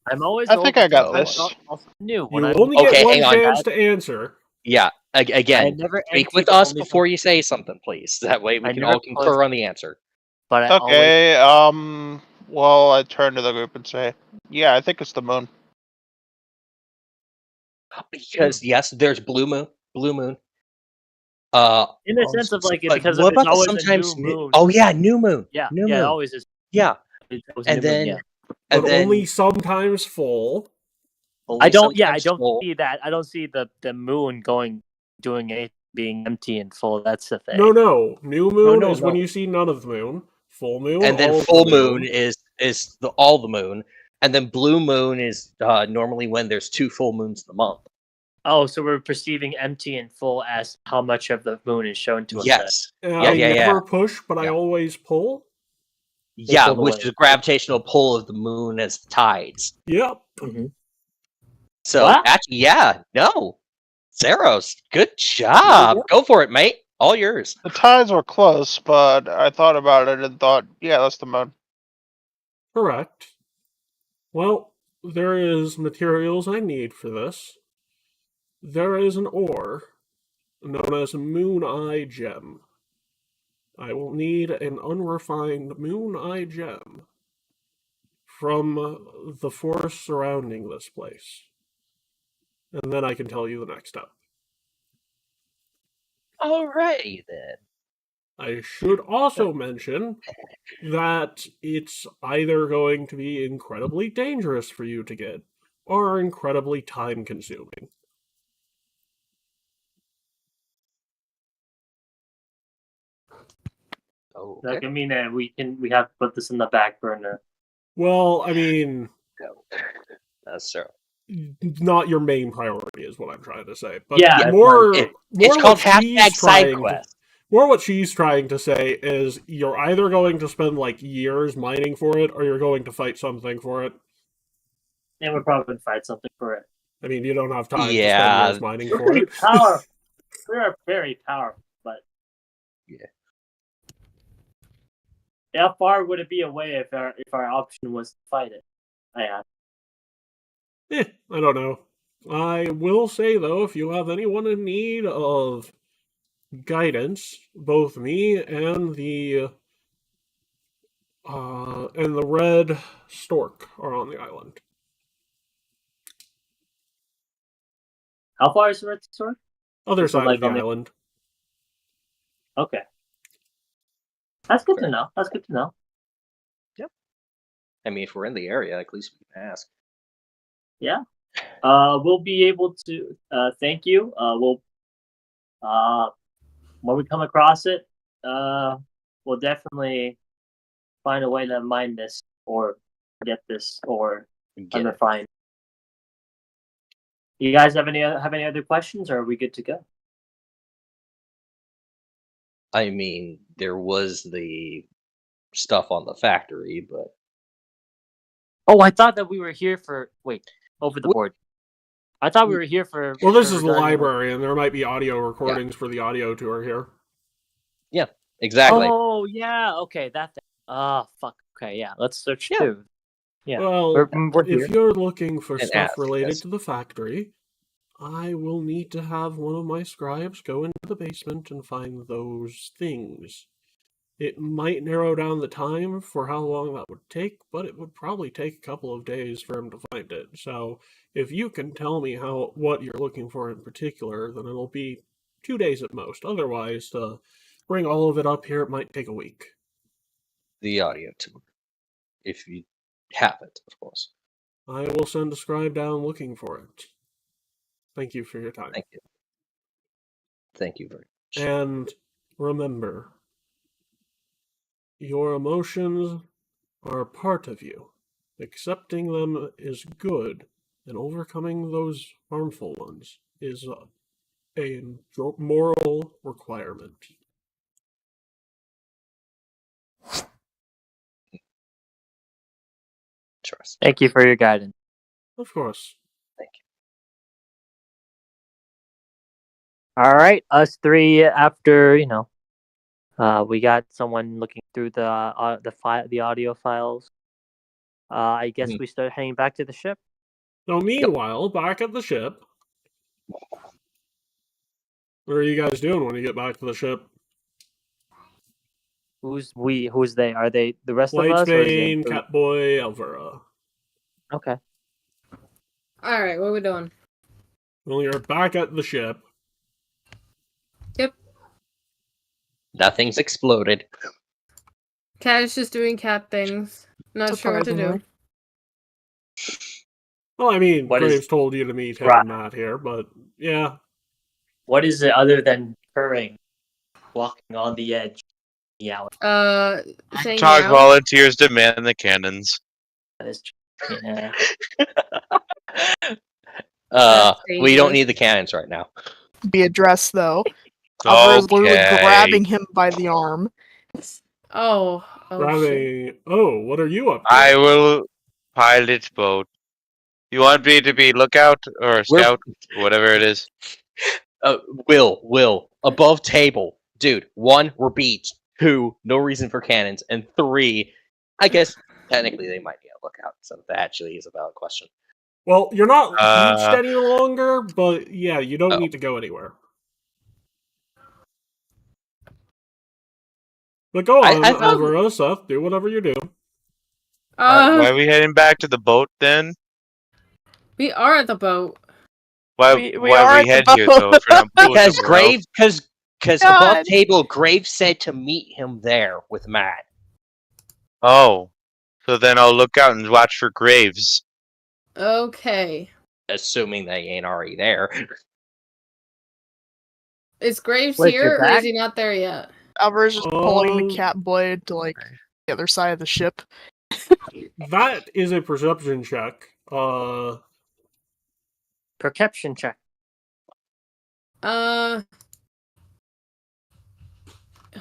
I'm always I old, think I got but this. Also new. You only get Okay, one hang on. chance to answer. Yeah. I Again, never speak empty, with but us only before you say something, please. That way we I can never all concur on the answer. but I always Okay, well, I turn to the group and say, yeah, I think it's the moon. Because yes, there's blue moon. in the sense of like but because what if it's about the always sometimes a new moon. Oh yeah, new moon. Yeah, New yeah, moon. it always is. Yeah. It was And new moon, then yeah. But and then only sometimes full. only I don't sometimes full. see that. I don't see the moon doing anything being empty and full. That's the thing. No. New moon no, is when no. you see none of the moon. Full moon, And then all of full the moon is all the moon. And then blue moon is normally when there's 2 full moons in the month. Oh, so we're perceiving empty and full as how much of the moon is shown to us. Yes. I never push, but I always pull. Yeah, pull the which way. is gravitational pull of the moon as tides. Yep. Mhm. So What? actually, yeah, no. Zeros, good job. Go for it, mate. All yours. The tides were close, but I thought about it and thought, yeah, that's the moon. Correct. Well, there is materials I need for this. There is an ore known as Moon Eye Gem. I will need an unrefined Moon Eye Gem from the forest surrounding this place. And then I can tell you the next step. Alrighty then. I should also mention that it's either going to be incredibly dangerous for you to get or incredibly time consuming. Oh, That can mean that we have to put this in the back burner. Well, I mean, That's true. not your main priority is what I'm trying to say. But Yeah, more It's called hashtag side quest. More what she's trying to say is you're either going to spend like years mining for it or you're going to fight something for it. And we're probably going to fight something for it. I mean, you don't have time to Yeah. spend years mining We're for pretty it. powerful. We are very powerful, but Yeah. how far would it be away if our option was to fight it? I asked. I don't know. I will say though, if you have anyone in need of guidance, both me and the red stork are on the island. How far is the red stork? Other So, side like, of the on the- island. Okay. That's good to know. That's good to know. I mean, if we're in the area, at least we can ask. Yeah. We'll be able to thank you. We'll when we come across it, we'll definitely find a way to mine this or get this or Get it. unrefined. You guys have any other questions, or are we good to go? I mean, there was the stuff on the factory, but Oh, I thought that we were here for over the board. I thought we were here for. Well, this for is the regarding- library, and there might be audio recordings for the audio tour here. exactly. Oh yeah, okay, that thing. Fuck. Okay, yeah. Let's search too. Yeah. Well, We're here. if you're looking for And stuff ask, related yes. to the factory, I will need to have one of my scribes go into the basement and find those things. It might narrow down the time for how long that would take, but it would probably take a couple of days for him to find it. So if you can tell me what you're looking for in particular, then it'll be 2 days at most. Otherwise, to bring all of it up here, it might take a week. The audio tour, if you have it, of course. I will send a scribe down looking for it. Thank you for your time. Thank you. Thank you very much. And remember, your emotions are a part of you. Accepting them is good, and overcoming those harmful ones is a moral requirement. Trust. Thank you for your guidance. Of course. Thank you. All right, us three. After we got someone looking through the audio files. I guess we start heading back to the ship. So meanwhile, back at the ship, what are you guys doing when you get back to the ship? Who's we? Who's they? Are they the rest of us? Lightsbane, Catboy, Elvira. Okay. All right, what are we doing? Well, you're back at the ship. Yep. Nothing's exploded. Cat is just doing cat things. Not sure what to do. Well, I mean, Graves told you to meet him, not here, but yeah. What is it other than purring, walking on the edge? Yeah. Saying Tog volunteers to man the cannons. That is true. Yeah. We don't need the cannons right now. Be addressed though. Alvara's literally grabbing him by the arm. Oh, shit. Oh, what are you up to? I will pilot boat. You want me to be lookout or scout, whatever it is? Will, above table, dude. 1, we're beached. 2, no reason for cannons, and 3, I guess technically they might be a lookout. So that actually is a valid question. Well, you're not beached any longer, but yeah, you don't need to go anywhere. But go on, Elvira, Seth, do whatever you do. Why are we heading back to the boat then? We are at the boat. Why we head here though? If we're not because Graves, because above table, Graves said to meet him there with Matt. Oh, so then I'll look out and watch for Graves. Okay. Assuming they ain't already there. Is Graves here, or is he not there yet? Alvara's just pulling the Catboy to the other side of the ship. That is a perception check. Perception check. Hold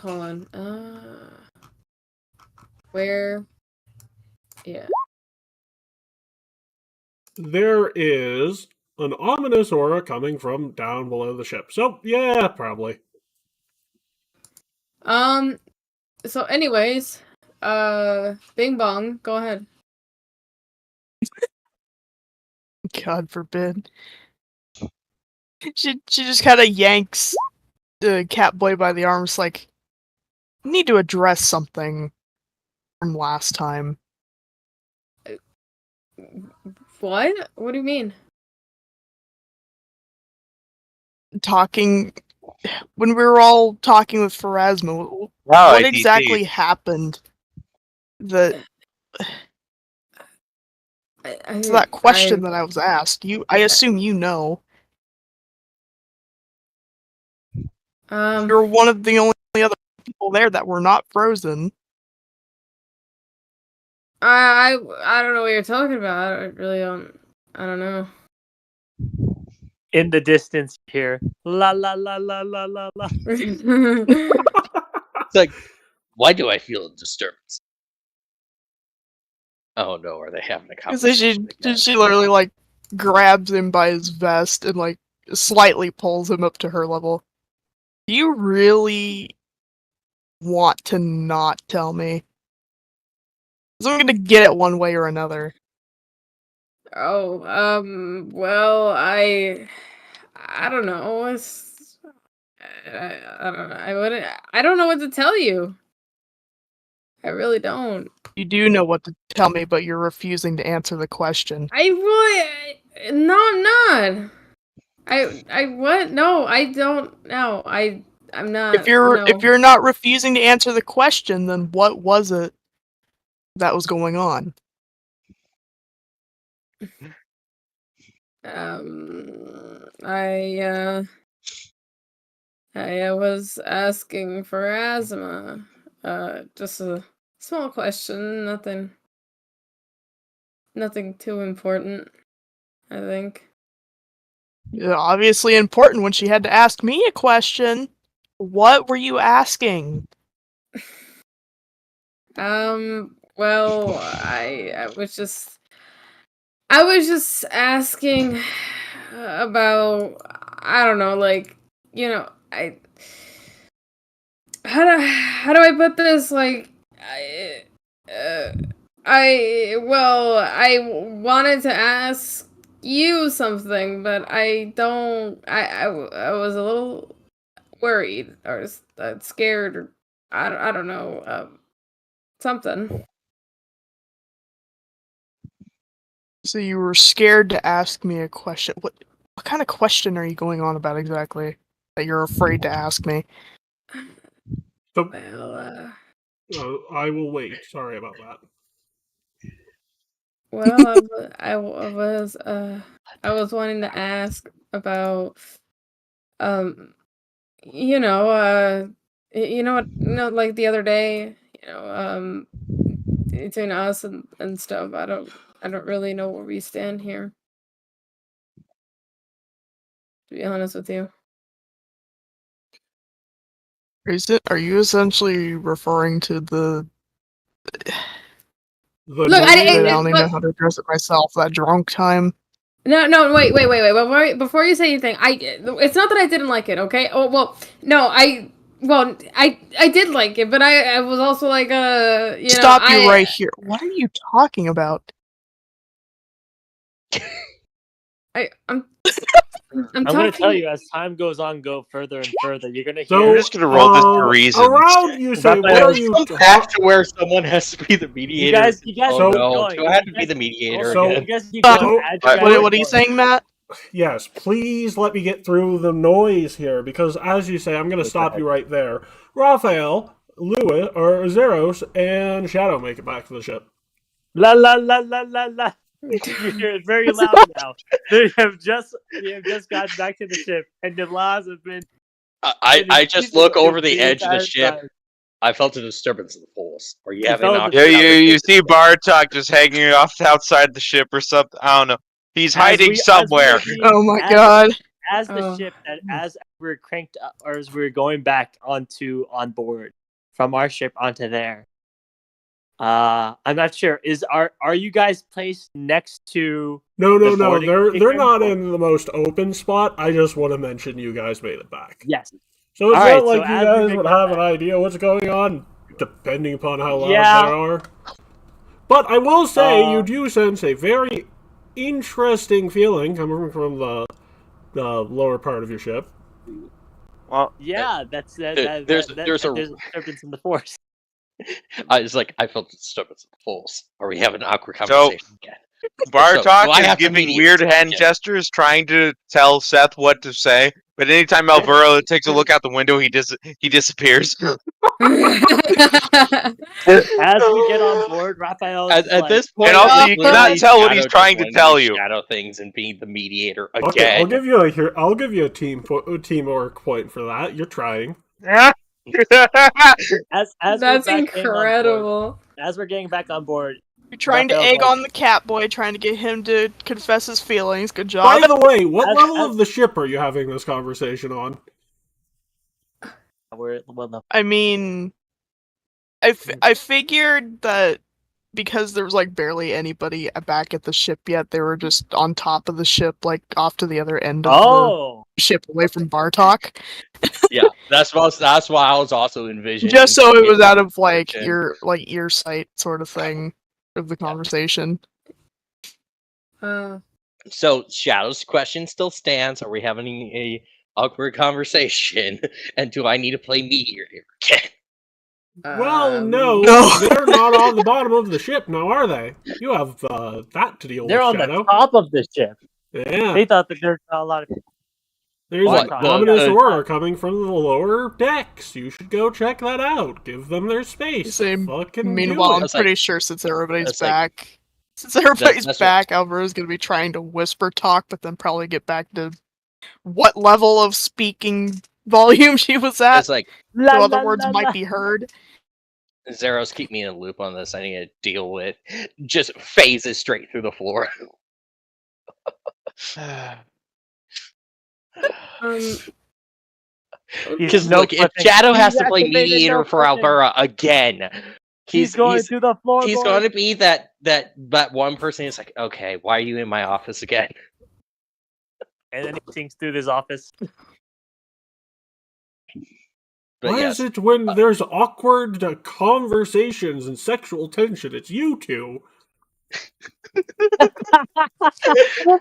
on. Where? Yeah. There is an ominous aura coming from down below the ship. So, yeah, probably. So anyways, Bing Bong, go ahead. God forbid. She just kind of yanks the Catboy by the arms, like, need to address something from last time. What? What do you mean? When we were all talking with Pharasma, what exactly happened? It's that question that I was asked. I assume you know. You're one of the only other people there that were not frozen. I don't know what you're talking about. I really don't. I don't know. In the distance here, la la la la la la la. It's like, why do I feel a disturbance? Oh no, are they having a conversation? Because she literally grabs him by his vest and slightly pulls him up to her level. Do you really want to not tell me? Because I'm gonna get it one way or another. Oh, well, I don't know. I don't know. I don't know what to tell you. I really don't. You do know what to tell me, but you're refusing to answer the question. No, I'm not. I what? No, I don't. No, I'm not. If you're no. if you're not refusing to answer the question, then what was it that was going on? I was asking for asthma. Just a small question, nothing too important, I think. Yeah, obviously important when she had to ask me a question. What were you asking? Well, I was just asking about, I don't know, like, how do I put this? Like, I wanted to ask you something, but I was a little worried or scared, or I don't know, something. So you were scared to ask me a question. What kind of question are you going on about exactly that you're afraid to ask me? So, Well, I will wait. Sorry about that. well, I was wanting to ask about, um, you know, like the other day, between us and stuff. I don't really know where we stand here, to be honest with you. Are you essentially referring to the The Look, I name- don't even know how to address it myself, that drunk time? No, wait. Before you say anything, it's not that I didn't like it, okay? Oh, well, no, I did like it, but I was also like, Stop you right here. What are you talking about? I'm I'm talking. gonna tell you, as time goes on, go further and further. You're gonna So, hear. We're just gonna roll this to reason. Around you say, what Raphael, are you Back to where someone has to be the mediator. You guys So- keep no, going. so I had to You be guys- the mediator so- You again. guys keep going. So- Add your guys' What are you voice. saying, Matt? Yes, please let me get through the noise here, because as you say, I'm going to Okay, stop go you right there. Raphael, Lewis, or Zeros, and Shadow make it back to the ship. La la la la la la. You hear it very loud now. They have just gotten back to the ship, and the laws have been. I just look over the edge of the entire ship. time. I felt a disturbance in the force. Are you You having felt an a Yeah, awkward you conversation? see Bartok just hanging off outside the ship or something. I don't know. He's hiding somewhere. Oh my god. As the Oh. ship, as we're cranked up, or as we're going back on board from our ship onto there. I'm not sure. Are you guys placed next to? No. The boarding They're station? not in the most open spot. I just want to mention you guys made it back. Yes. So it's All not right, like so you as we guys make would it have an back- idea what's going on, depending upon how loud Yeah. they are. But I will say, you Uh, do sense a very interesting feeling coming from the lower part of your ship. Well, Yeah, that's There's there's a- disturbance in the force. I felt a disturbance in the force. Are we having an awkward So- conversation again? Bartok I is have to giving mediate weird this hand again. gestures, trying to tell Seth what to say. But anytime Alvaro takes a look out the window, he disappears. As we get on board, Raphael is At this point, And also, it's you cannot literally tell what he's Shadow just trying to wanting tell do you. Shadow things and being the mediator Okay, again. I'll give you a teamwork point for that. You're trying. as That's we're back getting on board, incredible. as we're getting back on board. You're trying to Raphael's egg like- on the cat boy, trying to get him to confess his feelings. Good job. By the way, what As- level as- of the ship are you having this conversation on? No. I mean, I figured that because there was like barely anybody back at the ship yet, they were just on top of the ship, like off to the other end of Oh, the ship, away from Bartok. Yeah, that's why I was also envisioning. Just so it was out of like conversation. your ear sight sort of thing of the conversation. So Shadow's question still stands. Are we having a awkward conversation? And do I need to play mediator again? Well, no, No. they're not on the bottom of the ship now, are they? You have that to deal They're with, on Shadow. the top of the ship. Yeah. They thought that there's a lot of people. There's What, an the- ominous the- aura coming from the lower decks. You should go check that out. Give them their space. Same. Fucking Meanwhile, do I'm it. was like- pretty sure since everybody's that's like- back, that's what- Alvaro's gonna be trying to whisper talk, but then probably get back to what level of speaking volume she was at, It's like, La, so other la, words la, might la. be heard. Zeros, keep me in a loop on this. I need to deal with just phases straight through the floor. Because No look, if flipping. Shadow has He's to play activated mediator no for flipping. Alvera again, He's going to the floor. he's going to be that one person who's like, okay, why are you in my office again? And then he sinks through this office. But Why yes, is it when there's awkward conversations and sexual tension, it's you two? that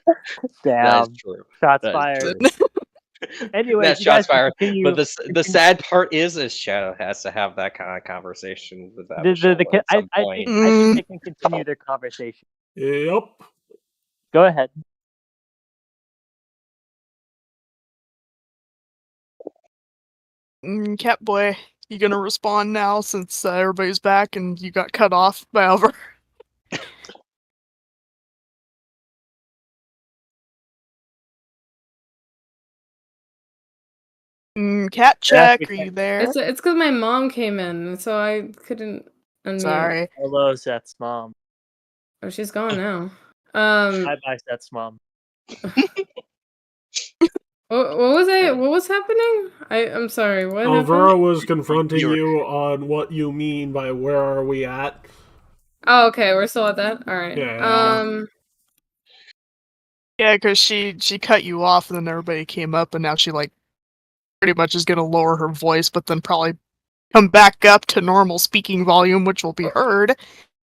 Damn. is true. Shots That is fired. true. Anyway, That's you guys shots fired. continue. But the sad part is Shadow has to have that kind of conversation with that Michelle at some I point. think they can continue their conversation. Yep. Go ahead. Catboy, you gonna respond now since everybody's back and you got cut off by Alvaro? Cat check, are you there? It's because my mom came in, so I couldn't unmute. Sorry. Hello, Seth's mom. Oh, she's gone now. Bye bye, Seth's mom. What was happening? I'm sorry. What Alvaro happened? was confronting You were- you on what you mean by where are we at. Oh, okay. We're still at that. All right. Yeah. Yeah, because she cut you off and then everybody came up and now she like pretty much is gonna lower her voice, but then probably come back up to normal speaking volume, which will be heard.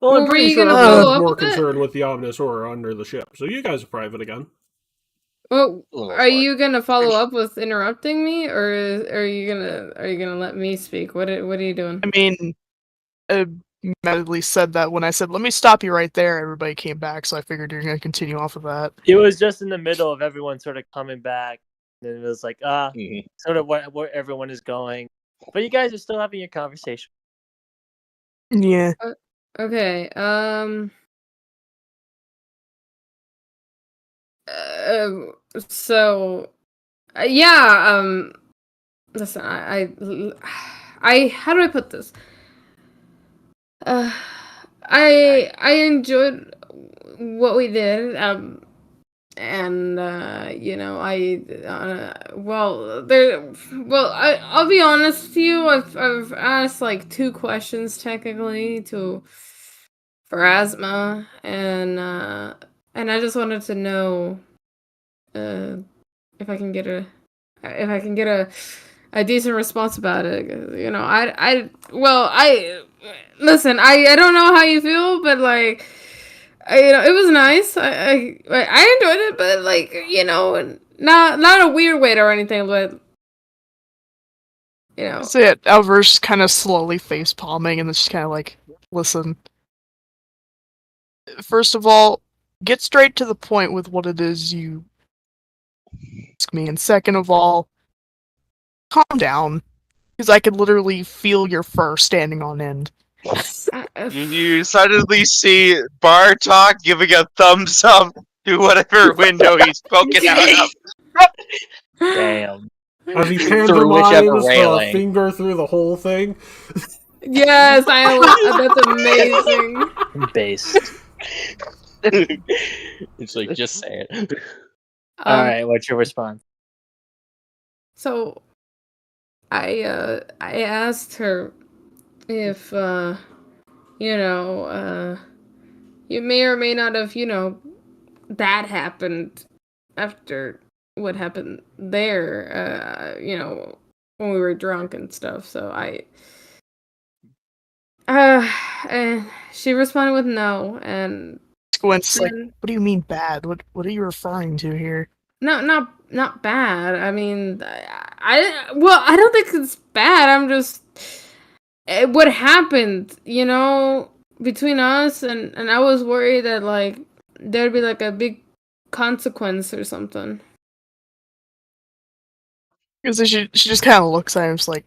Well, I'm Were pretty you sure gonna everyone's follow up more with it? concerned with the ominous aura under the ship. So you guys are private again. Well, A little are more. you gonna follow up with interrupting me, or are you gonna let me speak? What are you doing? I mean, I immediately said that when I said, let me stop you right there, everybody came back, so I figured you're gonna continue off of that. It was just in the middle of everyone sort of coming back. And it was like, Mhm. sort of where everyone is going. But you guys are still having your conversation. Yeah. Okay. So, yeah. Listen, I how do I put this? I enjoyed what we did. And you know, I'll be honest with you. I've asked like 2 questions technically for asthma, and I just wanted to know if I can get a decent response about it. You know, I listen. I don't know how you feel, but like. You know, it was nice. I enjoyed it, but like, you know, not a weird way or anything, but you know. That's it. Alvar's kind of slowly face palming and just kind of like, listen. First of all, get straight to the point with what it is you ask me, and second of all, calm down, because I could literally feel your fur standing on end. You suddenly see Bartok giving a thumbs up to whatever window he's poking out of. Damn. As he Through whichever pantomimes the railing. finger through the whole thing. Yes, that's amazing. Based. It's like, just say it. All right, what's your response? So, I asked her if you know, you may or may not have, you know, that happened after what happened there, you know, when we were drunk and stuff. So and she responded with no, and Gwen's like, then, what do you mean bad? What are you referring to here? no, not bad. I mean, I don't think it's bad. I'm just what happened, between us, and I was worried that like there'd be like a big consequence or something. Because she just kind of looks at him, just like,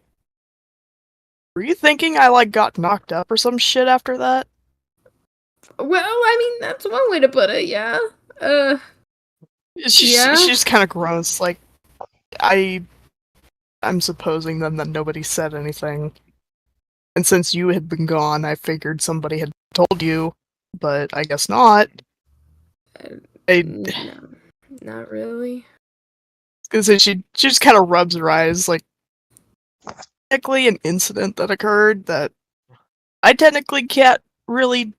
were you thinking I like got knocked up or some shit after that? Well, I mean that's one way to put it. Yeah. She Yeah? just kind of groans, like, I'm supposing then that nobody said anything. And since you had been gone, I figured somebody had told you, but I guess not. No, not really. Because she just kind of rubs her eyes, like, technically an incident that occurred that I technically can't really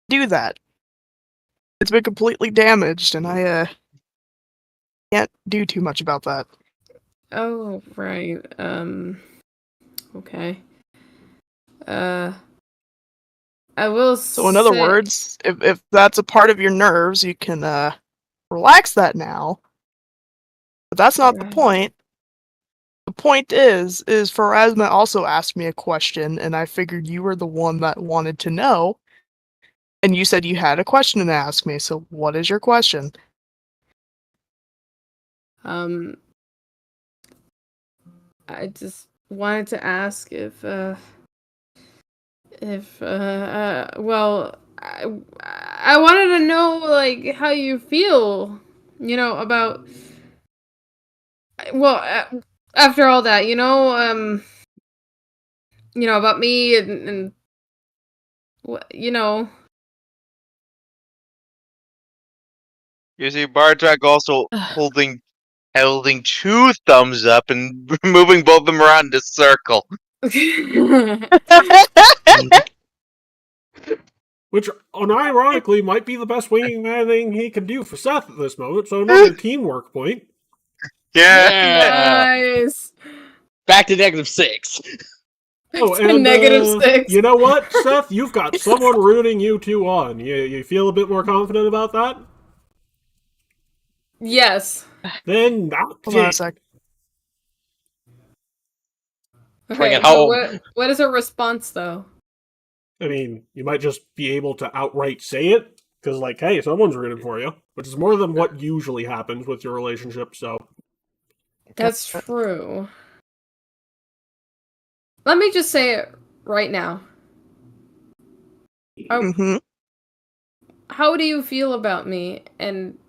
do that. It's been completely damaged, and I can't do too much about that. Oh, right. Okay. I will So in other words, if that's a part of your nerves, you can relax that now. But that's not the point. The point is Pharasma also asked me a question, and I figured you were the one that wanted to know. And you said you had a question to ask me, so what is your question? I just wanted to ask well, I wanted to know like how you feel, about well, after all that, about me and You see, Bartok also holding two thumbs up and moving both of them around in a circle. Which, unironically, might be the best wingman thing he can do for Seth at this moment, so another teamwork point. Yeah. Nice. Back to -6. Oh, To and -6. you know what, Seth? You've got someone rooting you two on. You feel a bit more confident about that? Yes. Then that's Hold on a it. sec. Bring it but home. what is her response though? I mean, you might just be able to outright say it, because, like, hey, someone's rooting for you, which is more than what usually happens with your relationship, so. That's true. Let me just say it right now. Mm-hmm. How do you feel about me? And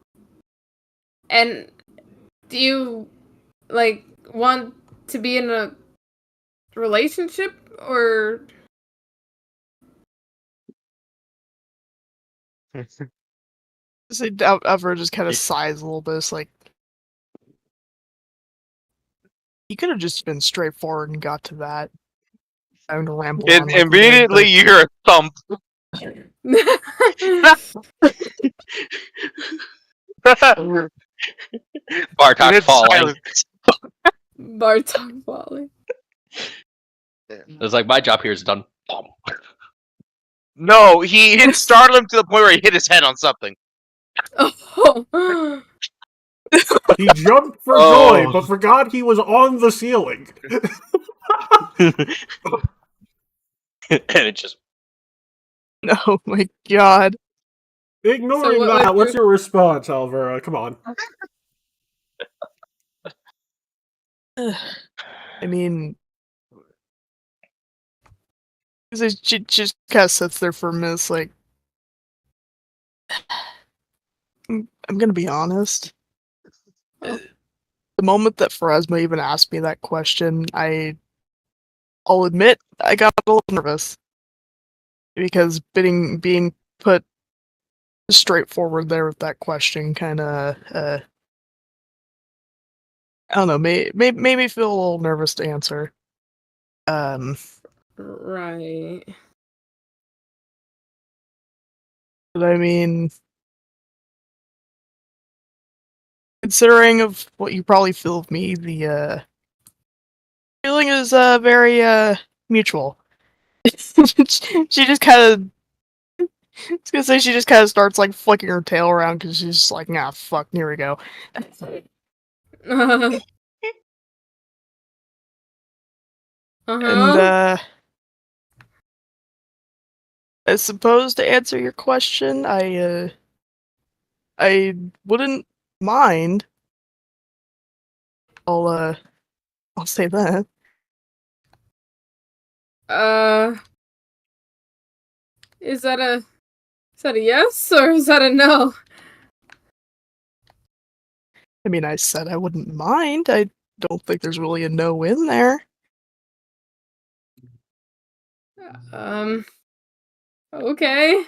do you like want to be in a relationship or So Alvaro just kind of sighs a little bit. It's like, you could have just been straightforward and got to that. Having to ramble on. Like Immediately, you hear a thump. Bartok It's falling. silence. Bartok falling? It's like, my job here is done. No, it startled him to the point where he hit his head on something. Oh. He jumped for joy, but forgot he was on the ceiling. And it just... Oh my god. Ignoring So that, what's your response, Alvaro? Come on. I mean, she just kind of sits there for a minute, it's like, I'm gonna be honest. The moment that Pharasma even asked me that question, I'll admit I got a little nervous. Because being put straightforward there with that question kind of, I don't know, made me feel a little nervous to answer. Right. But I mean, considering of what you probably feel of me, the feeling is very mutual. She just kind of, I was gonna say she just kind of starts like flicking her tail around because she's just like, nah, fuck, here we go. And I suppose to answer your question, I wouldn't mind. I'll say that. Is that a yes or is that a no? I mean, I said I wouldn't mind. I don't think there's really a no in there. Okay,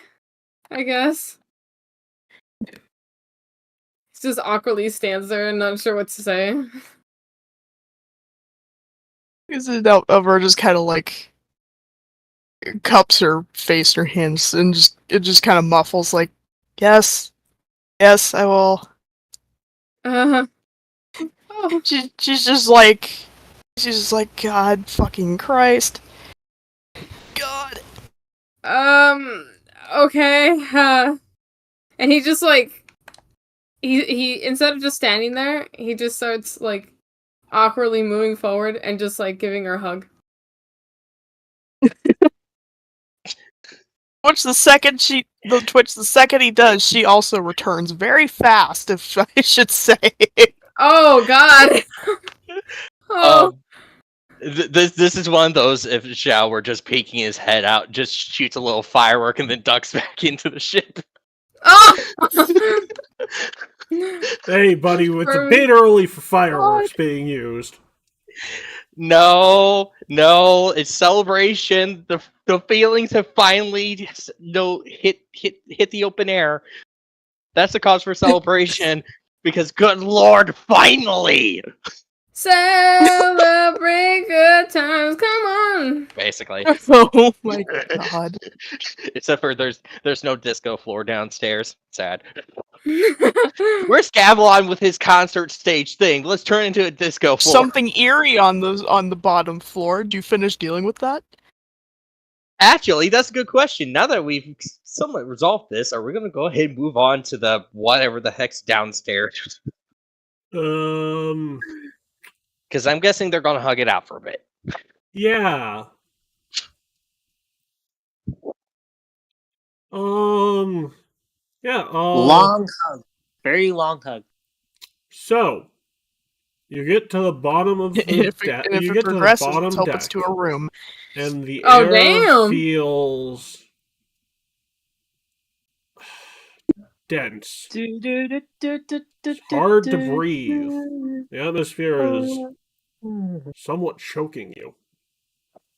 I guess. He just awkwardly stands there and not sure what to say. Because Elver just kind of like cups her face in her hands and it just kind of muffles like, yes, I will. Oh. She's just like, God fucking Christ, God. Okay. And he just like he instead of just standing there, he just starts like awkwardly moving forward and just like giving her a hug. The second he does, she also returns very fast, if I should say. Oh God. Oh. This is one of those, if Xiao were just peeking his head out, just shoots a little firework and then ducks back into the ship. Oh! Hey, buddy, it's a bit early for fireworks being used. No, it's celebration. The feelings have finally hit the open air. That's the cause for celebration. Because good lord, finally! Celebrate good times, come on! Basically. Oh my god. Except for there's no disco floor downstairs. Sad. Where's Gavilan with his concert stage thing? Let's turn into a disco floor. Something eerie on the bottom floor. Did you finish dealing with that? Actually, that's a good question. Now that we've somewhat resolved this, are we going to go ahead and move on to the whatever the heck's downstairs? Because I'm guessing they're going to hug it out for a bit. Yeah. Yeah. Long hug. Very long hug. So, you get to the bottom of the deck. If it progresses, let's hope it's to a room. And the air feels dense. It's hard to breathe. The atmosphere is somewhat choking you.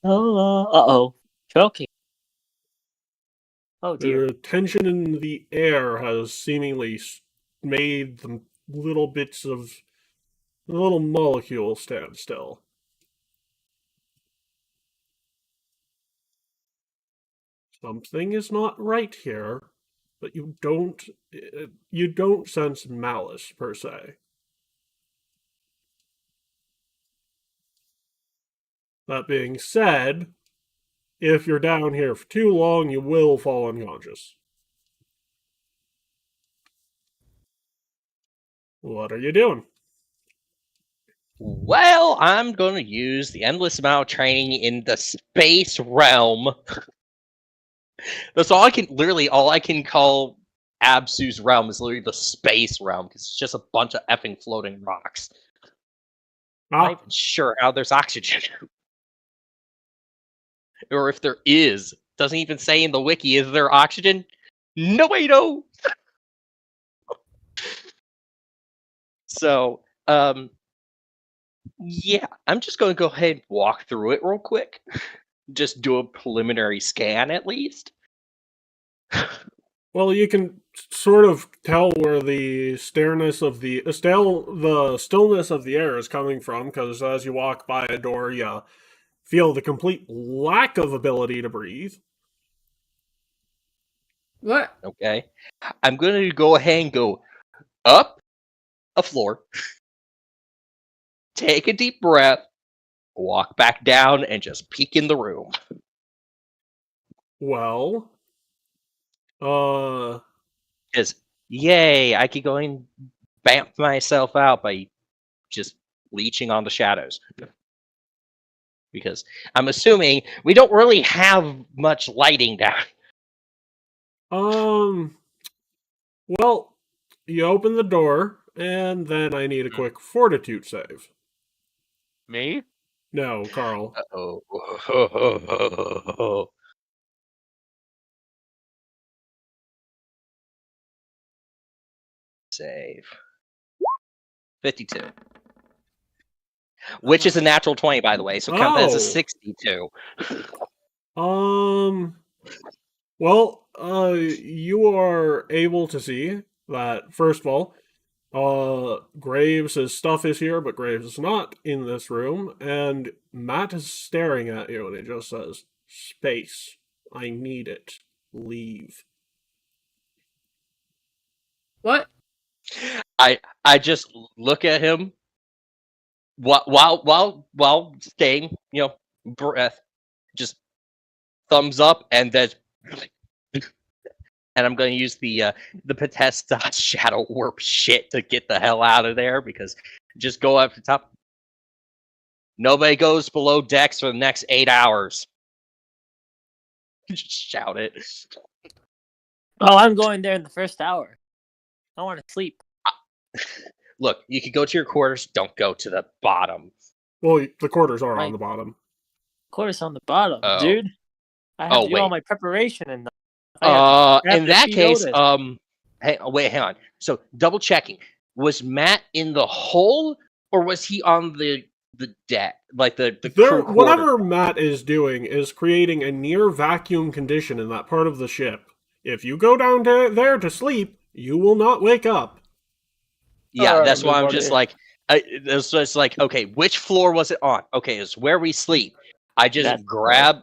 Uh-oh. Choking. Oh dear. The tension in the air has seemingly made the little molecules stand still. Something is not right here, but you don't sense malice per se. That being said, if you're down here for too long, you will fall unconscious. What are you doing? Well, I'm going to use the endless amount of training in the space realm. That's all I can call Absu's realm is literally the space realm, because it's just a bunch of effing floating rocks. I'm not even sure how there's oxygen. Or if there is. Doesn't even say in the wiki, is there oxygen? Nobody knows! So, yeah, I'm just going to go ahead and walk through it real quick. Just do a preliminary scan, at least. Well, you can sort of tell where the stillness of the air is coming from, because as you walk by a door, you feel the complete lack of ability to breathe. What? Okay. I'm going to go ahead and go up a floor, take a deep breath, walk back down, and just peek in the room. Well, because yay, I could go and bamf myself out by just leeching on the shadows. Because I'm assuming we don't really have much lighting down. Well, you open the door, and then I need a quick fortitude save. Me? No, Carl. Oh. Save. 52. Which is a natural 20, by the way, so count that as a Oh. 62. Well, you are able to see that, first of all, Graves' stuff is here, but Graves is not in this room, and Matt is staring at you, and it just says, "Space. I need it. Leave." What? I just look at him while staying, breath, just thumbs up, and then, and I'm going to use the Potesta Shadow Warp shit to get the hell out of there, because just go up to top. Nobody goes below decks for the next 8 hours. Just shout it. Oh, I'm going there in the first hour. I want to sleep. Look, you could go to your quarters. Don't go to the bottom. Well, the quarters are Right. on the bottom. Quarters on the bottom, Oh. dude. I have to do all wait. my preparation and I have In to that feed case, Otis. hang on. So double checking. Was Matt in the hole, or was he on the deck, like the crew quarter? Whatever Matt is doing is creating a near vacuum condition in that part of the ship. If you go down there to sleep, you will not wake up. Yeah, Alright, that's why I'm everybody. just like, it's just like, okay, which floor was it on? Okay, it's where we sleep. I just grab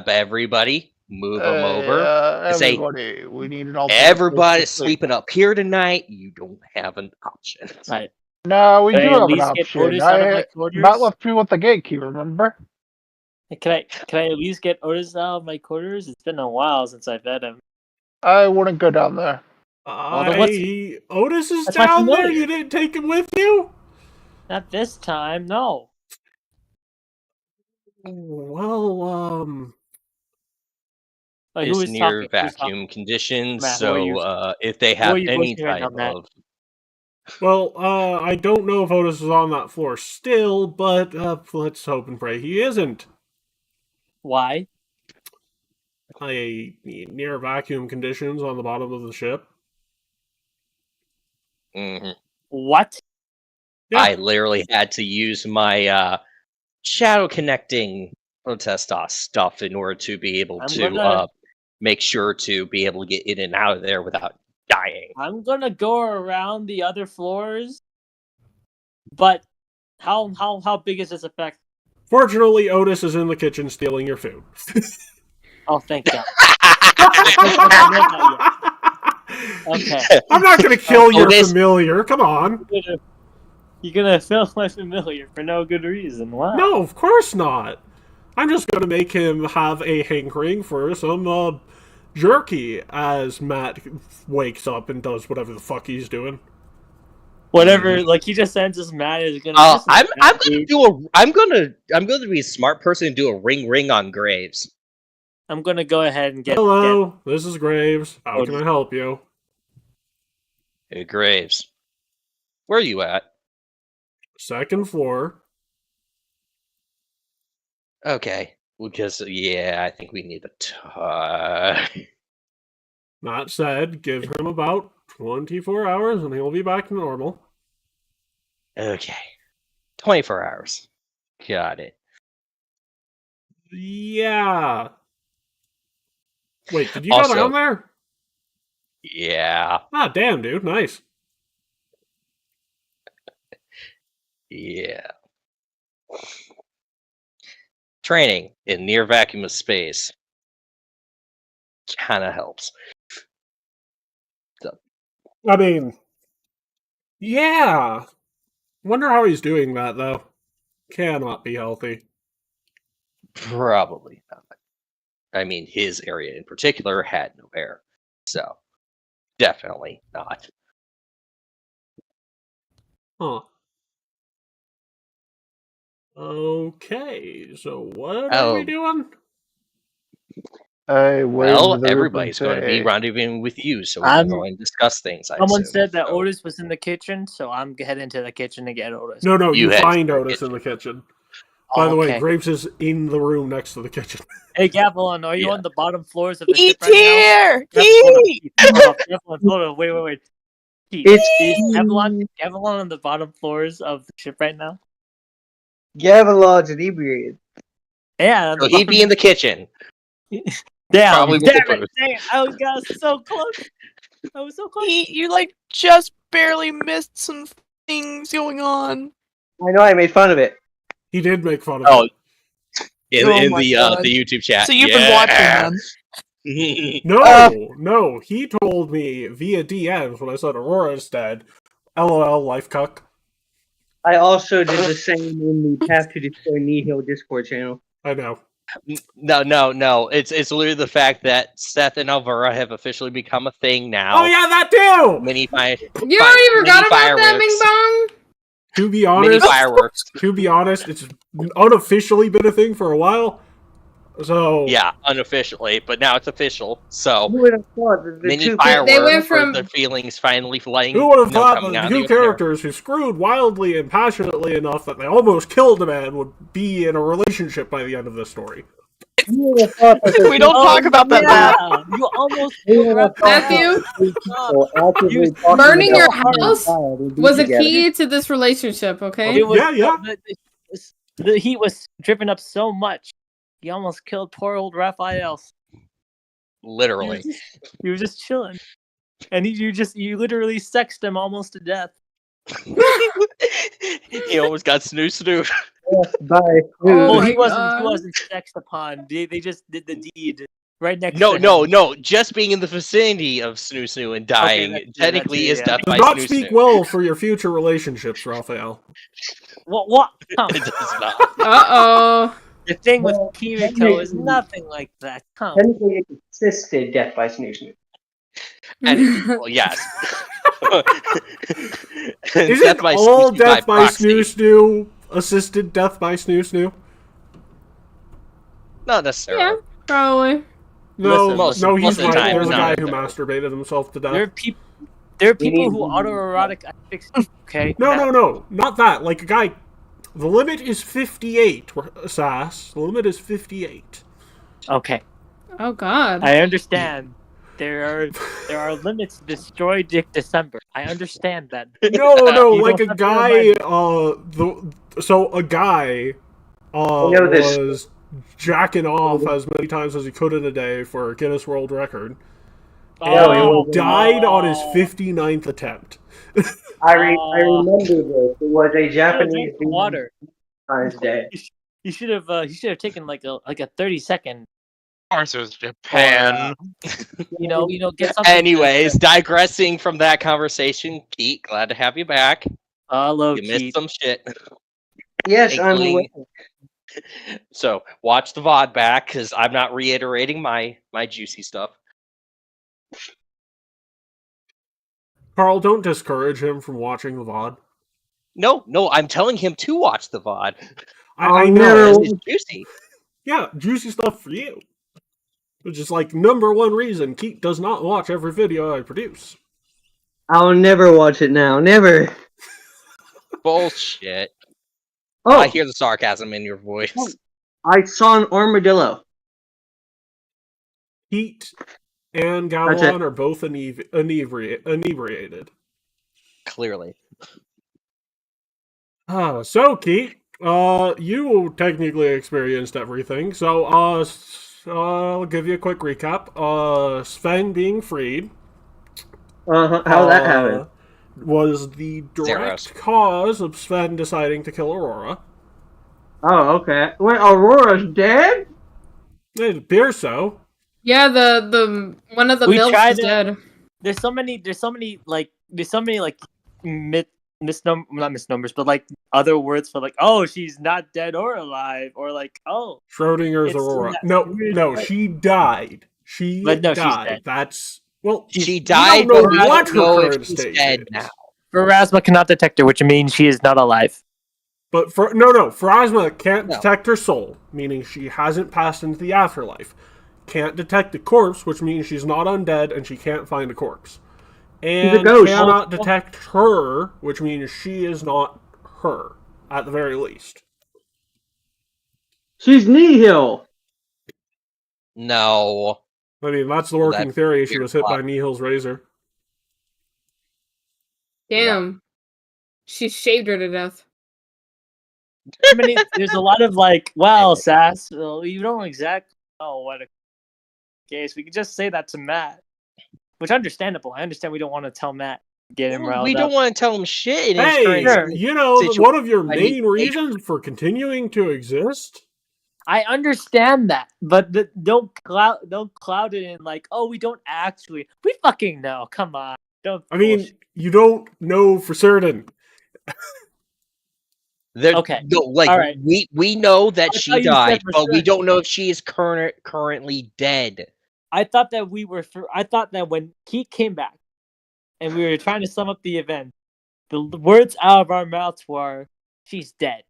everybody, move them over, and say, everybody, we need an alternate everybody's place to sleep. sleeping up here tonight. You don't have an option. Right. No, we Can do I at have an least get option. Otis out of my quarters? Matt left me with the gatekeeper, remember? Can I at least get Otis out of my quarters? It's been a while since I've met him. I wouldn't go down there. Otis is That's my down there? familiar. You didn't take him with you? Not this time, no. Well, Like, who It's is near talking? Who's vacuum talking? conditions, Matt, who are you- so if they who are have you any voicing right type now, Matt? of... Well, I don't know if Otis is on that floor still, but let's hope and pray he isn't. Why? Near vacuum conditions on the bottom of the ship. Mhm. What? Yeah. I literally had to use my shadow connecting Protestos stuff in order to be able to make sure to be able to get in and out of there without dying. I'm gonna go around the other floors, but how big is this effect? Fortunately, Otis is in the kitchen stealing your food. Oh, thank God. Okay. I'm not gonna kill your Otis. familiar, come on. You're gonna fill my familiar for no good reason. Wow. No, of course not. I'm just gonna make him have a hankering for some jerky as Matt wakes up and does whatever the fuck he's doing. Whatever, like he just sends us Matt is gonna. I'm gonna be a smart person and do a ring on Graves. I'm gonna go ahead and get. Hello, this is Graves. How can I help you? Hey, Graves. Where are you at? Second floor. Okay. Because, yeah, I think we need to talk. Matt said, give him about 24 hours and he'll be back to normal. Okay. 24 hours. Got it. Yeah. Wait, did you go down there? Yeah. Ah, damn, dude. Nice. Yeah. Training in near vacuum of space kind of helps. So. I mean, yeah. Wonder how he's doing that, though. Cannot be healthy. Probably not. I mean, his area in particular had no air. So, definitely not. Huh. Okay, so what are we doing? Well, everybody's going to be rendezvousing with you, so we can go and discuss things. I Someone assume. said that So, Otis was in the kitchen, so I'm heading to the kitchen to get Otis. No, you head find to the Otis in kitchen. the kitchen. By the way, okay. Grapes is in the room next to the kitchen. Hey, Gavilan, are you Yeah. on the bottom floors of the Eat ship right here! now? Eat! Hold on, wait. It's Is Gavilan on the bottom floors of the ship right now? Gavilaud's inebriated. Yeah. So he'd be in the kitchen. Damn, probably with the booth. Dang it, I got so close. I was so close. You like just barely missed some things going on. I know I made fun of it. He did make fun of Oh, it. in my the God. the YouTube chat. So you've been watching then. No, he told me via DMs when I said Aurora's dead. LOL, life cuck. I also did the same in the Path to Destroy Nihil Discord channel. I know. No. It's literally the fact that Seth and Alvera have officially become a thing now. Oh yeah, that too. Mini fire. You already forgot about that, Bing Bong? To be Mini honest, fireworks. it's unofficially been a thing for a while. So Yeah, unofficially, but now it's official. So Who would have thought that the mini two fireworks They went for from- the feelings finally letting. who would have thought coming that out the of two the air. characters who screwed wildly and passionately enough that they almost killed a man would be in a relationship by the end of this story? who would have thought that We don't talk about that, Matt. Yeah, you almost Who would have thought that Matthew, two people actively talking burning your about having a house child would be was a together? key to this relationship, okay? It was, Yeah. The heat was dripping up so much, he almost killed poor old Raphael. Literally. He was just chilling, and you literally sexed him almost to death. He almost got snoo. Yes, by Oh Well, my he God. wasn't sexed upon. They just did the deed right next. No, to him. no. Just being in the vicinity of snoo and dying that's true, technically that's is true, yeah. death Do by not snoo. speak well for your future relationships, Raphael. What? It does not. Uh-oh. The thing with Well, Kirito is nothing like that. Come. technically it assisted death by snoo. And, well, yes. Isn't Death by all snoo death by proxy. snoo assisted death by snoo? Not necessarily. Yeah, probably. No, Listen, most- no, most he's of the right. time, There's a not guy who necessarily. masturbated himself to There death. are people. There are We people need- who autoerotic asphyxia. Okay. No, not that. Like a guy. The limit is 58. Sass. The limit is 58. Okay. Oh God. I understand. There are limits to destroy Dick December. I understand that. No, You like don't a have to guy. remind A guy. know this. Was jacking off as many times as he could in a day for a Guinness World Record. Yeah, And it he died on his 59th attempt. I remember this. It was a Japanese water. Valentine's Day. He should have taken like a 30-second. Of course, it was Japan. Get something. Anyways, digressing from that conversation, Keith, glad to have you back. Hello, You missed Keith. some shit. Yes, I'm aware. Including- So watch the VOD back because I'm not reiterating my juicy stuff. Carl, don't discourage him from watching the VOD. No, I'm telling him to watch the VOD. I Oh, know. no. It's juicy. Yeah, juicy stuff for you. Which is like number one reason Keith does not watch every video I produce. I'll never watch it now. Never. Bullshit. Oh, I hear the sarcasm in your voice. I saw an armadillo. Keith and That's it. Gavilan are both inebriated. Clearly. So Keith, you technically experienced everything. So, I'll give you a quick recap. Sven being freed. How that happen? Was the direct Zeros. cause of Sven deciding to kill Aurora. Oh, okay. Wait, Aurora's dead? It appears so. Yeah, the one of the We milks tried is to- dead. There's so many not misnomers, but like other words for like, oh, she's not dead or alive, or like, oh, Schrodinger's It's Aurora. not No, weird, right? she died. She But no, she's died. dead. That's well. She we died, don't but we know what don't know her if current she's state dead is. now. Pharasma cannot detect her, which means she is not alive. But Pharasma can't No. detect her soul, meaning she hasn't passed into the afterlife. can't detect a corpse, which means she's not undead and she can't find a corpse. She's a And ghost. cannot detect her, which means she is not her, at the very least. She's Nihil. No. I mean, that's the working That's theory. She weird was hit by plot. Nihil's razor. Damn. She shaved her to death. I mean, there's a lot of like, well, Sass, well, you don't exactly know what a case. We could just say that to Matt, which understandable. I understand we don't want to tell Matt, get him riled We up. don't want to tell him shit in his Hey, current you know, situation. one of your I mean, main reasons for continuing to exist? I understand that, but don't cloud it in like, oh, we don't actually. We fucking know. Come on, don't. I mean, bullshit. you don't know for certain. Okay. No, like All right. we know that I she thought you said died, for but we certain. don't know if she is currently dead. I thought that I thought that when Keith came back, and we were trying to sum up the event, the words out of our mouths were, "She's dead."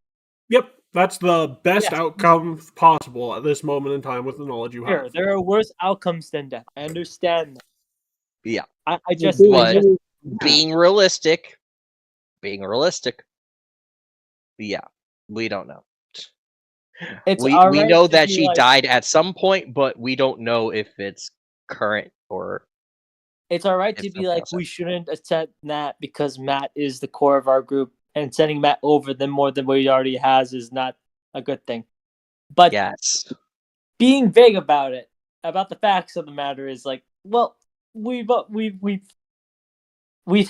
Yep, that's the best Yes. outcome possible at this moment in time with the knowledge you Sure, have. there are worse outcomes than death. I understand that. Yeah. I just Being realistic. Yeah, we don't know. it's We alright know to that be she like- died at some point, but we don't know if it's current or. It's alright If to be something like, else we shouldn't accept Matt because Matt is the core of our group, and sending Matt over them more than what he already has is not a good thing. But Yes. being vague about it, about the facts of the matter, is like, well, we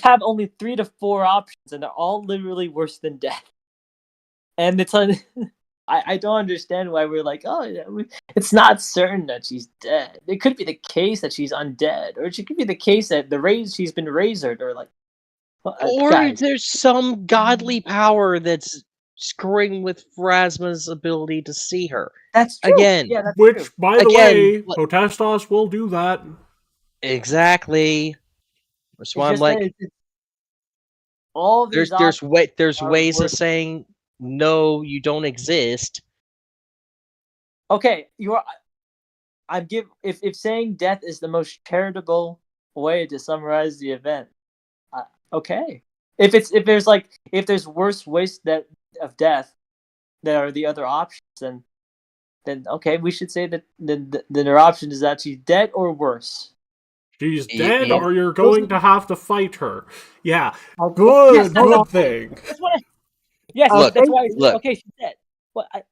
have only 3 to 4 options, and they're all literally worse than death. And it's I don't understand why we're like, oh yeah, it's not certain that she's dead. It could be the case that she's undead, or it could be the case that she's been razored, or like, Or guys, there's some godly power that's screwing with Phrasma's ability to see her. that's true. Again. Yeah, that's Which, true. by the Again, way, look- Potestos will do that. Exactly. That's It's why I'm just like, that it's all these there's options are ways of worse. saying no, you don't exist. Okay, if saying death is the most charitable way to summarize the event, okay. If there's worse ways of death that are the other options, then okay, we should say that their option is that she's dead or worse. She's dead, Yeah. or you're going to have to fight her. Yeah, Yes, good that's thing. That's why. Yes, Look, that's why. look. Okay, she's dead. What? Okay.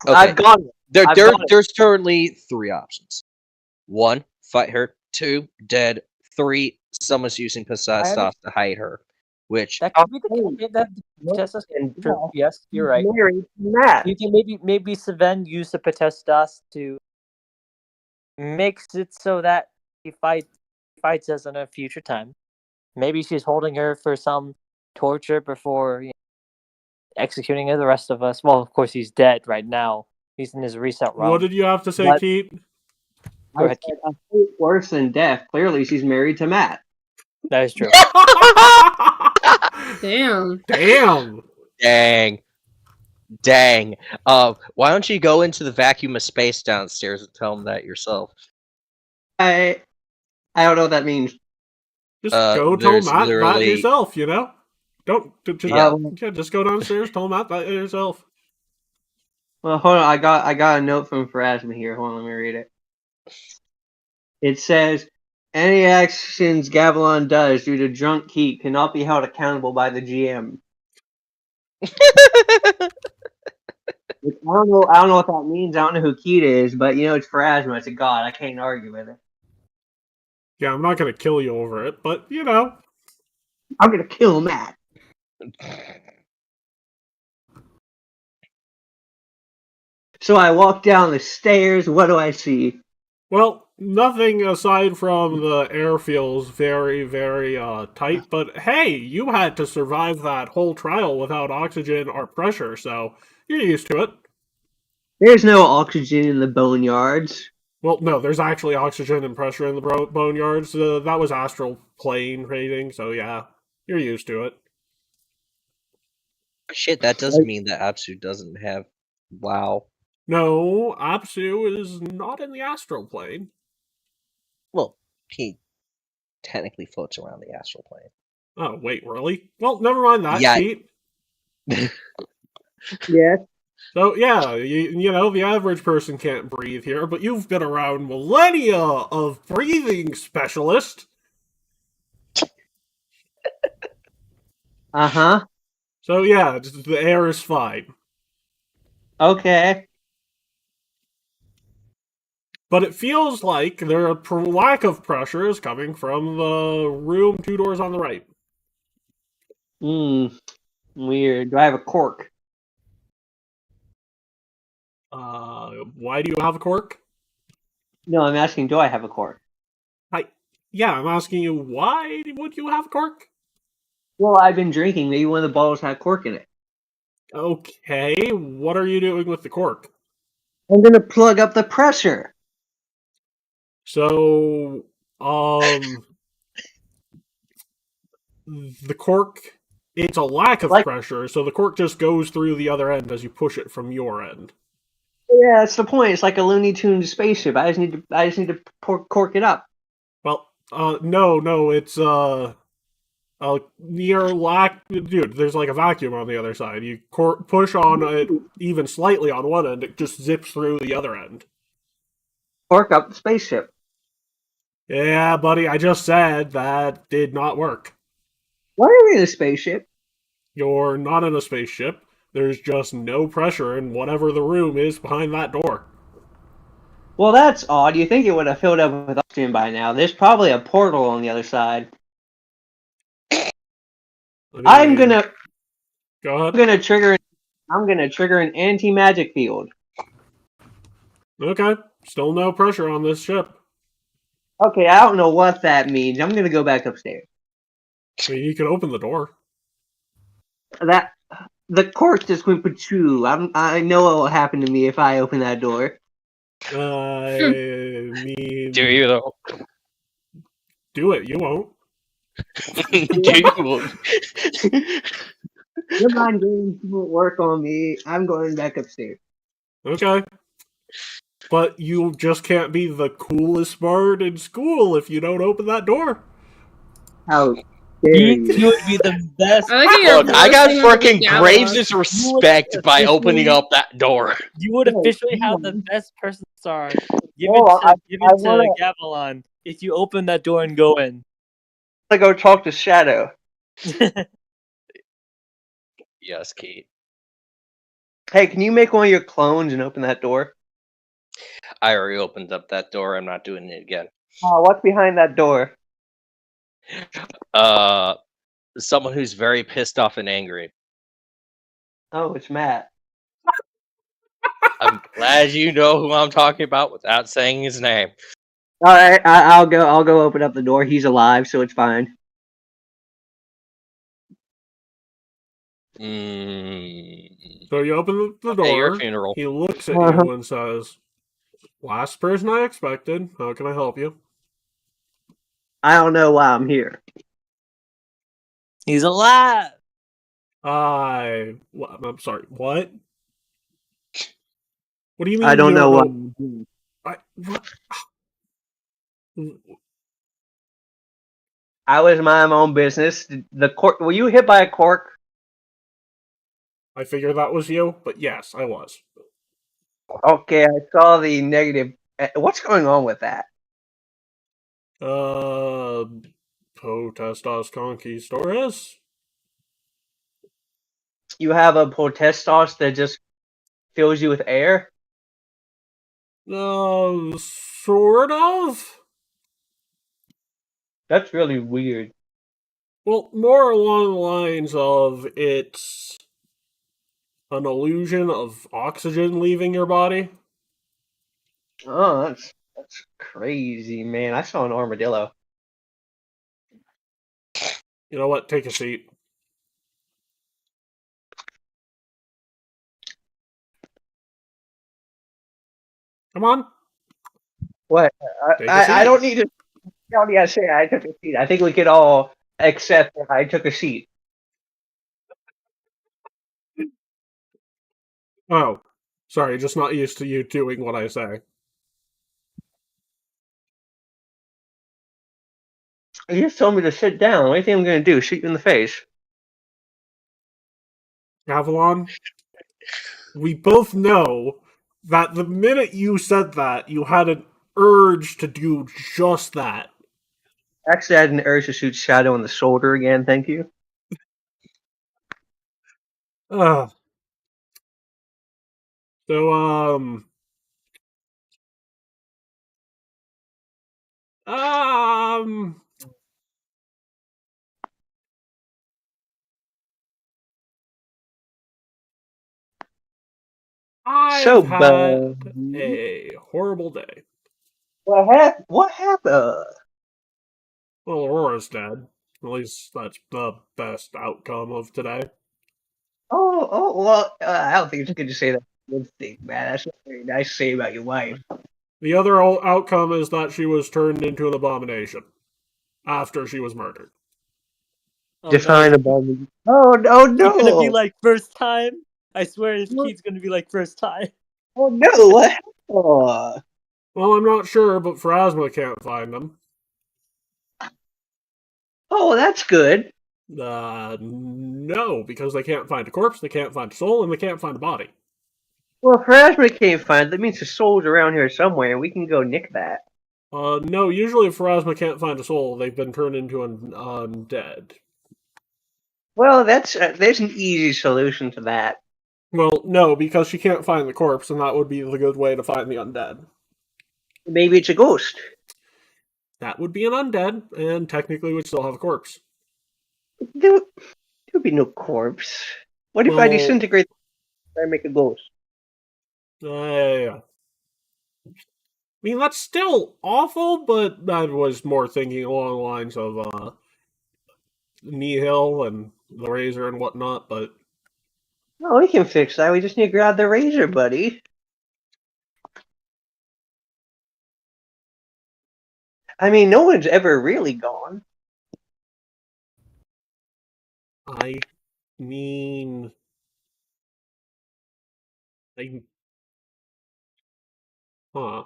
I've got it. I've got it. There's currently 3 options. 1, fight her. 2, dead. 3, someone's using Potestos to hide her. Which That could be true. Yes, you're right. Married to Matt. You can maybe Seven used the Potestos to makes it so that he fights us in a future time. Maybe she's holding her for some torture before executing the rest of us. Well, of course, he's dead right now. He's in his reset realm. What did you have to say, But- Keith? Go ahead, I said, a fate worse than death. Clearly, she's married to Matt. That is true. Damn. Damn. Dang. Why don't you go into the vacuum of space downstairs and tell them that yourself? I don't know what that means. Just go tell there's Matt that literally- yourself, you know? Just go downstairs, tell Matt that yourself. Well, hold on. I got a note from Phrasma here. Hold on, let me read it. It says, any actions Gavilan does due to drunk Keat cannot be held accountable by the GM. I don't know what that means. I don't know who Keat is, but it's Phrasma. It's a god. I can't argue with it. Yeah, I'm not gonna kill you over it, but I'm gonna kill Matt. So I walk down the stairs. What do I see? Well, nothing aside from the air feels very, very tight, but hey, you had to survive that whole trial without oxygen or pressure, so you're used to it. There's no oxygen in the boneyards. Well, no, there's actually oxygen and pressure in the boneyards. That was astral plane rating, so yeah, you're used to it. Shit, that does mean that Absu doesn't have WoW. No, Apsu is not in the astral plane. Well, he technically floats around the astral plane. Oh, wait, really? Well, never mind that, Yeah. Pete. Yes. So, yeah, you know, the average person can't breathe here, but you've been around millennia of breathing specialist. Uh-huh. So, yeah, the air is fine. Okay. But it feels like their lack of pressure is coming from the room 2 doors on the right. Weird. Do I have a cork? Why do you have a cork? No, I'm asking, do I have a cork? Yeah, I'm asking you, why would you have a cork? Well, I've been drinking. Maybe one of the bottles had cork in it. Okay, what are you doing with the cork? I'm gonna plug up the pressure. So, the cork, it's a lack of pressure, so the cork just goes through the other end as you push it from your end. Yeah, that's the point. It's like a Looney Tunes spaceship. I just need to cork it up. Well, no, it's near dude. There's like a vacuum on the other side. You push on it even slightly on one end, it just zips through the other end. Cork up the spaceship. Yeah, buddy, I just said that did not work. Why are we in a spaceship? You're not in a spaceship. There's just no pressure in whatever the room is behind that door. Well, that's odd. You think it would have filled up with oxygen by now. There's probably a portal on the other side. I'm gonna Go ahead. I'm gonna trigger an anti-magic field. Okay. Still no pressure on this ship. Okay, I don't know what that means. I'm gonna go back upstairs. I mean, you can open the door. The cork just went patchouli. I know what will happen to me if I open that door. I mean, Do you though? Do it. You won't. Do you? Your mind games won't work on me. I'm going back upstairs. Okay. But you just can't be the coolest bard in school if you don't open that door. How dare you? You would be the best. Look, I got freaking Graves' respect by opening up that door. You would officially have the best person star. Give Oh, it to Gavilan if you open that door and go in. I go talk to Shadow. Yes, Kate. Hey, can you make one of your clones and open that door? I already opened up that door. I'm not doing it again. What's behind that door? Someone who's very pissed off and angry. Oh, it's Matt. I'm glad you know who I'm talking about without saying his name. All right, I'll go open up the door. He's alive, so it's fine. So you open the door. Hey, your funeral. He looks at you and says, "Last person I expected. How can I help you?" I don't know why I'm here. He's alive. I'm sorry. What? What do you mean? I don't know what. What? I was minding my own business. The cork. Were you hit by a cork? I figured that was you, but yes, I was. Okay, I saw the negative. What's going on with that? Potestas conquistores. You have a potestos that just fills you with air? Sort of. That's really weird. Well, more along the lines of it's an illusion of oxygen leaving your body. Oh, that's crazy, man. I saw an armadillo. You know what? Take a seat. Come on. What? I don't need to. I don't need to say I took a seat. I think we could all accept that I took a seat. Oh, Sorry, just not used to you doing what I say. You just told me to sit down. What do you think I'm going to do? Shoot you in the face? Avalon, we both know that the minute you said that, you had an urge to do just that. Actually, I had an urge to shoot Shadow in the shoulder again. Thank you. Ugh. So, um, So, I've had Buddy, a horrible day. what happened? What happened? Well, Aurora's dead. At least that's the best outcome of today. Well, I don't think it's good to say that. Good thing, man. That's not very nice to say about your wife. The other outcome is that she was turned into an abomination after she was murdered. Oh Define no. above. Oh no, Is it gonna be no! like first time? I swear his No. key's gonna be like first time. Oh no! What happened? Well, I'm not sure, but Pharasma can't find them. Oh, that's good. No, because they can't find a corpse, they can't find a soul, and they can't find a body. Well, if Erasmus can't find it, that means the soul's around here somewhere, and we can go nick that. No, usually if Pharasma can't find a soul, they've been turned into an undead. Well, there's an easy solution to that. Well, no, because she can't find the corpse, and that would be the good way to find the undead. Maybe it's a ghost. That would be an undead, and technically would still have a corpse. There'd be no corpse. What if I Well, disintegrate and make a ghost? I mean, that's still awful, but I was more thinking along the lines of Nihil and the Razor and whatnot, but Oh, we can fix that. We just need to grab the razor, buddy. I mean, no one's ever really gone. I mean, huh.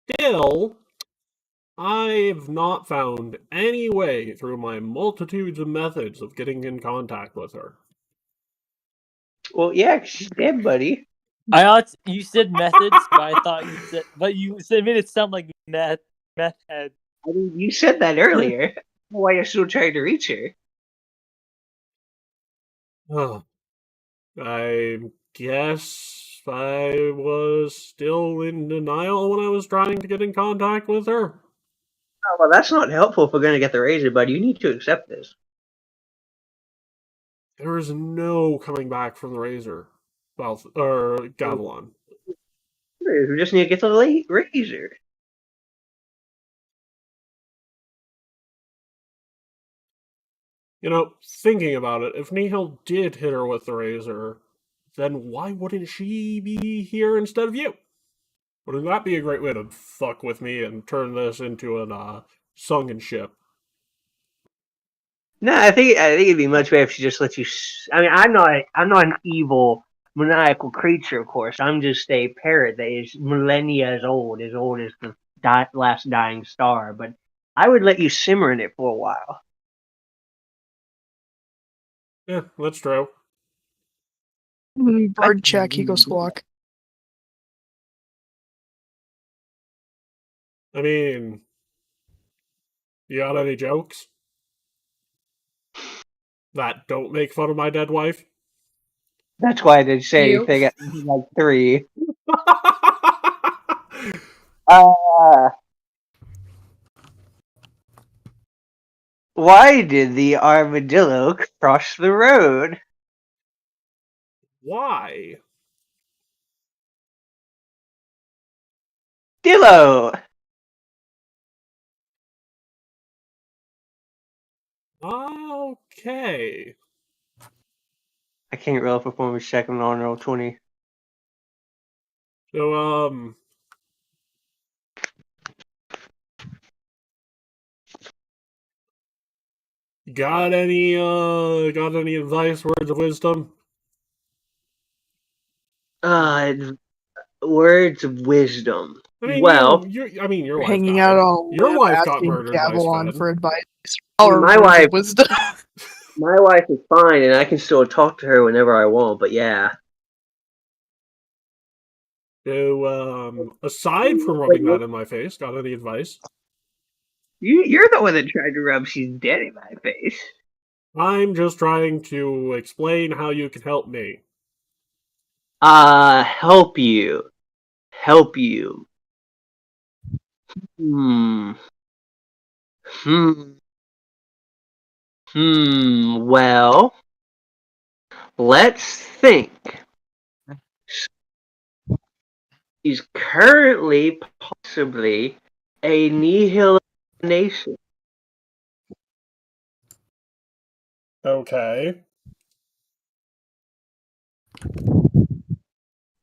Still, I've not found any way through my multitudes of methods of getting in contact with her. Well, yeah, 'cause she's dead, buddy. You said methods, but I thought you said, but you said made it sound like meth head. I mean, you said that earlier. Why you're still trying to reach her? Huh. I guess I was still in denial when I was trying to get in contact with her. Oh, well, that's not helpful if we're going to get the razor, buddy. You need to accept this. There is no coming back from the Razor. Well, or Gavilan. We just need to get to the razor. You know, thinking about it, if Nihil did hit her with the Razor, then why wouldn't she be here instead of you? Wouldn't that be a great way to fuck with me and turn this into a sunken ship? No, I think it'd be much better if she just lets you. I mean, I'm not an evil maniacal creature, of course. I'm just a parrot that is millennia old as the last dying star. But I would let you simmer in it for a while. Yeah, that's true. Bird check, he goes walk. I mean, you got any jokes that don't make fun of my dead wife? That's why I didn't say You. anything at like 3. Uh, why did the armadillo cross the road? Why? Dillo! Okay. I can't roll a performance check on roll 20. So, Got any advice, words of wisdom? Words of wisdom. I mean, Well, your wife Hanging died. out on a Your whim wife got asking murdered by Gavelon Sven. for advice. Or my words wife, of wisdom. my wife is fine, and I can still talk to her whenever I want. But yeah. So, aside from Wait, rubbing that in my face, got any advice? you're the one that tried to rub she's dead in my face. I'm just trying to explain how you can help me. Help you. Help you. Hmm. Well, let's think. He's currently possibly a nihil nation. Okay.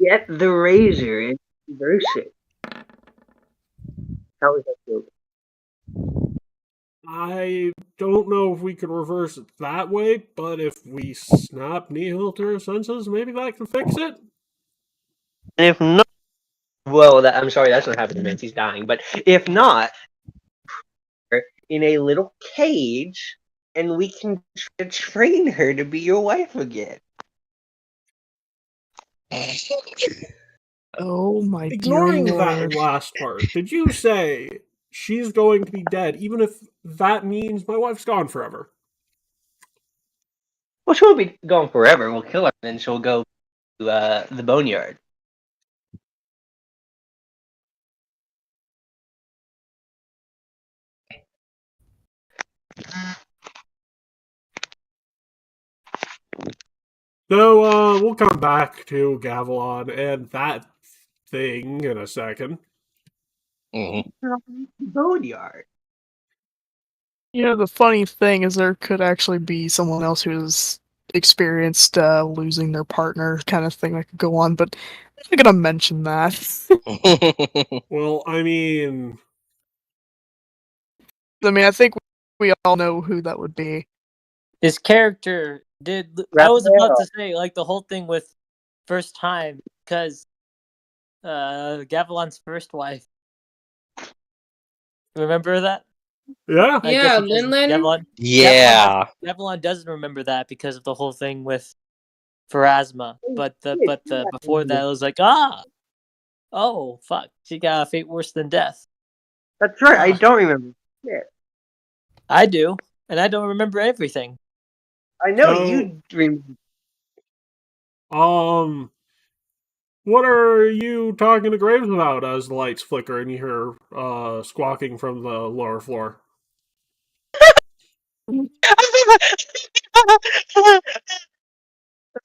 Get the razor and reverse it. How is that feel? I don't know if we can reverse it that way, but if we snap Nihil to her senses, maybe that can fix it? And if not, well, I'm sorry, that's not happening. Man, he's dying. But if not, in a little cage, and we can train her to be your wife again. Oh my dear Ignoring that lord. last part, did you say she's going to be dead, even if that means my wife's gone forever? Well, she won't be gone forever. We'll kill her, and then she'll go to the boneyard. So, we'll come back to Gavelon and that thing in a second. Boneyard. You know, the funny thing is there could actually be someone else who's experienced losing their partner kind of thing that could go on, but I'm not gonna mention that. Well, I mean, I think we all know who that would be. His character did. I was about to say like the whole thing with first time because Gavilan's first wife. Remember that? yeah. I guess Yeah, because Linlin. Gavilan. Yeah. Gavilan doesn't remember that because of the whole thing with Pharasma. But before that, it was like oh fuck, she got a fate worse than death. That's right. I don't remember. Yeah. I do, and I don't remember everything. I know So, you remember. What are you talking to Graves about as the lights flicker and you hear squawking from the lower floor?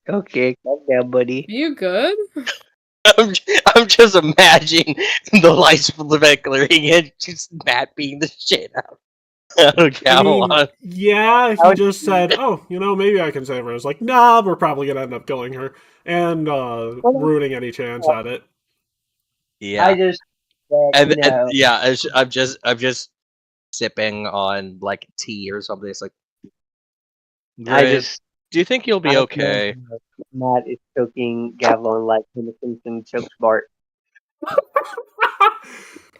Okay, calm down, buddy. You good? I'm just imagining the lights flickering and just Matt beating the shit out. Oh, Gavilan. Yeah, he just said, "Oh, maybe I can save her." I was like, "Nah, we're probably gonna end up killing her and ruining any chance at it." Yeah. I just, and yeah, I'm just sipping on like tea or something. It's like, Graves, do you think you'll be okay? Matt is choking Gavilan like Homer Simpson chokes Bart.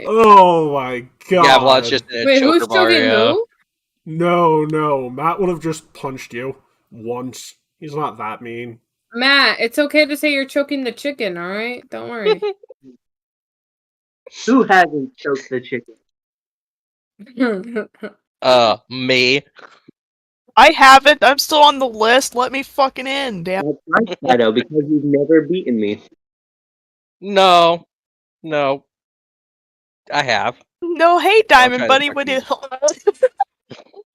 Oh my god! Gavilan's just in a Wait, choker who's bar, choking yeah. who? No, Matt would have just punched you once. He's not that mean. Matt, it's okay to say you're choking the chicken, alright? Don't worry. Who hasn't choked the chicken? Me. I haven't. I'm still on the list. Let me fucking in, damn. That's right, Shadow, because you've never beaten me. No. I have. No, hey, I'll Diamond try Buddy. to Would you?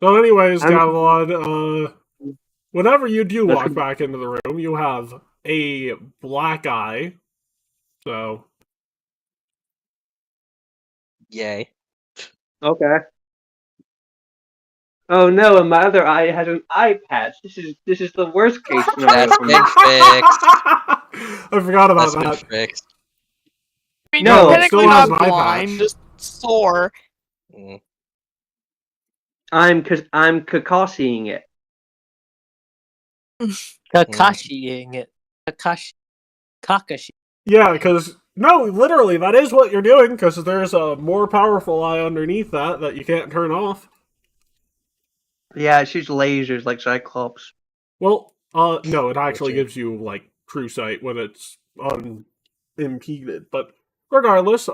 So, anyways, I'm- Gavilan, whenever you do walk back into the room, you have a black eye. So, Yay. Okay. Oh no, and my other eye has an eye patch. This is the worst case scenario That's for been me. fixed. I forgot about That's been that. fixed. I mean, No, you're it technically still has not an eye blind, patch. just sore. Mm. I'm Kakasiing it. Kakashiing it. Kakashi. Yeah, because no, literally, that is what you're doing. Because there's a more powerful eye underneath that you can't turn off. Yeah, it shoots lasers like Cyclops. Well, no, it actually Gotcha. gives you like true sight when it's unimpeded. But regardless,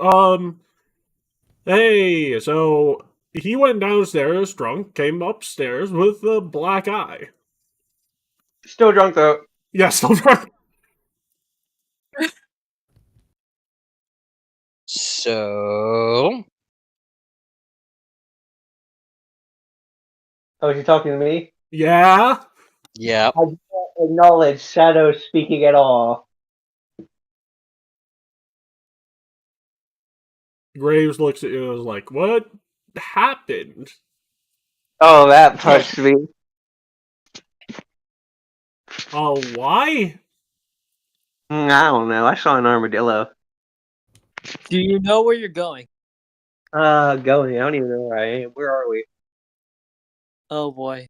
hey, so he went downstairs drunk, came upstairs with a black eye. Still drunk though. Yeah, still drunk. So Oh, you talking to me? Yeah. yeah. I can't acknowledge Shadow speaking at all. Graves looks at you and is like, "What happened?" Oh, that touched me. Why? I don't know. I saw an armadillo. Do you know where you're going? Going. I don't even know where I am. Where are we? Oh boy.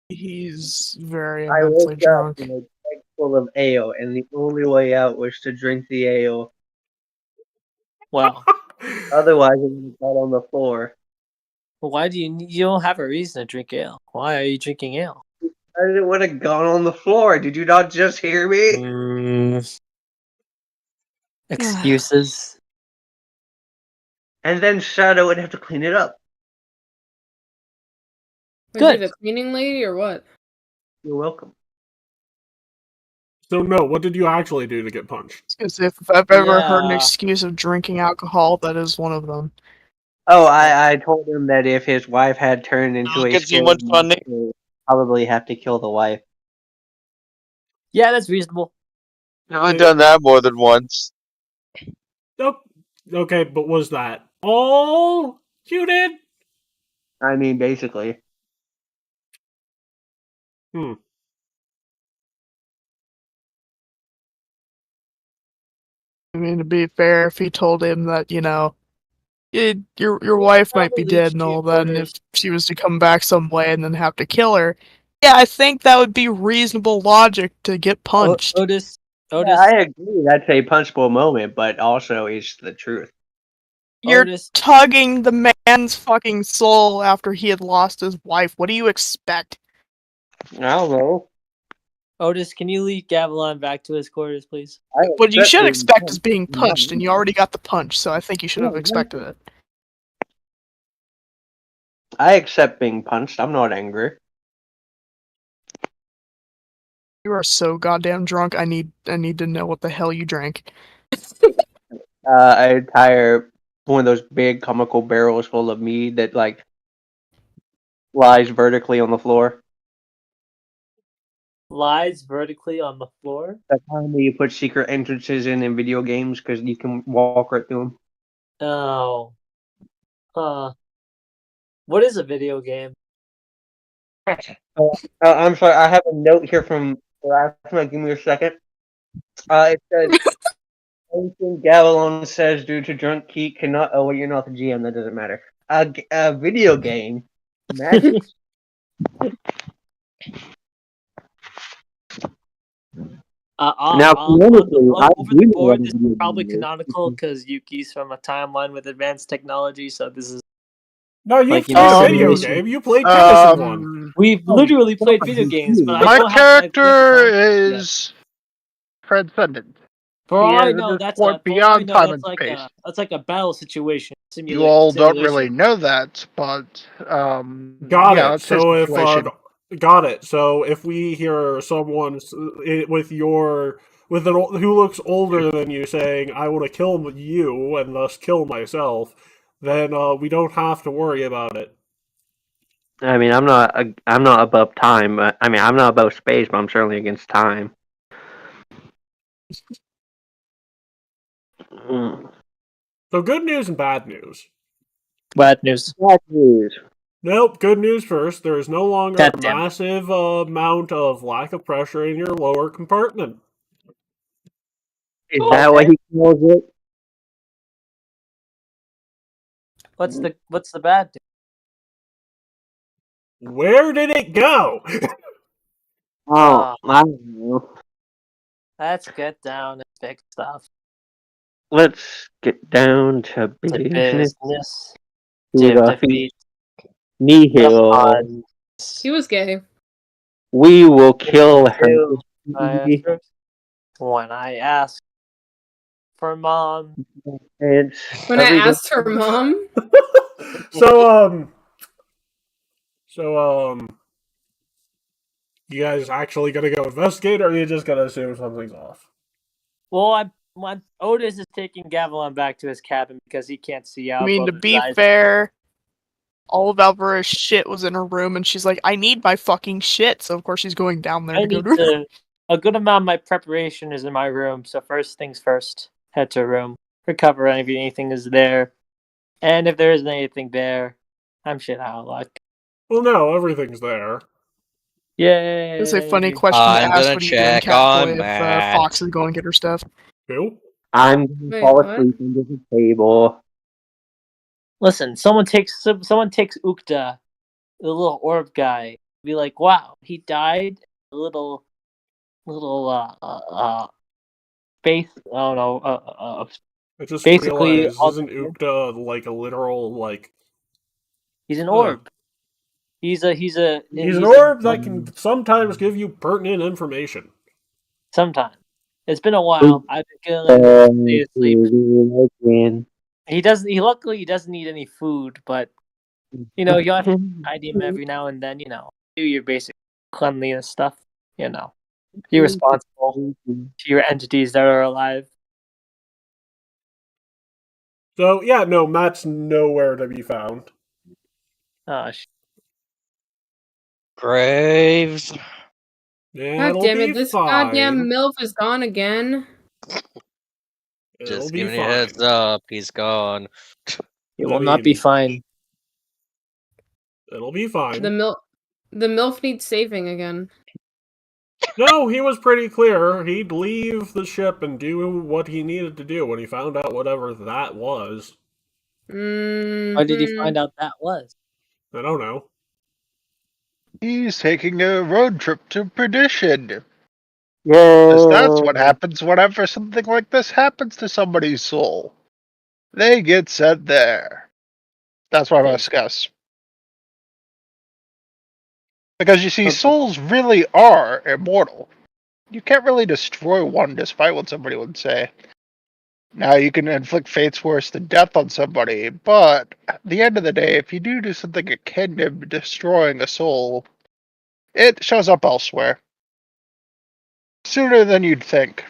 He's very I immensely woke up drunk. in a keg full of ale, and the only way out was to drink the ale. Well, Otherwise, I would have got on the floor. why do you don't have a reason to drink ale? Why are you drinking ale? I didn't want to gone on the floor. Did you not just hear me? Excuses. And then Shadow would have to clean it up. Was Good. he the cleaning lady or what? You're welcome. So no, what did you actually do to get punched? Because if I've ever heard an Yeah. excuse of drinking alcohol, that is one of them. Oh, I told him that if his wife had turned into Don't a get too scary much funny. monster, he'd probably have to kill the wife. Yeah, that's reasonable. I've done that more than once. Nope. Okay, but was that all you did? I mean, basically. I mean, to be fair, if he told him that, your Yeah, wife might probably be dead leads and to all that, and if orders. she was to come back some way and then have to kill her, yeah, I think that would be reasonable logic to get punched. Otis. Yeah, I agree. That's a punchable moment, but also it's the truth. You're Otis. tugging the man's fucking soul after he had lost his wife. What do you expect? I don't know. Otis, can you lead Gavilan back to his quarters, please? What you accept should being expect punched. is being punched, and you already got the punch, so I think you should have Yeah, expected it. I accept being punched. I'm not angry. You are so goddamn drunk. I need to know what the hell you drank. An entire one of those big comical barrels full of mead that like lies vertically on the floor. Lies vertically on the floor. That time where you put secret entrances in video games because you can walk right through them. Oh. What is a video game? I'm sorry. I have a note here from Erasmus. Give me a second. It says anything Gavilan says due to drunk Keat cannot. Oh, well, you're not the GM. That doesn't matter. A video game. Magic. Now, canonically, I over do the know what board, a this is video probably game is. canonical because Yuki's from a timeline with advanced technology, so this is No, you've like in played a a video simulation. game. You played tennis in one. We've literally played video games, but I My don't have character is transcendent. For He all I has a know, discord beyond time and space. that's like a battle situation. You all don't really know that, but Got yeah, it. it's his So if situation. got it. So if we hear someone with who looks older than you saying, "I want to kill you and thus kill myself," then we don't have to worry about it. I mean, I'm not above time. But, I mean, I'm not above space, but I'm certainly against time. So good news and bad news. Bad news. Bad news. Nope, good news first. There is no longer God a damn it. massive amount of lack of pressure in your lower compartment. Is that what he calls it? What's the bad news? Where did it go? Oh, I don't know. Let's get down and big stuff. Let's get down to To business. business. To To defeat defeat the Nihil. Huns. He was gay. We will kill her. Kill my when I ask for mom. It's When I every day. asked her mom, So, you guys actually gonna go investigate, or are you just gonna assume something's off? Well, Otis is taking Gavilan back to his cabin because he can't see out. I mean, to above his be eyes. fair, all of Alvara's shit was in her room, and she's like, I need my fucking shit, so of course she's going down there I to go need to a good amount of my preparation is in my room. So first things first, head to room, recover anything is there, and if there isn't anything there, I'm shit out of luck. Well, no, everything's there. Yay! It's a funny question to I'm ask. gonna What are you doing, check Catboy, on if Matt. Fox is going to get her stuff? Who? I'm gonna Wait, fall what? asleep under the table. Listen, someone takes Ukta, the little orb guy. Be like, wow, he died. A little faith. I don't know. I just Basically, realized, isn't Ukta like a literal, like... he's an Huh. orb. He's an orb that can sometimes give you pertinent information. Sometimes. It's been a while. I've been killing him to stay asleep. Again. Luckily he doesn't need any food, but you know, you have to hide him every now and then, do your basic cleanliness stuff, Be responsible to your entities that are alive. So, yeah, no, Matt's nowhere to be found. Oh, Graves. Yeah, God damn it, this goddamn fine. MILF is gone again. It'll Just be giving you a fine. heads up, he's gone. It will not be fine. It'll be fine. The MILF needs saving again. No, he was pretty clear. He'd leave the ship and do what he needed to do when he found out whatever that was. Why did he find out that was? I don't know. He's taking a road trip to perdition. Yeah. Because that's what happens whenever something like this happens to somebody's soul. They get sent there. That's what I must guess. Because you see, souls really are immortal. You can't really destroy one, despite what somebody would say. Now, you can inflict fates worse than death on somebody, but at the end of the day, if you do something akin to destroying a soul, it shows up elsewhere. Sooner than you'd think.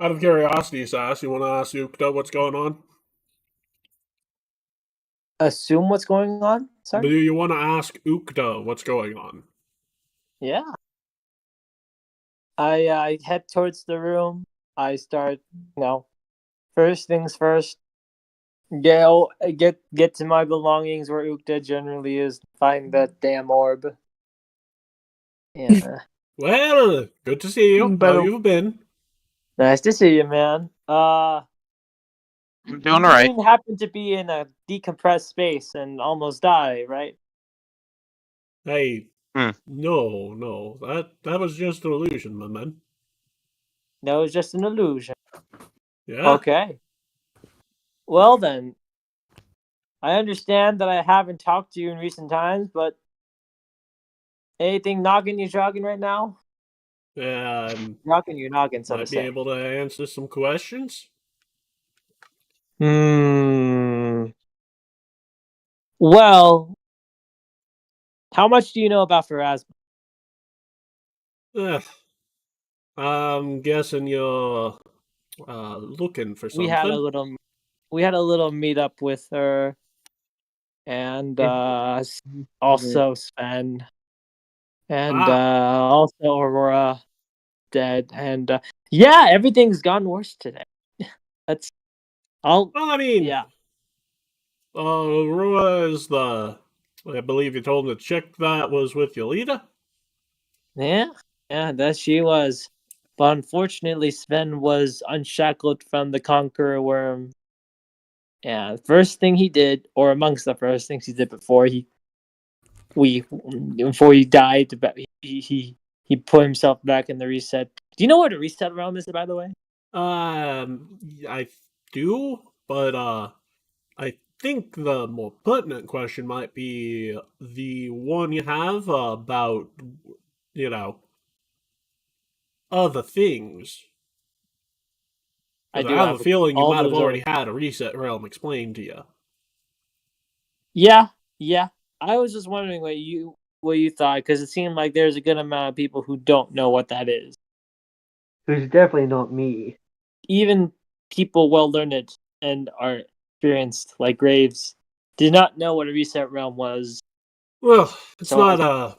Out of curiosity, Sass, you want to ask Ukta what's going on? Assume what's going on? Sorry? Do you want to ask Ukta what's going on? Yeah. I head towards the room. I start, first things first. Get to my belongings where Ukta generally is. Find that damn orb. Yeah. Well, good to see you. How you've been? Nice to see you, man. I'm doing You alright. didn't happen to be in a decompressed space and almost die, right? Hey, no, that was just an illusion, my man. No, it's just an illusion. Yeah. Okay. Well then, I understand that I haven't talked to you in recent times, but anything knocking you jogging right now? Knocking your noggin, so to Might be say. able to answer some questions. Well, how much do you know about Pharasma? I'm guessing you're looking for something. We had a little meetup with her, and also Sven, and also Aurora dead, and yeah, everything's gone worse today. That's all. Well, I mean, yeah. Aurora is I believe you told the chick that was with Yolita? Yeah, that she was. But unfortunately, Sven was unshackled from the Conqueror Worm. Yeah, the first thing he did, or amongst the first things he did before he before he died, he put himself back in the reset. Do you know what a reset realm is, by the way? I do, but I think the more pertinent question might be the one you have about, you know, other things. I Because I do have a have feeling you all might have those already are. had a reset realm explained to you. Yeah. I was just wondering what you thought, because it seemed like there's a good amount of people who don't know what that is. Who's definitely not me. Even people well learned and are experienced, like Graves, did not know what a reset realm was. Well, it's So not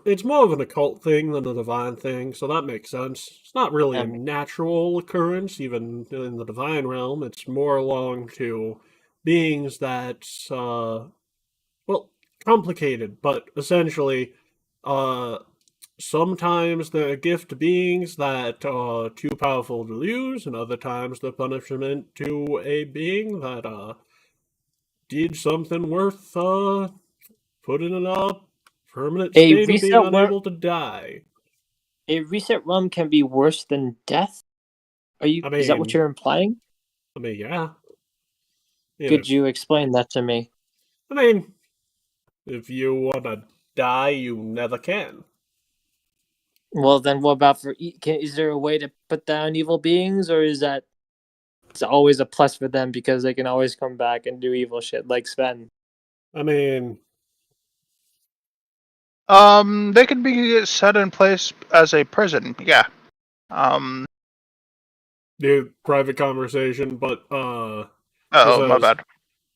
it's more of an occult thing than a divine thing, so that makes sense. It's not really a natural occurrence, even in the divine realm. It's more along to beings that, well, complicated, but essentially, uh, sometimes they're gift beings that are too powerful to use, and other times they're punishment to a being that, did something worth, putting in a permanent a state of being reset unable to die. a reset realm can be worse than death. Is that what you're implying? Yeah. Could you explain that to me? I mean, if you want to die, you never can. Well, then what about is there a way to put down evil beings, or is that it's always a plus for them because they can always come back and do evil shit like Sven? I mean, They can be set in place as a prison. Yeah. the private conversation, but Oh, my bad.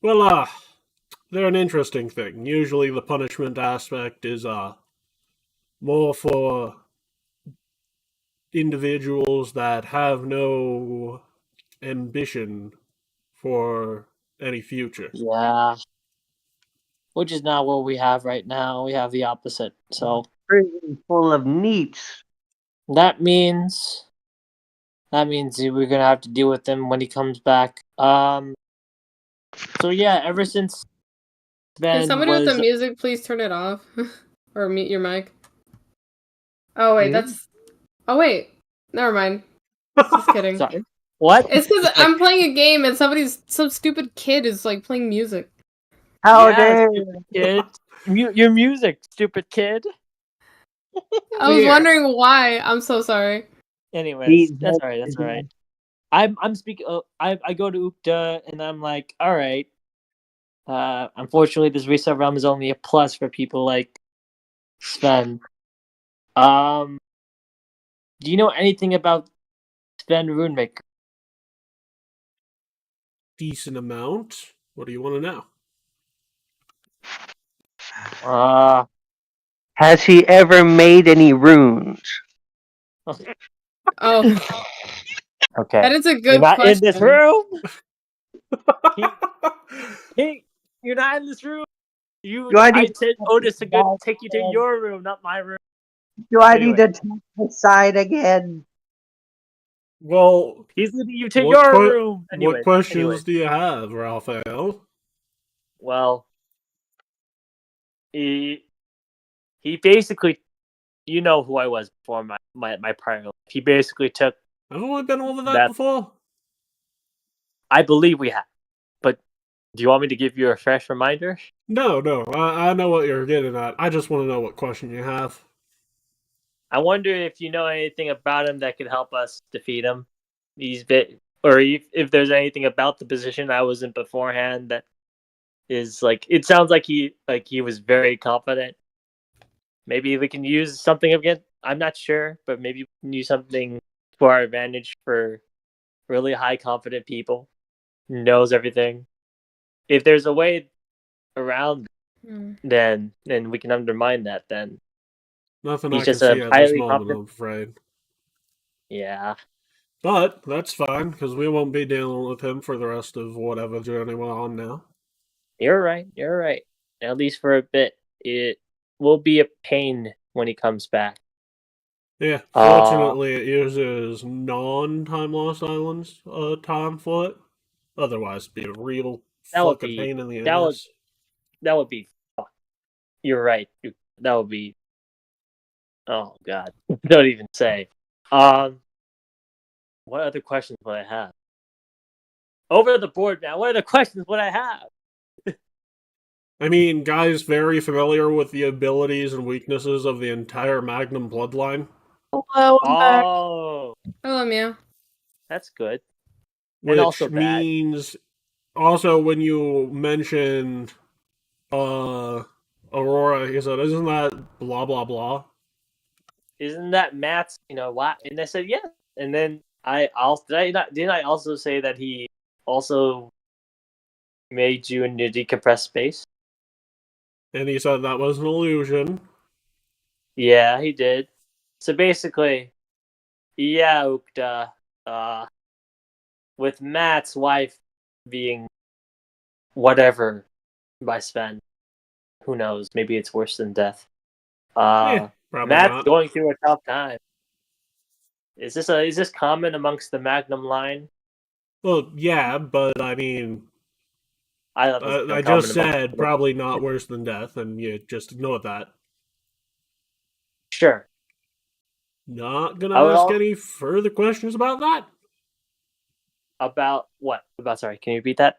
Well, they're an interesting thing. Usually, the punishment aspect is more for individuals that have no ambition for any future. Yeah. Which is not what we have right now. We have the opposite. So Prison full of neats. that means we're gonna have to deal with him when he comes back. So yeah, ever since Can Sven somebody with the was music please turn it off? Or mute your mic? Oh wait, Yeah. that's... Oh wait, never mind. Just kidding. sorry. What? It's because I'm playing a game and some stupid kid is like playing music. How Yeah, dare stupid kid. Mute your music, stupid kid. I was Yeah. wondering why. I'm so sorry. Anyways, that's all right. That's all right. I'm speaking. I go to Ukta and I'm like, all right. Unfortunately, this reset realm is only a plus for people like Sven. Do you know anything about Sven Runemaker? Decent amount. What do you want to know? Has he ever made any runes? Oh, Okay. that is a You're good not question. in this room. Hey, you're not in this room. Do I I need said Otis to take you to your room, not my room. Do I Anyway. need to take the side again? Well, He's leading you to your room. What questions do you have, Raphael? Well, he basically, you know who I was before my prior life. He basically took. Haven't we been over that before? I believe we have, but do you want me to give you a fresh reminder? No. I know what you're getting at. I just want to know what question you have. I wonder if you know anything about him that could help us defeat him. Or if there's anything about the position I was in beforehand that is like. It sounds like he was very confident. Maybe we can use something again. I'm not sure, but maybe we can use something for our advantage for really high confident people who knows everything. If there's a way around, then we can undermine that. Then Nothing he's I can just a see at this highly moment, confident. I'm afraid. Yeah. But that's fine, because we won't be dealing with him for the rest of whatever journey we're on now. You're right. At least for a bit. It will be a pain when he comes back. Yeah, fortunately it uses non-time lost islands time for it. Otherwise it'd be a real fucking pain in the ass. That would be You're right. That would be. Oh God! Don't even say. What other questions would I have? Over the board now. What other questions would I have? I mean, guys very familiar with the abilities and weaknesses of the entire Magnum bloodline. Hello, I'm back. Oh, Hello, Meow. that's good. And Which also bad. means also when you mentioned Aurora, he said, isn't that blah blah blah? Isn't that Matt's? What? And I said yes. And then I also didn't I also say that he also made you in the decompressed space? And he said that was an illusion. Yeah, he did. So basically, yeah, Ukta, with Matt's wife being whatever by Sven, who knows? Maybe it's worse than death. Probably Matt's not. going through a tough time. Is this common amongst the Magnum line? Well, yeah, but I mean, I thought it was I common just amongst said probably not worse than death, and you just ignore that. Sure. Not gonna I would ask any further questions about that. About what? Sorry, can you repeat that?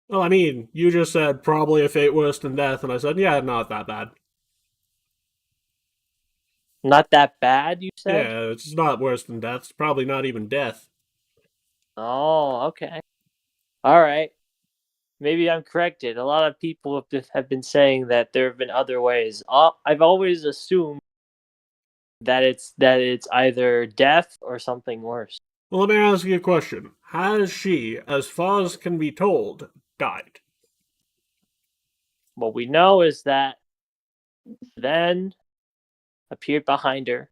Well, I mean, you just said probably a fate worse than death, and I said, yeah, not that bad. Not that bad, you said? Yeah, it's not worse than death. It's probably not even death. Oh, okay. All right. Maybe I'm corrected. A lot of people have been saying that there have been other ways. I've always assumed that it's either death or something worse. Well, let me ask you a question. Has she, as far as can be told, died? What we know is that then appeared behind her,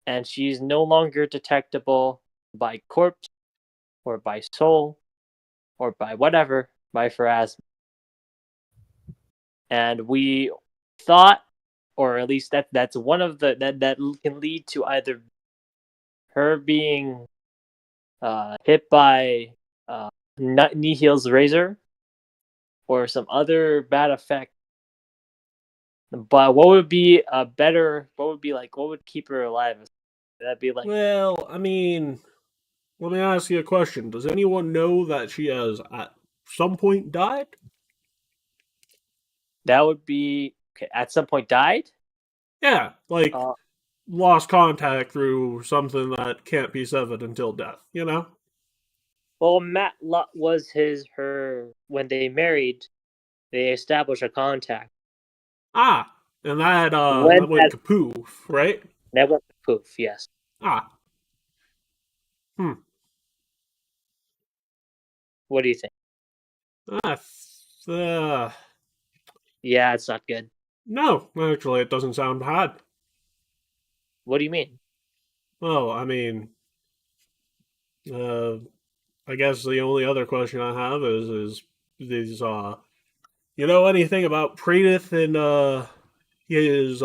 and she's no longer detectable by corpse or by soul or by whatever, by Pharasma. And we thought, or at least that's one of the that can lead to either her being hit by Nihil's razor or some other bad effect. But what would be what would keep her alive? That'd be like, Well, I mean, let me ask you a question. Does anyone know that she has at some point died? that would be okay, at some point died? Yeah, like lost contact through something that can't be severed until death, you know? Well, Matt was her when they married, they established a contact. Ah, and that When that went kapoof, right? That went poof, yes. Ah. What do you think? Yeah, it's not good. No, actually, it doesn't sound bad. What do you mean? Well, I mean, I guess the only other question I have is you know anything about Pradith and his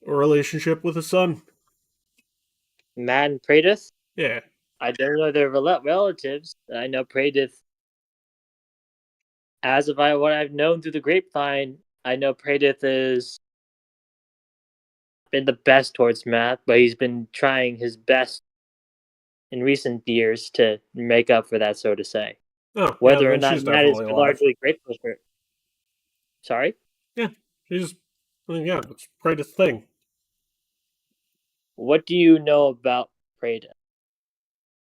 relationship with his son? Matt and Pradith? Yeah. I don't know their relatives. I know Pradith. As of what I've known through the grapevine, I know Pradith has been the best towards Matt, but he's been trying his best in recent years to make up for that, so to say. Oh, whether yeah, or not she's Matt is definitely alive. largely grateful for it. Sorry? Yeah, she's. I mean, yeah, it's Pradith's thing. What do you know about Pradith?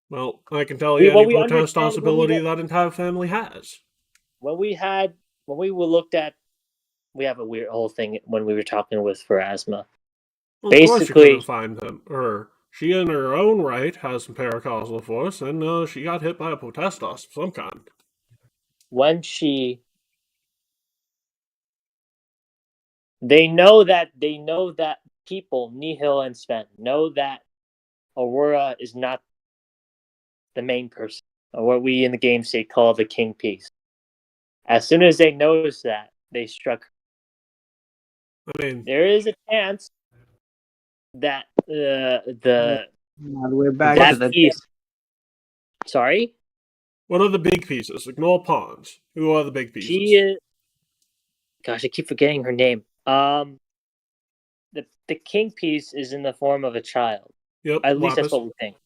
Well, I can tell you any potestos ability that entire family has. When we looked at, we have a weird whole thing when we were talking with Pharasma. Well, of course you couldn't find him. She in her own right has some paracausal force, and she got hit by a potestos of some kind. When they know that people, Nihil and Sven, know that Aurora is not the main person, or what we in the game say call the King Piece. As soon as they notice that, they struck her. I mean, there is a chance that we're back that to the piece. Sorry? What are the big pieces? Ignore pawns. Who are the big pieces? She is Gosh, I keep forgetting her name. The king piece is in the form of a child. Yep, At least that's Lapis. what we think.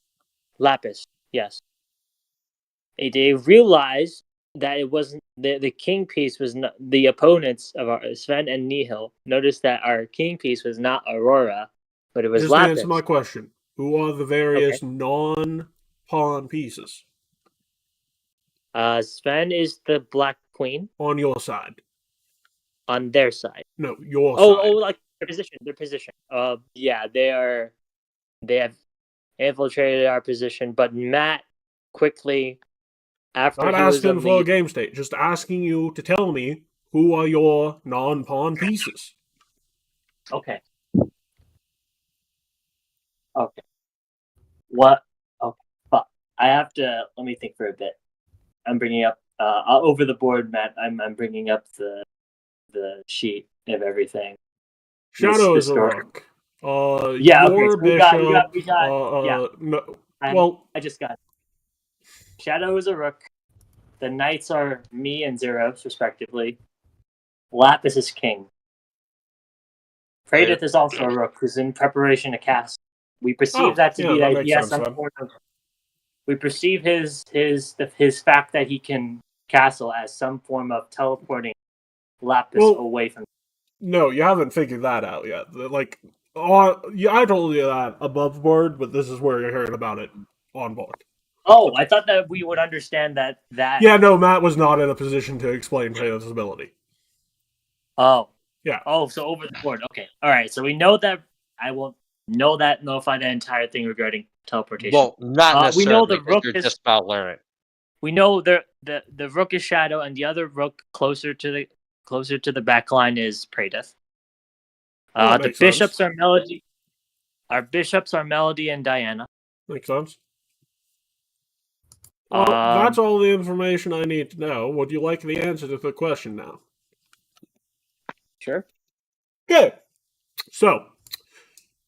Lapis, yes. They realized that it wasn't the king piece was not the opponents of our Sven and Nihil. Noticed that our king piece was not Aurora, but it was Just Lapis. answer my question. Who are the various non-pawn pieces Sven is the Black Queen on your side? on their side. No, your Oh, side. like their position. Their position. Yeah, they are. They have infiltrated our position, but Matt quickly after Not he was asking for a lead. game state. Just asking you to tell me who are your non-pawn pieces. Okay. Okay. What? Okay. Fuck. I have to. Let me think for a bit. I'm bringing up over the board, Matt. I'm bringing up the sheet of everything. Shadow This is a story. rook. Yeah. Okay. Your So we got. bishop. Yeah. No. I Well, just got it. Shadow is a rook. The knights are me and Zeros, respectively. Lapis is king. Praedyth is also a rook who's in preparation to cast. We perceive that to be that that makes he has sense, some then. sort of. We perceive his fact that he can castle as some form of teleporting Lapis away from. No, you haven't figured that out yet. Like, I told you that above board, but this is where you heard about it on board. Oh, I thought that we would understand that. Yeah, no, Matt was not in a position to explain Praedyth's ability. Oh. Yeah. Oh, so over the board. Okay. All right. So we know that. I will notify the entire thing regarding teleportation. Well, not necessarily. We know the rook you're is just about learning. We know the rook is Shadow, and the other rook closer to the back line is Praedyth. The bishops are Melody. Our bishops are Melody and Diana. Makes sense. Well, that's all the information I need to know. Would you like the answer to the question now? Sure. Okay. So,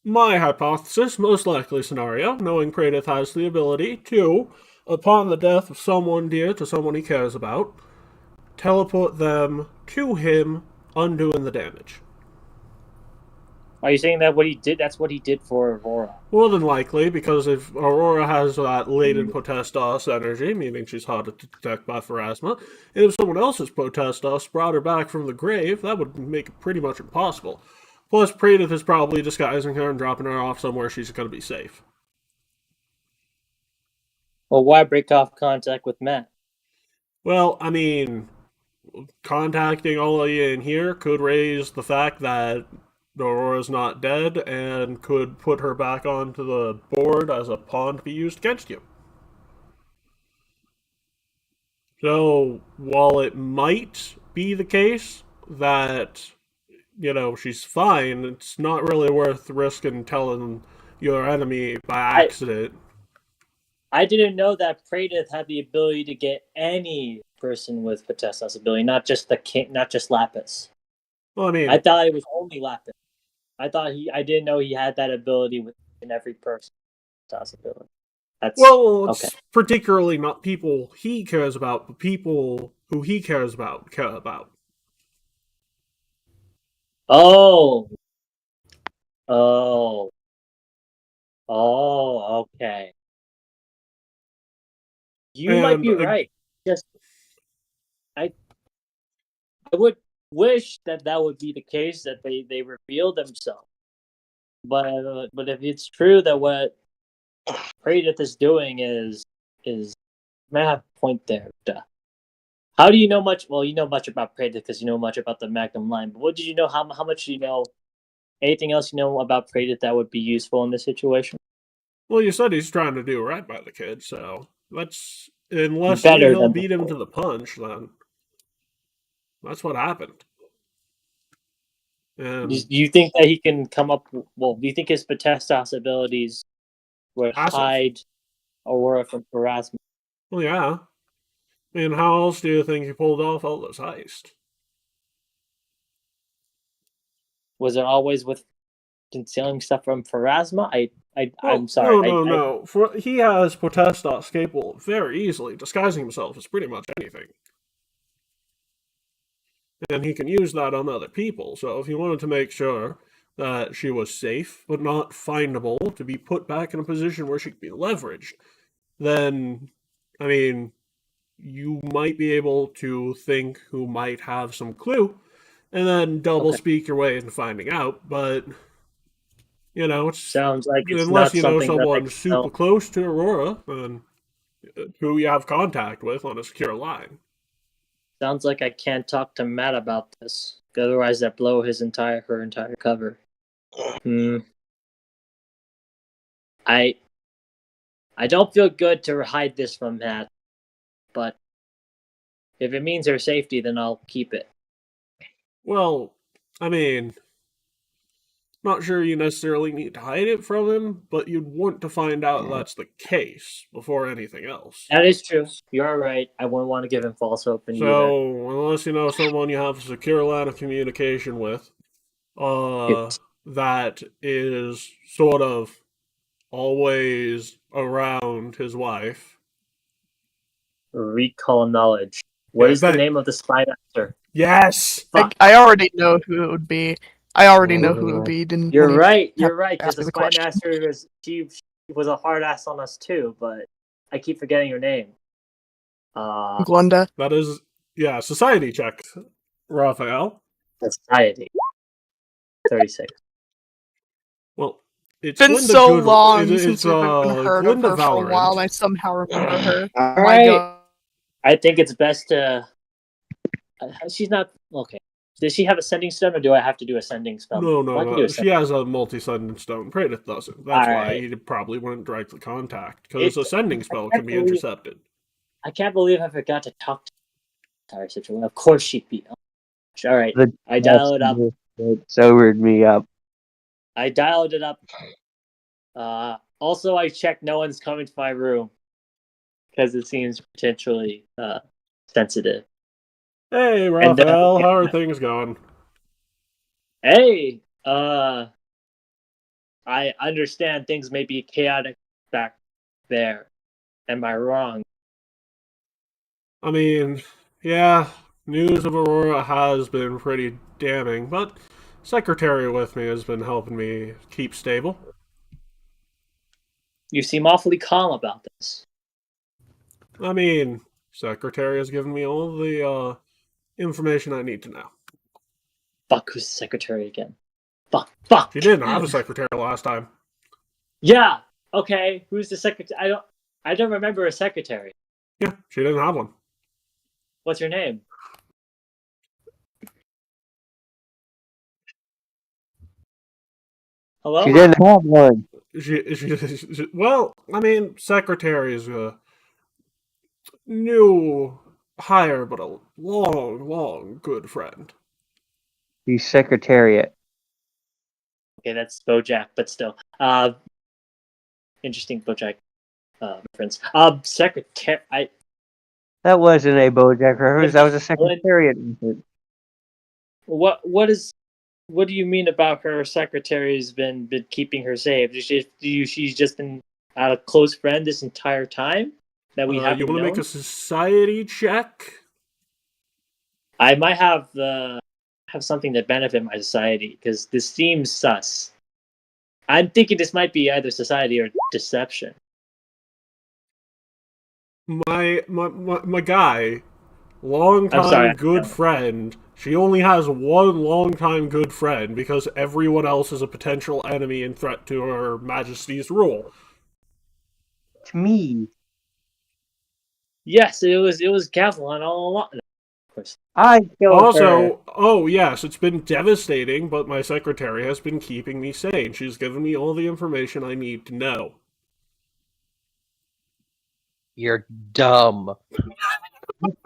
my hypothesis, most likely scenario, knowing Praedyth has the ability to, upon the death of someone dear to someone he cares about, teleport them to him, undoing the damage. Are you saying that what he did? That's what he did for Aurora. More than likely, because if Aurora has that latent Potestas energy, meaning she's hard to detect by Pharasma, and if someone else's Potestas brought her back from the grave, that would make it pretty much impossible. Plus, Praedyth is probably disguising her and dropping her off somewhere she's going to be safe. Well, why break off contact with Matt? Well, I mean, contacting all of you in here could raise the fact that Aurora's not dead and could put her back onto the board as a pawn to be used against you. So, while it might be the case that, she's fine, it's not really worth risking telling your enemy by accident. I didn't know that Praedyth had the ability to get any person with Potestas ability, not just the king, not just Lapis. Well, I mean, I thought it was only Lapis. I didn't know he had that ability within every person. Ability. It's particularly not people he cares about, but people who he cares about care about. Oh, okay. You might be right. Just, I would wish that would be the case, that they reveal themselves. But if it's true that what Praedyth is doing is may have a point there. Duh. How do you know much? Well, you know much about Praedyth because you know much about the Magnum line. But what did you know? How much do you know? Anything else you know about Praedyth that would be useful in this situation? Well, you said he's trying to do right by the kid, so unless he'll beat him to the punch, then that's what happened. Do you think that he can come up? Well, do you think his Potestas abilities would hide Aurora from harassment? Well, yeah. I mean, how else do you think he pulled off all this heist? Was it always with concealing stuff from Pharasma? I'm sorry. No. He has Potestas capable of very easily disguising himself as pretty much anything. and he can use that on other people. So if he wanted to make sure that she was safe but not findable to be put back in a position where she could be leveraged, then, I mean, you might be able to think who might have some clue, and then double speak your way into finding out. But it's Sounds like it's unless not you know something that I someone can super tell. close to Aurora, and who you have contact with on a secure line. Sounds like I can't talk to Matt about this. Otherwise, that blow her entire cover. I don't feel good to hide this from Matt, but if it means her safety, then I'll keep it. Well, I mean, not sure you necessarily need to hide it from him, but you'd want to find out that's the case before anything else. That is true. You're right. I wouldn't want to give him false hope either. So, unless you know someone you have a secure line of communication with, that is sort of always around his wife. Recall knowledge. What is the name of the spy master? Yes! I already know who it would be. I already know who it would be. Didn't You're wanna right. have You're right. to Because ask the me the spy question. master she was a hard ass on us too, but I keep forgetting her name. Glenda. That is, yeah, society check, Raphael. Society. 36. Well, it's Been Glinda so Good, long it's, since we've heard of Glinda her for a while, and Valorant. I somehow remember her. All My right. God. I think it's best to. She's not okay. Does she have a sending stone, or do I have to do a sending spell? No. She has a multi-sending stone. Praedyth doesn't. That's why Alright. you probably wouldn't directly contact, because a It's- sending spell can be intercepted. I can't believe I forgot to talk to her entire situation. Of course she'd be. All right, I dial it up. It sobered me up. I dialed it up. Also, I checked no one's coming to my room because it seems potentially sensitive. Hey, Raphael, how are things going? Hey, I understand things may be chaotic back there. Am I wrong? I mean, yeah, news of Aurora has been pretty damning, but Secretary with me has been helping me keep stable. You seem awfully calm about this. I mean, Secretary has given me all the information I need to know. Fuck, who's the secretary again? Fuck. She didn't have a secretary last time. Yeah. Okay. Who's the secretary? I don't remember a secretary. Yeah, she didn't have one. What's her name? Hello? She didn't have one. Well, I mean, secretary is a new hire, but a long good friend. She's Secretariat. Okay, that's BoJack, but still. Interesting BoJack reference. Secretary. That wasn't a BoJack reference. That was a Secretariat reference. What do you mean about her secretary's been keeping her safe? She's just been a close friend this entire time that we haven't You want to known? make a society check? I might have something that benefit my society because this seems sus. I'm thinking this might be either society or deception. My guy, long-time good friend. She only has one long-time good friend because everyone else is a potential enemy and threat to Her Majesty's rule. It's me. Yes, it was Gavilan all along. Of course. I killed her. Also, oh yes, it's been devastating, but my secretary has been keeping me sane. She's given me all the information I need to know. You're dumb.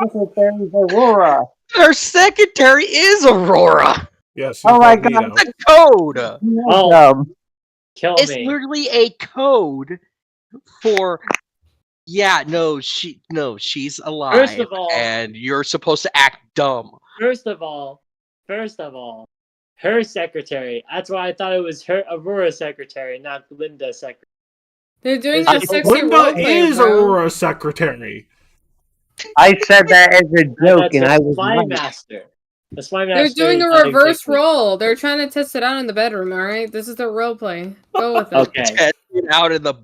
Secretary's Aurora. Our secretary is Aurora. Yes. Oh my God. It's a code. Dumb. Kill It's me. literally a code for. Yeah, she's alive. First of all- and you're supposed to act dumb. First of all, her secretary. That's why I thought it was her Aurora secretary, not Linda secretary. They're doing I- a sexy Linda roleplay, is bro. Aurora's secretary. I said that as a joke, That's and a I was spy right. master. That's why I'm They're doing a not reverse exactly- roll. They're trying to test it out in the bedroom, alright? This is their role play. Go with it. Okay. Test it out in the.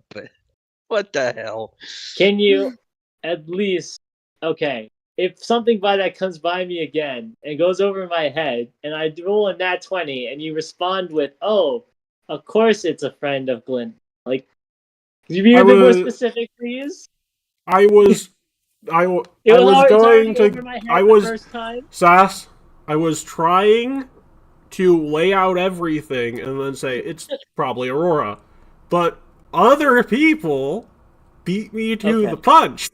What the hell? Can you at least okay? If something by that comes by me again and goes over my head, and I roll a nat 20, and you respond with, "Oh, of course it's a friend of Glenn." Like, could you be a bit more specific, please? I was It's already over my head the first time. Sass, I was trying to lay out everything and then say it's probably Aurora. But other people beat me to the punch.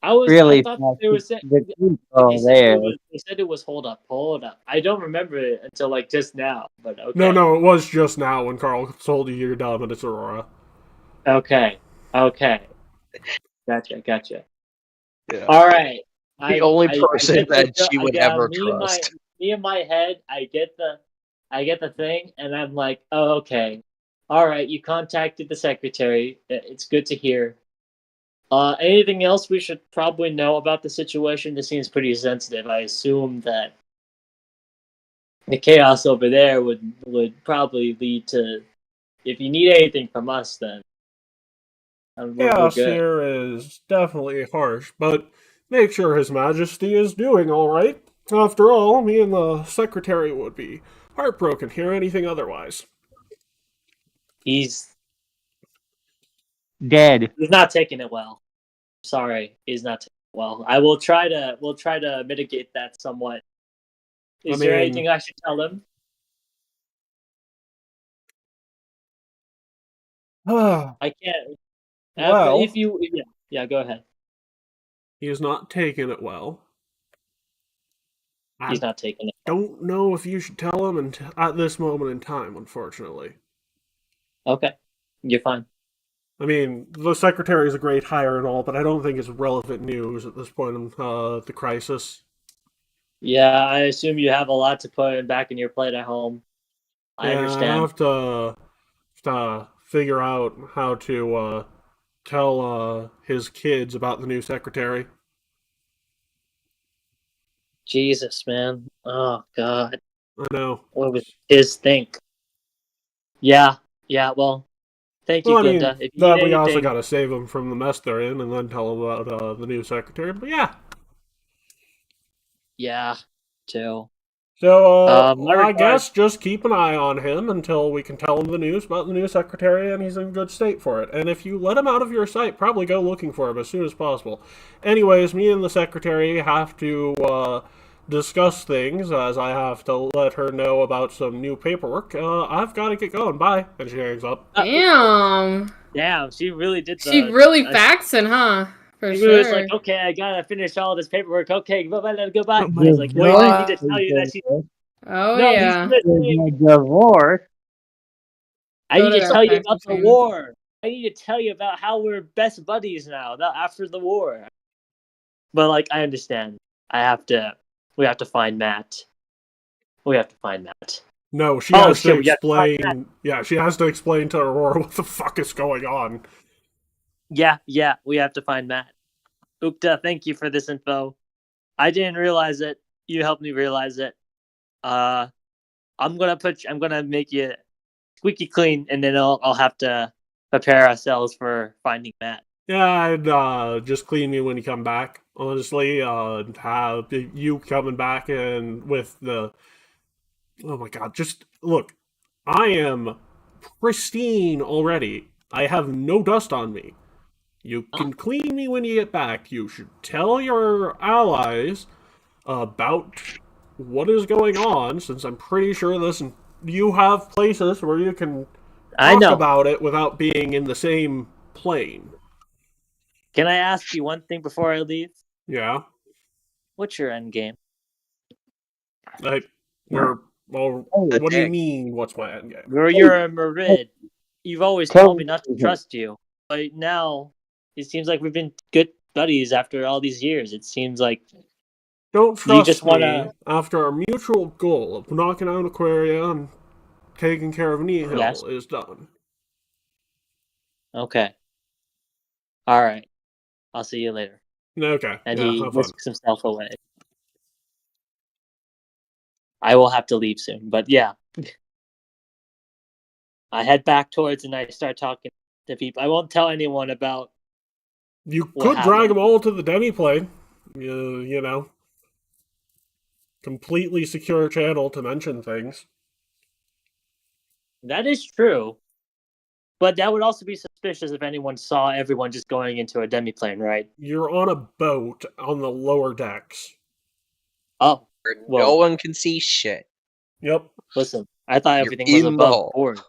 I thought they were saying they said it was hold up. I don't remember it until like just now, but okay. No, it was just now when Carl told you you're dumb and it's Aurora. Okay. Gotcha. Yeah. All right. The only person that she would ever trust. Me in my head, I get the thing, and I'm like, oh, okay. All right, you contacted the secretary. It's good to hear. Anything else we should probably know about the situation? This seems pretty sensitive. I assume that the chaos over there would probably lead to. If you need anything from us, then we're Chaos good. here is definitely harsh, but make sure His Majesty is doing all right. After all, me and the secretary would be heartbroken hear anything otherwise. He's dead. He's not taking it well. Sorry, he's not taking it well. We'll try to mitigate that somewhat. Is there anything I should tell him? I can't. Well, if you, yeah, go ahead. He is not taking it well. He's not taking it. Don't know if you should tell him at this moment in time, unfortunately. Okay, you're fine. I mean, the secretary is a great hire and all, but I don't think it's relevant news at this point in the crisis. Yeah, I assume you have a lot to put back in your plate at home. I understand. I have to figure out how to tell his kids about the new secretary. Jesus, man. Oh, God. I know. What would his think? Yeah, well, thank you, Glinda. If you need we also anything- got to save them from the mess they're in and then tell them about the new secretary. But yeah. Yeah, too. So, I guess just keep an eye on him until we can tell him the news about the new secretary and he's in good state for it. And if you let him out of your sight, probably go looking for him as soon as possible. Anyways, me and the secretary have to discuss things as I have to let her know about some new paperwork. I've got to get going. Bye. And she hangs up. Damn, she really did. She really faxing, huh? For She sure. was like, okay, I gotta finish all this paperwork. Okay, goodbye. Oh I was like, wait, I need to tell you that she. Oh, no, yeah. he's gonna say, Divorce. I need to tell you fax about the machine. war. I need to tell you about how we're best buddies now, after the war. But like, I understand. We have to find Matt. No, she has to we gotta find Matt. explain. Yeah, she has to explain to Aurora what the fuck is going on. Yeah, we have to find Matt. Ukta, thank you for this info. I didn't realize it. You helped me realize it. I'm gonna make you squeaky clean, and then I'll have to prepare ourselves for finding Matt. Yeah, I'd just clean you when you come back. Honestly, have you coming back and with the. Oh my god, just look. I am pristine already. I have no dust on me. You can clean me when you get back. You should tell your allies about what is going on, since I'm pretty sure you have places where you can talk about it without being in the same plane. Can I ask you one thing before I leave? Yeah. What's your end game? What do you mean, what's my end game? You're a Merid. You've always told me not to trust you. But now, it seems like we've been good buddies after all these years. It seems like... Don't trust you just me wanna... after our mutual goal of knocking out Aquaria and taking care of Nihil is done. Okay. Alright. I'll see you later. Okay. And yeah, he have fun. whisks himself away. I will have to leave soon, but yeah. I head back towards and I start talking to people. I won't tell anyone about You what could drag happened. them all to the demi-plane. You know. Completely secure channel to mention things. That is true. But that would also be suspicious if anyone saw everyone just going into a demi-plane, right? You're on a boat on the lower decks. Oh, Where well, no one can see shit. Yep. listen. I thought You're everything was in the above hole. board.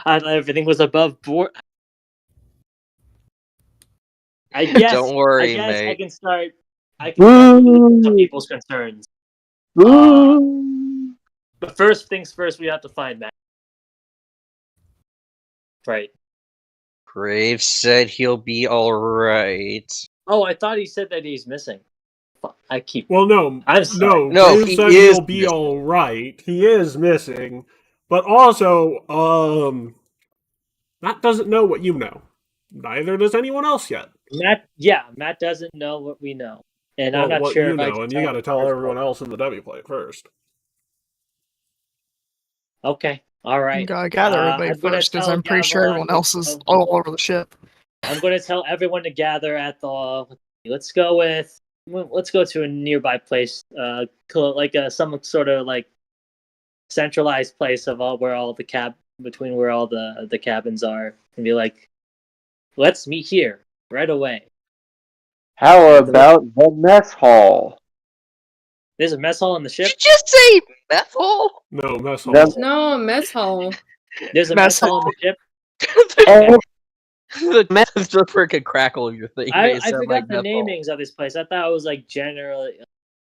I thought everything was above board. I guess. Don't worry, I guess mate. I can start relieving some people's concerns. But first things first, we have to find Matt. Right. Graves said he'll be alright. Oh, I thought he said that he's missing. Fuck, I keep. Well, no. I'm sorry. No, Graves he said is he'll be missing. all right. He is missing, but also, Matt doesn't know what you know. Neither does anyone else yet. Matt doesn't know what we know, and Well, I'm not what sure you if I know, can and you got to tell him everyone else in the demi-plane first. Okay, all right. Gotta gather everybody I'm gonna first, because tell I'm pretty sure everyone Gavilan- else is all over the ship. I'm going to tell everyone to gather at the. Let's go to a nearby place, like some sort of like centralized place of where all the cabins are, and be like, let's meet here right away. How about the mess hall? There's a mess hall on the Did ship. you just say meth hole? No, mess hall. The- No, mess hall. There's a mess hall on the ship. the freaking crackle of your thing. I forgot the namings of this place. I thought it was like generally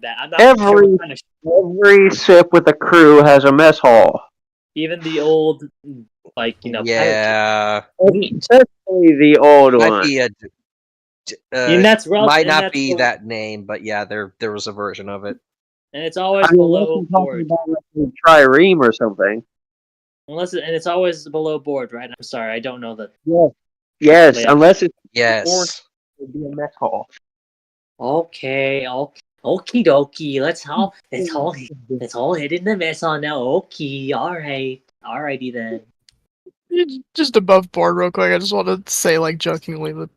that. I'm not sure Every what kind of every ship with a crew has a mess hall. even the old pirate Yeah, Especially the old might one. be a. And that's might and not that's be what- that name, but yeah, there was a version of it. and it's always I mean, below unless you're board. talking about like a trireme or something. And it's always below board, right? I'm sorry, I don't know that. Yes, Yeah. unless it's Yes. would be a mess hall. Okay, okie dokie. Let's all hit in the mess on now. Okay, alrighty then. Just above board, real quick. I just want to say, like, jokingly, that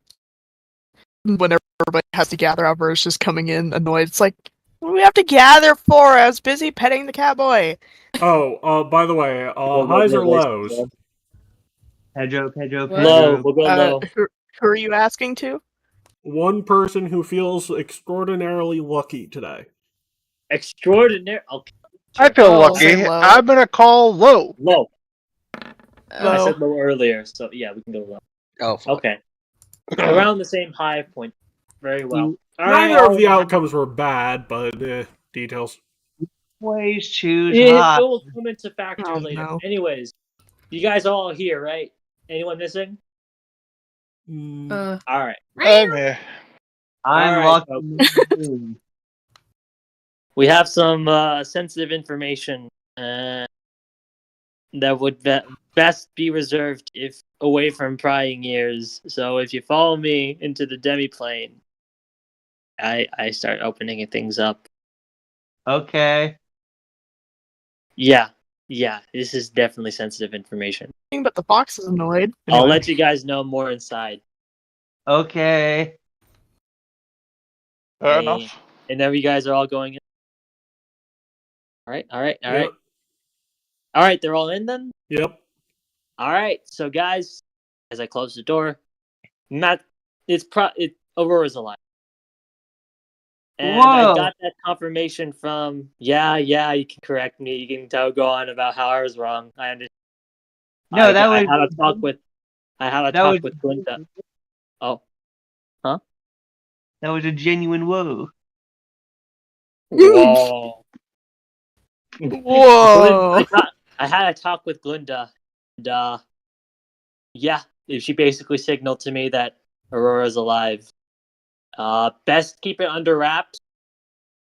whenever everybody has to gather, Alberta's just coming in annoyed. It's like, what do we have to gather for? I was busy petting the cowboy. Oh, by the way, highs or lows? Pedro. Low, we'll go low. Who are you asking to? One person who feels extraordinarily lucky today. Extraordinary. Okay, I feel Oh, lucky. say low. I'm gonna call low. low. I Low. said low earlier, so yeah, we can go low. Oh, fuck. Okay, around the same high point. Very well. All Neither right. of the outcomes were bad, but details. Always choose It high. will come into factor Oh, later. no. Anyways, you guys are all here, right? Anyone missing? All right. I'm here. I'm All right, lucky. We have some sensitive information that would best be reserved if away from prying ears. So if you follow me into the demi-plane, I start opening things up. Okay. Yeah, this is definitely sensitive information. But the fox is annoyed. I'll Anyway. let you guys know more inside. Okay. Fair Hey. enough. And then you guys are all going in. All right. Yep. All right, they're all in then? Yep. All right, so guys, as I close the door, Aurora's alive. And I Whoa. got that confirmation from, yeah, you can correct me. You can go on about how I was wrong. I understand. No, I that was had a talk with Glinda. Oh. Huh? that was a genuine whoa. Whoa. Whoa. I had a talk with Glinda, and yeah, she basically signaled to me that Aurora's alive. Best keep it under wraps,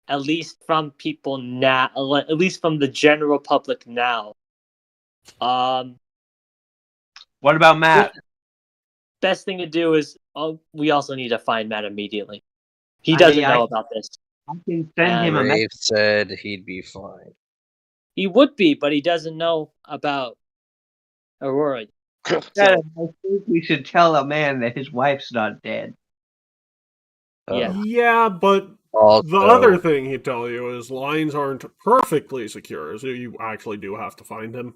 at least from people now, at least from the general public now. What about Matt? Best thing to do is we also need to find Matt immediately. He doesn't know about this. I can send him a message. Graves said he'd be fine. He would be, but he doesn't know about Aurora. Yeah, So, I think we should tell a man that his wife's not dead. yeah. Yeah, but Also, the other thing he'd tell you is lines aren't perfectly secure, so you actually do have to find him.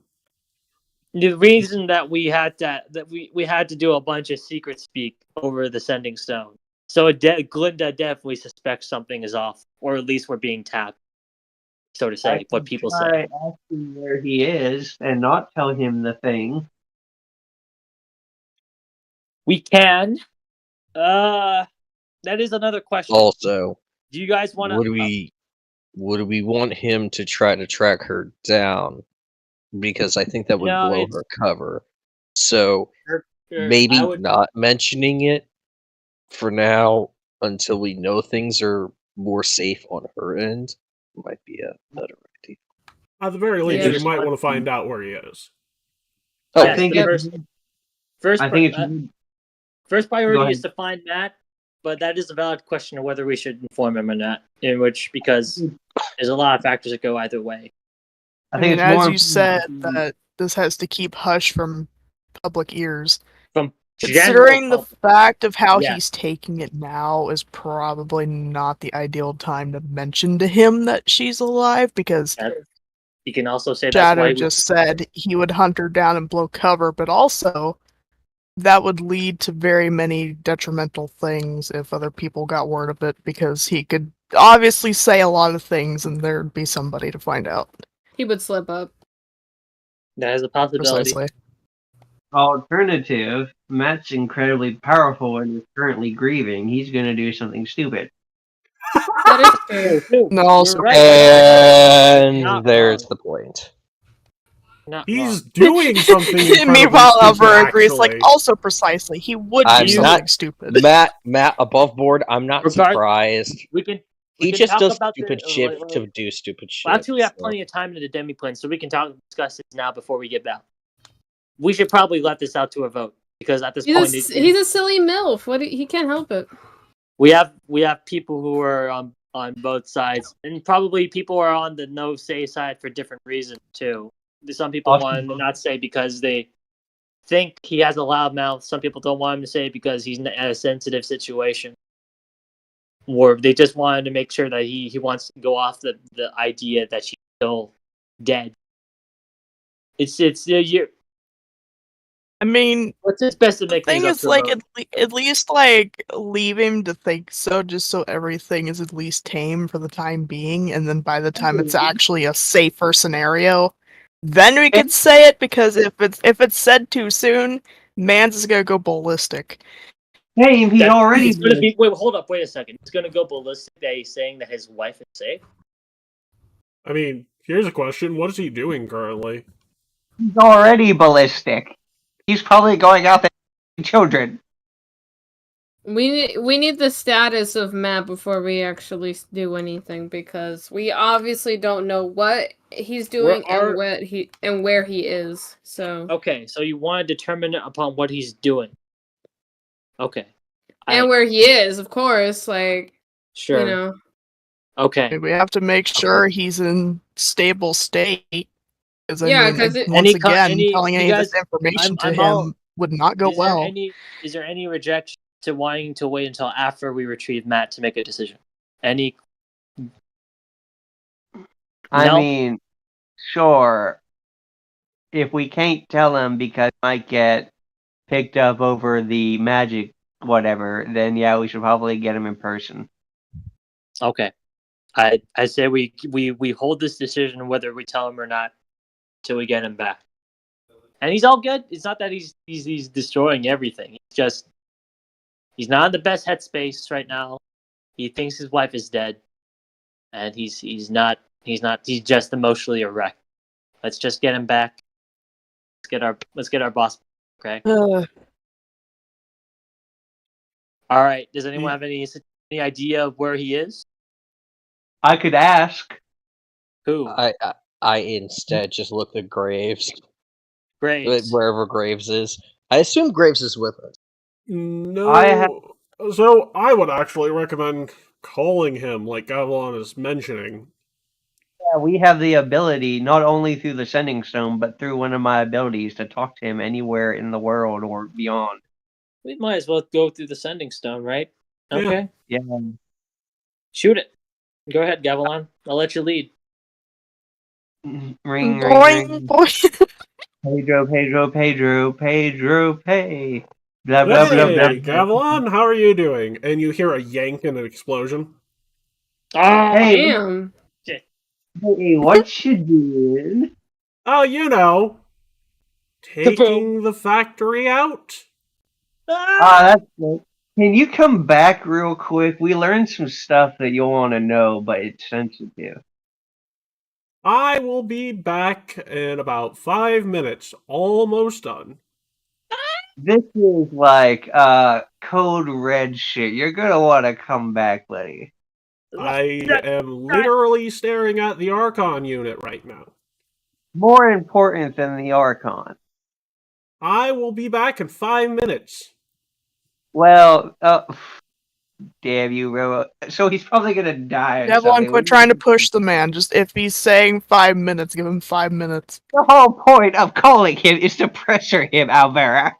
The reason that we had we had to do a bunch of secret speak over the sending stone. So Glinda definitely suspects something is off, or at least we're being tapped, so to say, what people say. Ask him where he is and not tell him the thing. We can. That is another question. also, Do you guys want to? would we want him to try to track her down? Because I think that would No, blow it's- her cover. So maybe I would, not mentioning it for now until we know things are more safe on her end might be a better idea. At the very least, Yeah. you might want to find out where he is. Oh, yes, I think the it's. first I think it's. first Go priority ahead. is to find Matt, but that is a valid question of whether we should inform him or not. Because there's a lot of factors that go either way. I I think mean, it's more as you said, important- that this has to keep hush from public ears. From Considering the general fact of how Yeah. he's taking it now is probably not the ideal time to mention to him that she's alive, because you can also say that's Shadow why just said he would hunt her down and blow cover, but also that would lead to very many detrimental things if other people got word of it, because he could obviously say a lot of things and there'd be somebody to find out. He would slip up. that is a possibility. Precisely. Alternative, Matt's incredibly powerful and is currently grieving. He's going to do something stupid. That is true. No, You're also- right. And Not there's wrong. the point. Not He's wrong. doing something incredibly Meanwhile, stupid, Alvaro agrees, like, actually. also precisely, he would I'm do not- something stupid. Matt, above board, I'm not Regard- surprised. We can He can just talk does about stupid the- shit wait, to do stupid shit. Well, actually, we have so- plenty of time in the demi-plane, so we can discuss this now before we get back. We should probably let this out to a vote, because at this point, He's a silly MILF. He can't help it. we have people who are on both sides, and probably people are on the no say side for different reasons too. Some people want to not say because they think he has a loud mouth. Some people don't want him to say it because he's in a sensitive situation, or they just wanted to make sure that he wants to go off the idea that she's still dead. It's you. I mean, What's his best to the make things thing up is, to a like, vote? at least, like, leave him to think so, just so everything is at least tame for the time being, and then by the time it's actually a safer scenario, then we could say it, because if it's said too soon, Mans is gonna go ballistic. Hey, he already He's gonna did. be. Wait, hold up. Wait a second. He's gonna go ballistic that he's saying that his wife is safe. I mean, here's a question. What is he doing currently? He's already ballistic. He's probably going out there with children. We need the status of Matt before we actually do anything, because we obviously don't know what he's doing and where he is. So Okay, so you want to determine it upon what he's doing. Okay. and where he is, of course. Like, Sure. you know. Okay. We have to make sure he's in stable state. Because Yeah, I mean, 'cause once Any again, telling you any of guys- this information I'm to all- him would not go is well. Is there any rejection to wanting to wait until after we retrieve Matt to make a decision? Any? I No? mean, sure. If we can't tell him because he might get picked up over the magic whatever, then yeah, we should probably get him in person. Okay. I say we hold this decision whether we tell him or not till we get him back. And he's all good. It's not that he's destroying everything. It's just he's not in the best headspace right now. He thinks his wife is dead, and he's just emotionally a wreck. Let's just get him back. Let's get our boss. Okay. All right. Does anyone have any idea of where he is? I could ask. Who? I instead just look at Graves. Graves. Wherever Graves is. I assume Graves is with us. No. So I would actually recommend calling him, like Gavilan is mentioning. we have the ability, not only through the Sending Stone, but through one of my abilities, to talk to him anywhere in the world or beyond. We might as well go through the Sending Stone, right? Yeah. Okay. Yeah. Shoot it. Go ahead, Gavilan. I'll let you lead. Ring, ring, Boing, ring. boing. Pedro, Pedro, Pedro, Pedro, pay. Blah, blah, blah, blah, Hey, blah. Gavilan, how are you doing? And you hear a yank and an explosion. Oh, Hey, Damn. hey, what you doing? Oh, you know, taking the factory out. That's good. Can you come back real quick? We learned some stuff that you'll want to know, but it's sensitive. I will be back in about 5 minutes. Almost done. This is like code red shit. You're gonna want to come back, buddy. I am literally staring at the Archon unit right now. More important than the Archon. I will be back in 5 minutes. Well, damn you, Robo. So he's probably gonna die. Or Devlin, something. quit trying to push the man. Just if he's saying 5 minutes, give him 5 minutes. The whole point of calling him is to pressure him, Alvera.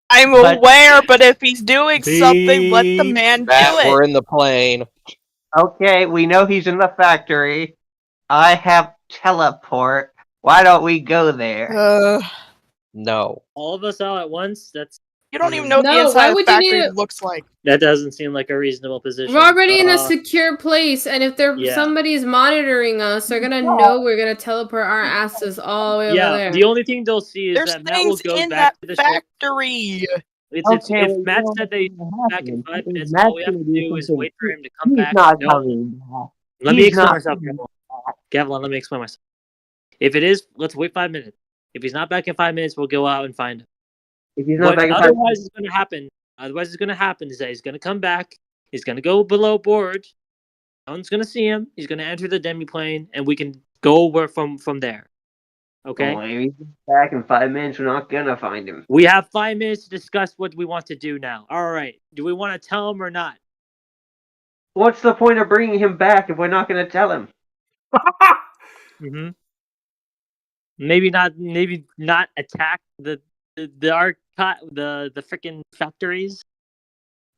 I'm But- aware, but if he's doing something, let the man do That it. we're in the plane. Okay, we know he's in the factory. I have teleport. Why don't we go there? No. all of us out at once? You don't even know what the No, inside why of the would you need factory it? looks like. That doesn't seem like a reasonable position. We're already in a Uh, secure place, and if yeah. somebody's monitoring us, they're gonna know we're gonna teleport our asses all the way over Yeah, there. the only thing they'll see is There's that Matt will things go in back that to the ship. factory. If Matt said that he's back in 5 minutes, all we have to do is wait for him to come He's back. not No, coming back. let me He's explain not myself, coming Gavilan, let me explain myself. If it is, let's wait 5 minutes. If he's not back in 5 minutes, we'll go out and find him. If he's not What back in 5 otherwise is going to happen? Otherwise, is going to happen is that he's going to come back. He's going to go below board. No one's going to see him. He's going to enter the demiplane, and we can go over from there. Okay. Oh, if he's back in 5 minutes, we're not gonna find him. We have 5 minutes to discuss what we want to do now. All right. Do we want to tell him or not? What's the point of bringing him back if we're not gonna tell him? Mm-hmm. Maybe not attack the freaking factories.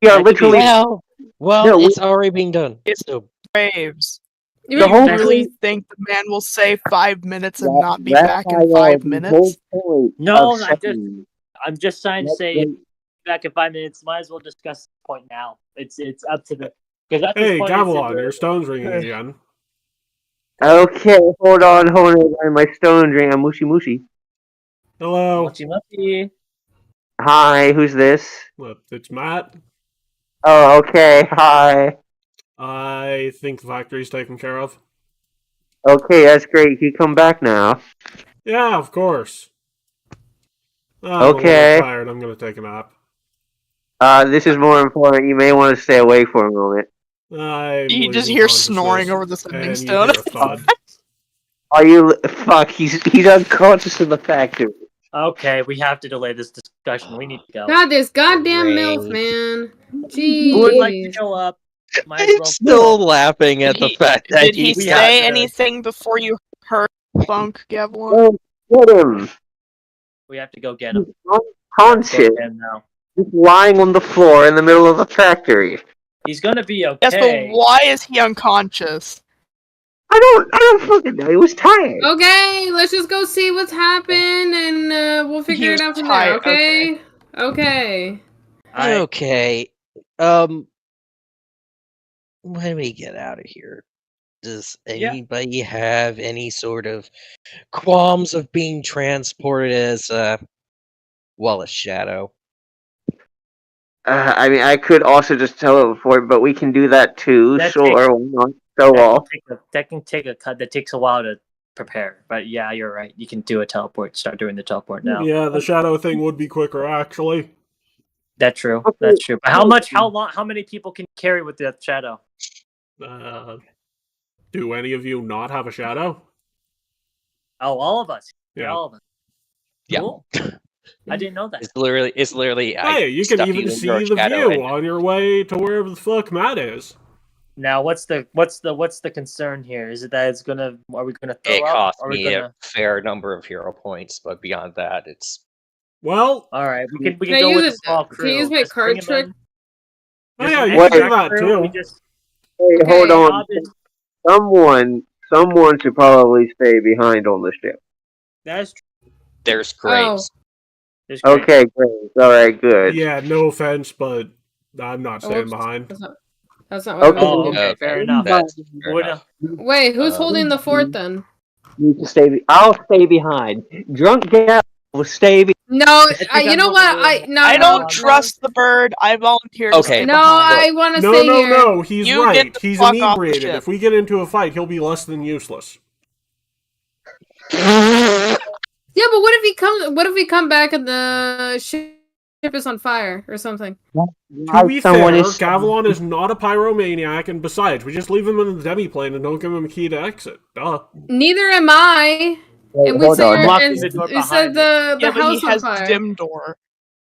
We are That could be- literally. Well, No, it's already being done. It's- So Graves. You The mean whole You really? really think the man will say 5 minutes and not be back in 5 minutes? No, I'm just trying to say back in 5 minutes. Might as well discuss the point now. It's up to the because at this Hey, point, Gavilan, your stone's ringing again. Okay, hold on. My stone ring. I'm mushy mushy. Hello. Mochi mochi. Hi, who's this? It's Matt. Oh, okay. Hi. I think the factory's taken care of. Okay, that's great. Can you come back now? Yeah, of course. I'm Okay. a little tired. I'm going to take a nap. This is more important. You may want to stay awake for a moment. I'm You just losing hear consciousness, snoring over the sending and you stone. hear a thud. Are you? Fuck. He's unconscious in the factory. Okay, we have to delay this discussion. We need to go. God, this goddamn MILF, Great. man. Who would like to Jeez. show up? Might as I'm well. still laughing at the fact that Did he we say have to- anything before you heard Funk, Gavilan? Oh, get him. We have to go get him. He's We have to unconscious. go get him now. He's lying on the floor in the middle of the factory. He's gonna be okay. Yes, but why is he unconscious? I don't fucking know. He was tired. Okay, let's just go see what's happened, and we'll figure He it was out from tired, there. Okay. Okay. Okay. When we get out of here, does anybody have any sort of qualms of being transported as a shadow? I mean, I could also just teleport, but we can do that too. That Sure, why not? So all. That can take a cut. That takes a while to prepare. But yeah, you're right. You can do a teleport. Start doing the teleport now. Yeah, the shadow thing would be quicker, actually. That's true. Okay. That's true. But how much? How long? How many people can you carry with that shadow? Do any of you not have a shadow? Oh, all of us. Yeah. All of us. Yeah. Cool. I didn't know that. It's literally. I Hey, you can stuff even in see your the shadow view and- on your way to wherever the fuck Matt is. Now, what's the concern here? Is it that it's gonna? Are we gonna throw It up? cost Are we me gonna? a fair number of hero points, but beyond that, it's Well, All right, we Can can I go with use a small it? crew. Can I use my Just bring card him trick? in. oh, Just yeah, an you can extra do that crew, We too. just Hey, Okay. hold on. job is Someone should probably stay behind on the ship. that's there's Oh, graves. there's great. Okay, great. All right, good. Yeah, no offense, but I'm not oh, staying whoops. behind. That's not what Okay. I meant. Oh, okay, fair enough. That's fair Would- enough. Wait, who's holding the fort then? You can stay. I'll stay behind. Drunk Gap will stay. No, think you I'm know over what? the- No, I no, don't no. trust the bird. I volunteer to Okay. stay No, behind. I want to No, stay no, here. no. He's You right. get the He's fuck off the inebriated. ship. If we get into a fight, he'll be less than useless. Yeah, but what if he comes? What if we come back and the ship is on fire or something? To be fair, Gavilan is not a pyromaniac, and besides, we just leave him in the demiplane and don't give him a key to exit. Duh. Neither am I. And we hold say on. and Locking the door we behind said the Yeah, but he house on has fire. dim door.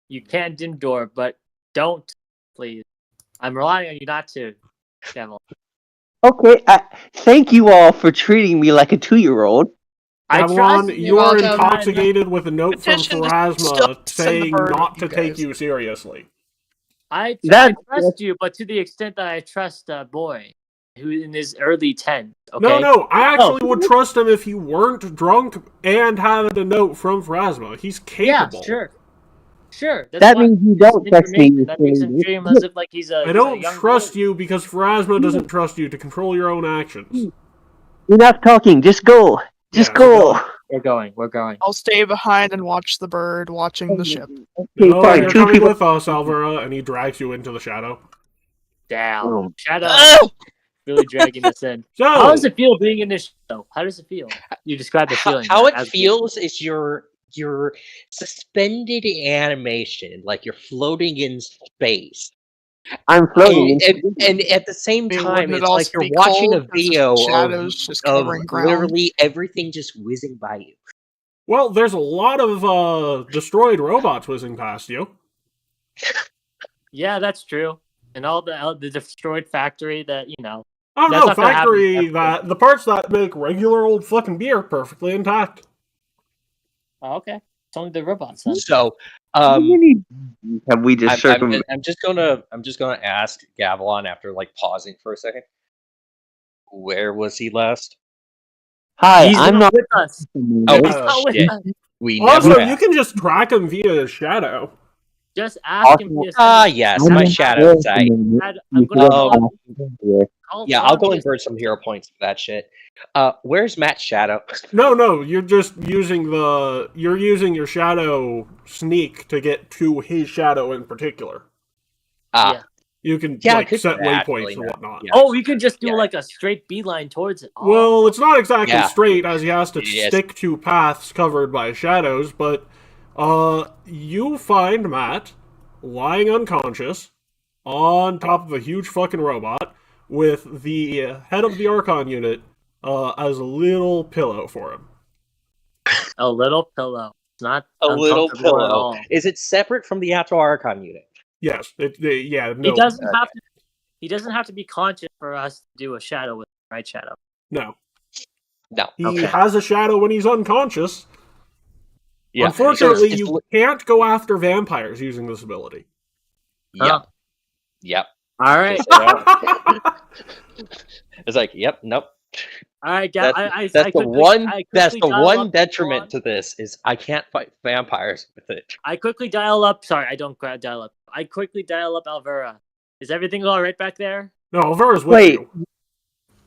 You can dim door, but don't, please. I'm relying on you not to, Devil. Okay, thank you all for treating me like a 2-year-old. I trust Gavilan, you are welcome. intoxicated with a note from Petition to Pharasma still send the saying bird not with to you take guys. you seriously. I That- trust you, but to the extent that I trust a boy who in his early 10s. Okay. No, I actually would trust him if he weren't drunk and had a note from Pharasma. He's Yeah, capable. sure. That's That why means you this don't trust me. information That makes him dream as if like he's a. I don't trust you because Pharasma doesn't trust you to control your own actions. Enough talking. Just go. Just Yeah, go. We're going. I'll stay behind and watch the bird, watching the ship. Okay, No, fine. you're 2 coming people. with us, Alvara, and he drags you into the shadow. Down. Oh. Shut up. Oh! Really dragging us in. So, How does it feel being in this show? How does it feel? You describe the feeling. How it as- feels is you're suspended animation, like you're floating in space. I'm floating. And at the same Wait, time, wouldn't it it's like also you're be watching a cold 'cause the video shadows just of covering ground? literally everything just whizzing by you. well, there's a lot of destroyed robots whizzing past you. Yeah, that's true. And all the destroyed factory that Oh That's no, not gonna happen factory, ever. the parts that make regular old fucking beer perfectly intact. Oh, okay. It's only the robots then. So, How many have we just circumvented? I'm just gonna ask Gavilan after like pausing for a second. Where was he last? Hi, He's I'm not. with us. Oh He's not with shit! us. We Also, never. you asked. can just track him via his shadow. Just ask him. Awesome. Ah, yes, my shadow side. I'm gonna call him. Yeah, I'll go and burn some hero points for that shit. Where's Matt's shadow? No, you're just using your shadow sneak to get to his shadow in particular. Yeah. You can Yeah, I like could set do that, waypoints really and not. whatnot. Yeah. Oh, you can just do Yeah. like a straight beeline towards it. Oh. Well, it's not exactly Yeah. straight as he has to Yes. stick to paths covered by shadows, but you find Matt lying unconscious on top of a huge fucking robot with the head of the Archon unit as a little pillow for him. A little pillow. It's not A little uncomfortable at pillow. all. Is it separate from the Astral Archon unit? Yes, no. He doesn't have to. He doesn't have to be conscious for us to do a shadow with him, right? Shadow. No. No. He Okay. has a shadow when he's unconscious. Yeah. Unfortunately, So it's you can't go after vampires using this ability. Yep. Yep. All right. Just, it's like, yep, nope. All right, That's, I that's the quickly- one. I That's quickly the dial one up detriment Gavilan. to this is I can't fight vampires with it. I quickly dial up. Sorry, I don't dial up. I quickly dial up Alvera. Is everything all right back there? No, Alvara's with Wait. you.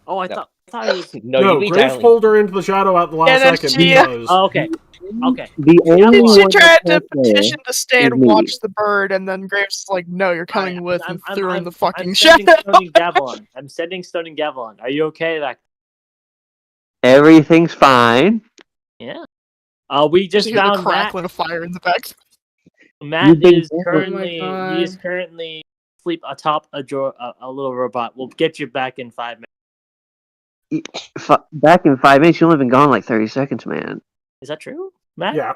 Oh, I No. thought it was. No, No, you be Grace dialing. pulled her into the shadow at the last Yeah, that's second she- because Oh, okay. Okay. The only Gavilan. one She that tried to can't play petition to stay is and me. watch the bird, and then Graves was like, "No, you're coming with," and threw her in the fucking I'm shadow. sending Stoning Gavilan. I'm sending Stoning Gavilan. Are you okay? Everything's fine. Yeah. We just Just hear the found Matt. crackling of fire in the back. Matt You've been is dead. currently Oh my he is God. currently asleep atop a little robot. We'll get you back in 5 minutes. Back in 5 minutes, you've only been gone like 30 seconds, man. Is that true, Matt? yeah.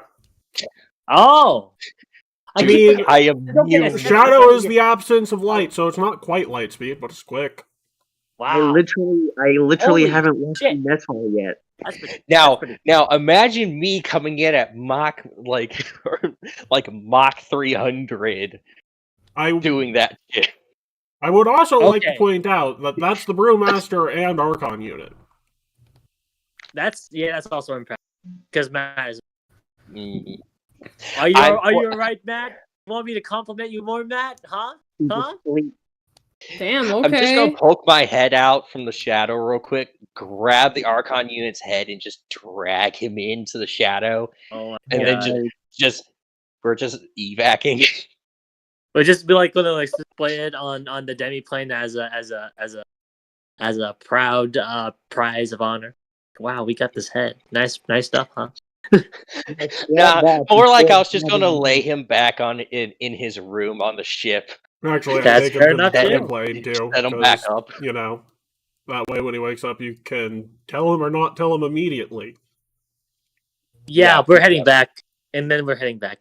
Oh. I mean, I am Okay, you. shadow is the absence of light, so it's not quite light speed, but it's quick. I Wow. literally Holy haven't watched shit. the mess hall yet. That's pretty. Now, that's pretty. now imagine me coming in at Mach like Mach 300 I doing that shit. I would also like to Okay. point out that that's the Brewmaster and Archon unit. That's also impressive because Matt is. Mhm. Are you I'm- alright, Matt? You want me to compliment you more, Matt? Huh? Huh? Damn. I'm just gonna Okay. poke my head out from the shadow real quick, grab the Archon unit's head, and just drag him into the shadow, Oh my and god. then we're just evacing. But just be like gonna like display it on the demiplane as a proud prize of honor. Wow, we got this head. Nice stuff, huh? Nah, more like I was just gonna lay him back in his room on the ship. Actually, I That's take him fair to the enough, too. demiplane too, Set him back because up. you know that way when he wakes up, you can tell him or not tell him immediately. Yeah, Yeah, we're heading yeah. back, and then we're heading back.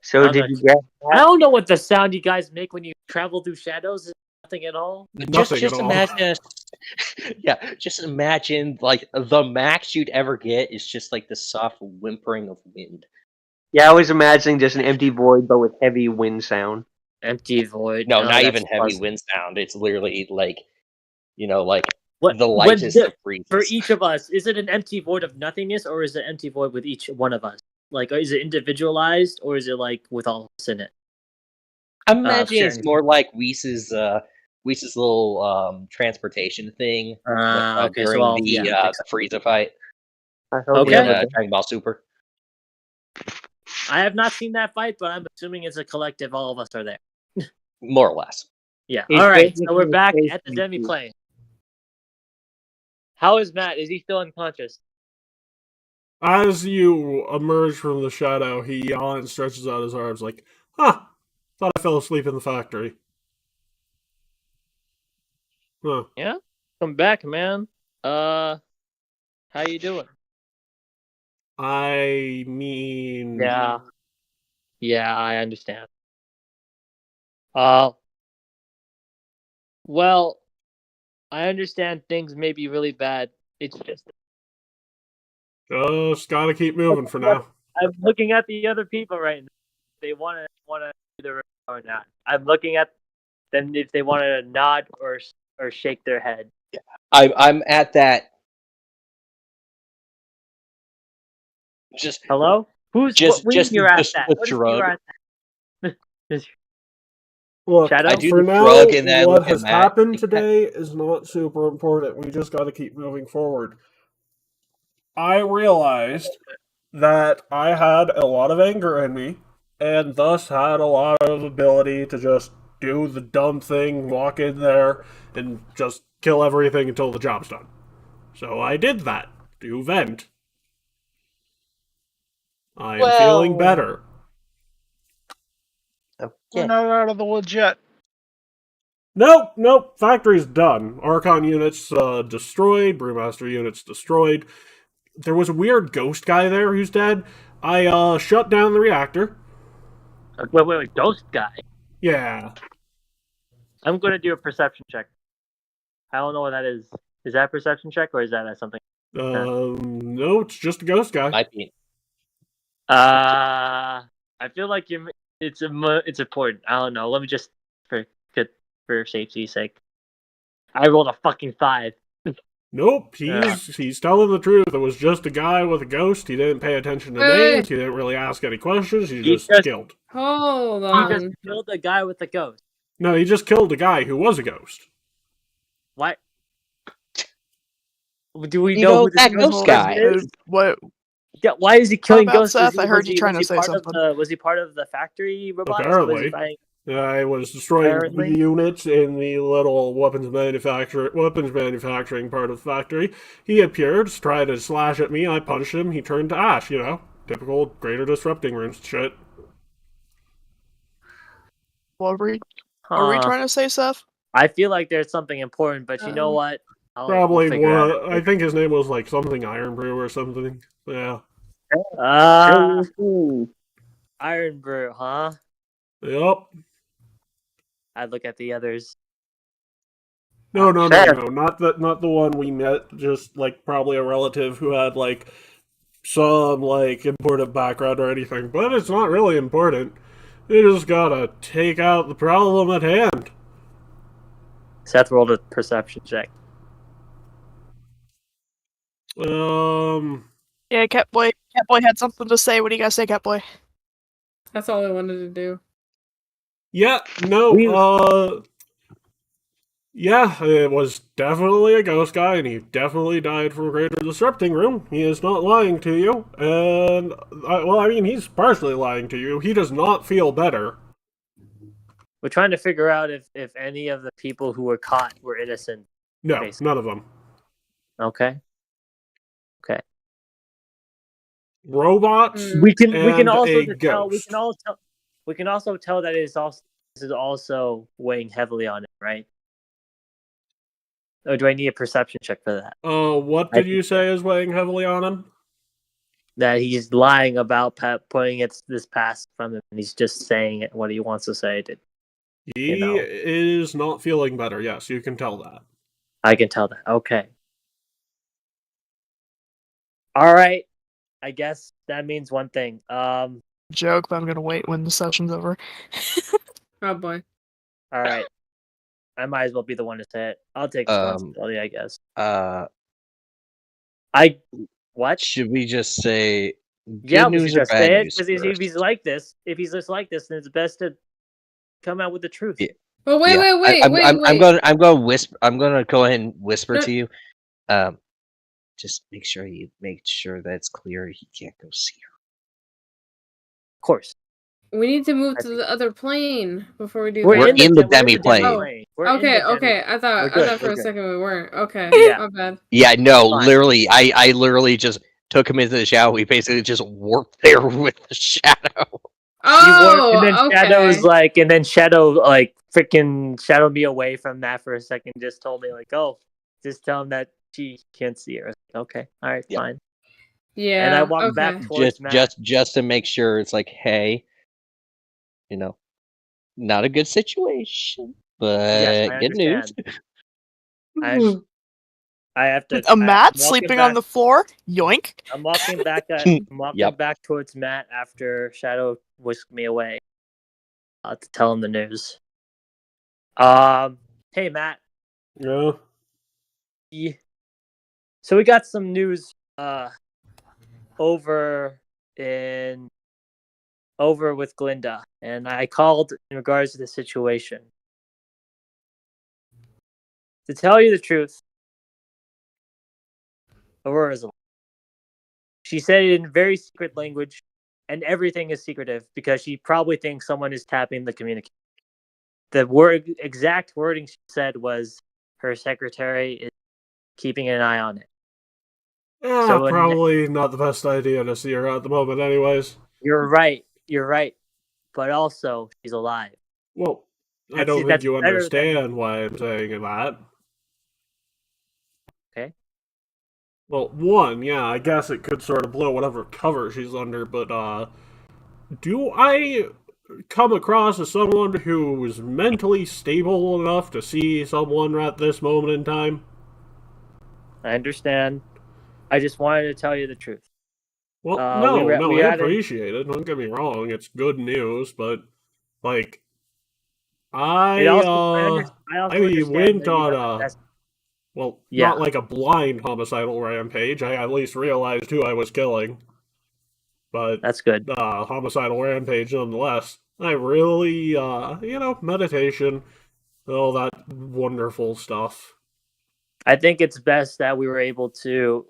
So I'm did not- you get I don't know what the sound you guys make when you travel through shadows. Is nothing at all. Nothing just at all. imagine yeah, just imagine like the max you'd ever get is just like the soft whimpering of wind. Yeah, I was imagining just an empty void, but with heavy wind sound. Empty void. No, Oh, not that's even heavy pleasant. wind sound. It's literally like, like What the when lightest the- of breezes. for each of us? Is it an empty void of nothingness, or is it an empty void with each one of us? Like, is it individualized, or is it like with all of us in it? I'm imagining it's sharing. more like Whis' little transportation thing Okay, so during I'll, the yeah. Frieza fight I hope Okay. you in have a Dragon Ball Super. I have not seen that fight, but I'm assuming it's a collective. All of us are there. More or less. Yeah. It's All right. basically So we're a back space at the station. demiplane. How is Matt? Is he still unconscious? As you emerge from the shadow, he yawns and stretches out his arms like, "Huh, thought I fell asleep in the factory." Huh. Yeah. Come back, man. How you doing? I mean, Yeah. Yeah, I understand. Well, I understand things may be really bad. It's just just gotta keep moving for now. I'm looking at the other people right now. They want to either or not. I'm looking at them if they want to nod or shake their head. I'm at that. Just Hello? Who's Just- what just- you're at just that? a What is shrug. you're at that? Look, Shadow? I do for the now, shrug and then I what look at has Matt. happened today is not super important. We just gotta keep moving forward. I realized that I had a lot of anger in me, and thus had a lot of ability to just do the dumb thing, walk in there, and just kill everything until the job's done. So I did that, to vent. I am feeling better. We're not out of the woods yet. Nope, factory's done. Archon units destroyed, Brewmaster units destroyed. There was a weird ghost guy there who's dead. I shut down the reactor. Wait, ghost guy. Yeah. I'm gonna do a perception check. I don't know what that is. Is that a perception check or is that something? No, it's just a ghost guy. Might be. I feel like it's important. I don't know. Let me just for safety's sake. I rolled a fucking 5. Nope, he's telling the truth. It was just a guy with a ghost. He didn't pay attention to names. He didn't really ask any questions. He just killed. Hold He on. just killed a guy with a ghost. No, he just killed a guy who was a ghost. What? Do we You know know who this that ghost person guy. is? What? Yeah, why is he killing about ghosts? Seth? I heard you trying to say part something. Was he part of the factory robots? Apparently. I was destroying Apparently. the units in the little weapons manufacturing part of the factory. He appeared, tried to slash at me. I punched him. He turned to ash. Typical greater disrupting rooms shit. What were we trying to say, Seth? I feel like there's something important, but you know what? We'll Probably figure it out. I think his name was like something Iron Brew or something. Yeah. Iron Brew, huh? Yep. I look at the others. No, Fair. not the one we met. Just like probably a relative who had like some like important background or anything. But it's not really important. You just gotta take out the problem at hand. Seth rolled a perception check. Yeah, Catboy had something to say. What do you guys say, Catboy? That's all I wanted to do. Yeah, no, yeah, it was definitely a ghost guy, and he definitely died from Greater Disrupting Room. He is not lying to you, and, well, I mean, he's partially lying to you. He does not feel better. We're trying to figure out if any of the people who were caught were innocent. No, basically. none of them. Okay. Okay. Robots We can and also a tell ghost. we can also tell that this is also weighing heavily on it, right? Or do I need a perception check for that? What did you say is weighing heavily on him? That he's lying about putting this past from him, and he's just saying it what he wants to say. He is not feeling better. Yes, you can tell that. I can tell that. Okay. All right. I guess that means one thing. Joke, but I'm gonna wait when the session's over. Oh boy. All right. I might as well be the one to say it. I'll take responsibility, I guess. What? Should we just say good Yeah, we news should or just bad say it, news because if first? he's like this, then it's best to come out with the truth. Yeah. But wait. I'm going to whisper. I'm going to go ahead and whisper to you. Just make sure that it's clear he can't go see her. Of course. We need to move to the other plane before we do We're that. in the demi-plane. Okay. I thought for a second we weren't. Okay. Yeah. My bad. Yeah, no, Fine. literally, I literally just took him into the shower. We basically just warped there with the shadow. Oh, and then Shadow freaking shadowed me away from that for a second. Just told me just tell him that she can't see her. Okay, all right, fine. Yeah. And I walked back towards Matt. Just to make sure it's like, hey, not a good situation, but Yes, I good news. I have to. A Matt sleeping on the floor? Yoink. I'm walking back. Back towards Matt after Shadow whisked me away to tell him the news. Hey Matt. Yeah. So we got some news. Over with Glinda, and I called in regards to the situation. To tell you the truth, Aurora's alive. She said it in very secret language, and everything is secretive because she probably thinks someone is tapping the communication. The exact wording she said was her secretary is keeping an eye on it. Probably not the best idea to see her at the moment anyways. You're right. But also, she's alive. Well, I don't think you understand why I'm saying that. Okay. Well, one, yeah, I guess it could sort of blow whatever cover she's under, but, do I come across as someone who's mentally stable enough to see someone at this moment in time? I understand. I just wanted to tell you the truth. Well, I appreciate it. Don't get me wrong. It's good news, but, like, I went on not like a blind homicidal rampage. I at least realized who I was killing. But that's good. Homicidal rampage nonetheless. I really, meditation, all that wonderful stuff. I think it's best that we were able to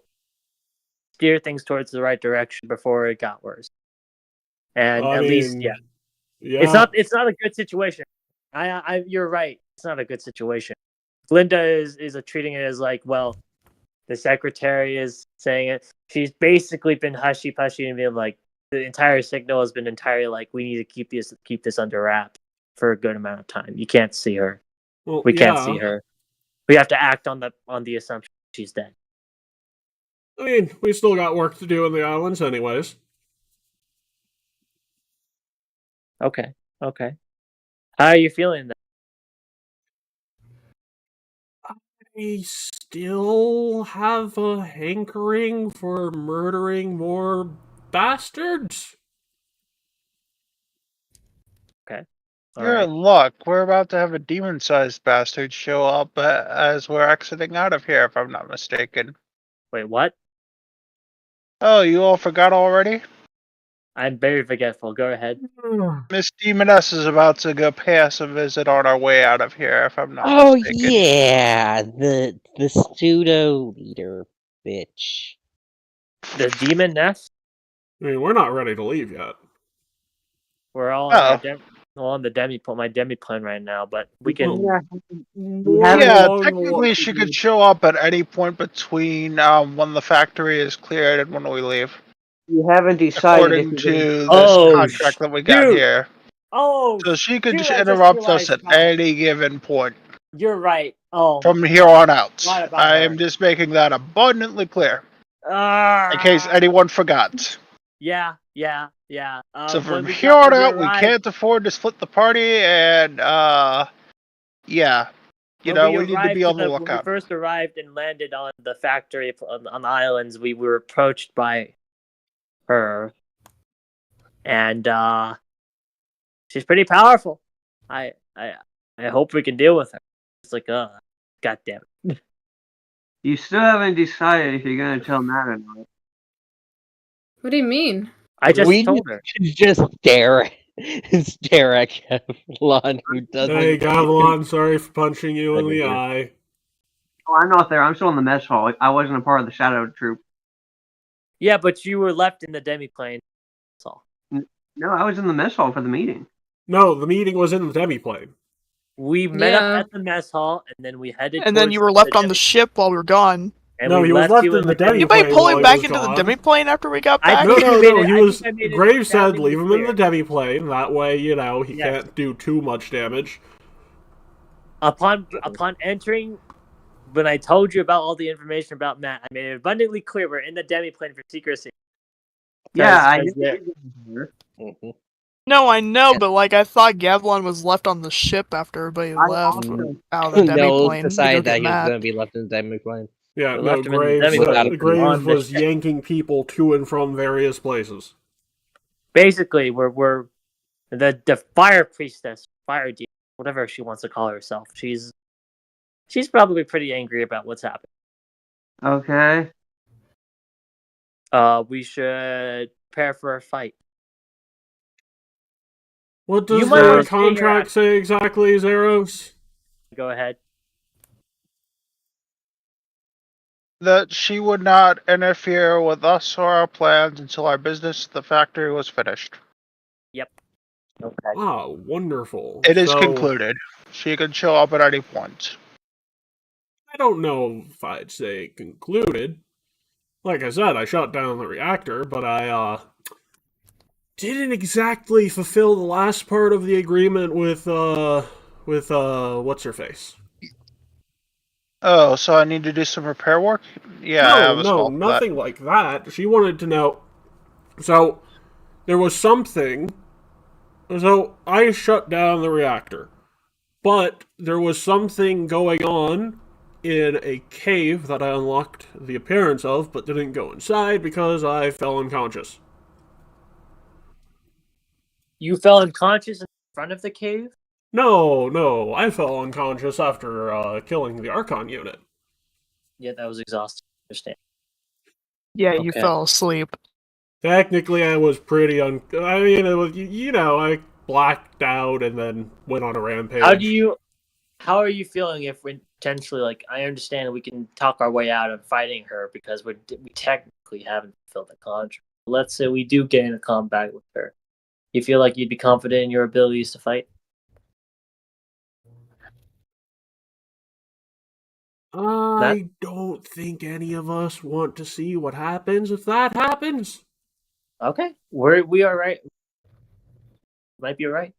steer things towards the right direction before it got worse. And least, yeah. It's not a good situation. You're right. It's not a good situation. Glinda is treating it as like, well, the secretary is saying it. She's basically been hushy-pushy and being like, the entire signal has been entirely like, we need to keep this under wrap for a good amount of time. You can't see her. Well, we can't see her. We have to act on the assumption she's dead. I mean, we still got work to do in the islands anyways. Okay. How are you feeling then? I still have a hankering for murdering more bastards. You're in luck. We're about to have a demon-sized bastard show up as we're exiting out of here, if I'm not mistaken. Wait, what? Oh, you all forgot already? I'm very forgetful. Go ahead. Miss Demoness is about to go pay us a visit on our way out of here, if I'm not Oh mistaken. yeah, the pseudo leader bitch. The demon nest. I mean, we're not ready to leave yet. We're all on our Oh. on the my demi plane right now, but we can. Yeah, technically she could show up at any point between when the factory is cleared and when we leave. You haven't decided According if to you're this contract that we got here. Oh, So she could shoot, I just interrupt us realized at how- any given point You're right. Oh, from here on out. What about I her? am just making that abundantly clear. In case Ah, anyone forgot. yeah. So When from we here got- on when out, we arrived- can't afford to split the party, and yeah, you know, we need to be on the When we lookout. first arrived and landed on the factory on the islands, we were approached by her, and she's pretty powerful. I hope we can deal with her. It's like, god damn it. You still haven't decided if you're gonna tell Matt or not. What do you mean? I just we told her. just stare at Kevlon, who doesn't. Hey, Gavilan, sorry for punching you in the Yeah. eye. Oh, I'm not there. I'm still in the mess hall. I wasn't a part of the Shadow Troop. Yeah, but you were left in the demi-plane. That's all. No, I was in the mess hall for the meeting. No, the meeting was in the demi-plane. We met Yeah. up at the mess hall, and then we headed. And then towards you were left on the demi- ship while we were gone. and No, we he was left you in the demi-plane. Anybody pull while him he back was into the gone. demi-plane after we got I back? think No, we made no, it- he I was. think I made it Graves said soundingly leave him in the clear. demi-plane. That way, you know, he Yes. can't do too much damage. Upon entering, when I told you about all the information about Matt, I made it abundantly clear we're in the demi-plane for secrecy. Yeah, I Because knew. Mhm. No, I know, but like I thought Gavlon was left on the ship after everybody left out of the No, demi-plane. to go decided that get he was Matt. going to be left in the demi-plane. Yeah, We no, left him in the Graves, demi-plane. Graves On was this- yanking people to and from various places. Basically, we're the fire priestess, fire demon, whatever she wants to call herself. She's probably pretty angry about what's happened. Okay. We should prepare for a fight. What You does might the wanna stay here contract say exactly, Zeros? Go ahead. That she would not interfere with us or our plans until our business at the factory was finished. Yep. Okay. Ah, wonderful. It is So, concluded. She can show up at any point. I don't know if I'd say concluded. Like I said, I shut down the reactor, but I, didn't exactly fulfill the last part of the agreement with what's-her-face? Oh, so I need to do some repair work? Yeah, I have a No, small for that. nothing like that. She wanted to know. So, there was something. So, I shut down the reactor. But there was something going on in a cave that I unlocked the appearance of, but didn't go inside because I fell unconscious. You fell unconscious in front of the cave? No, I fell unconscious after killing the Archon unit. Yeah, that was exhausting. I understand. Yeah, you Okay. fell asleep. Technically, I was pretty I mean, it was, you know, I blacked out and then went on a rampage. How are you feeling if we potentially, like, I understand we can talk our way out of fighting her because we technically haven't fulfilled the contract. Let's say we do get in a combat with her. You feel like you'd be confident in your abilities to fight? I don't think any of us want to see what happens if that happens. Okay. We are right. Might be right.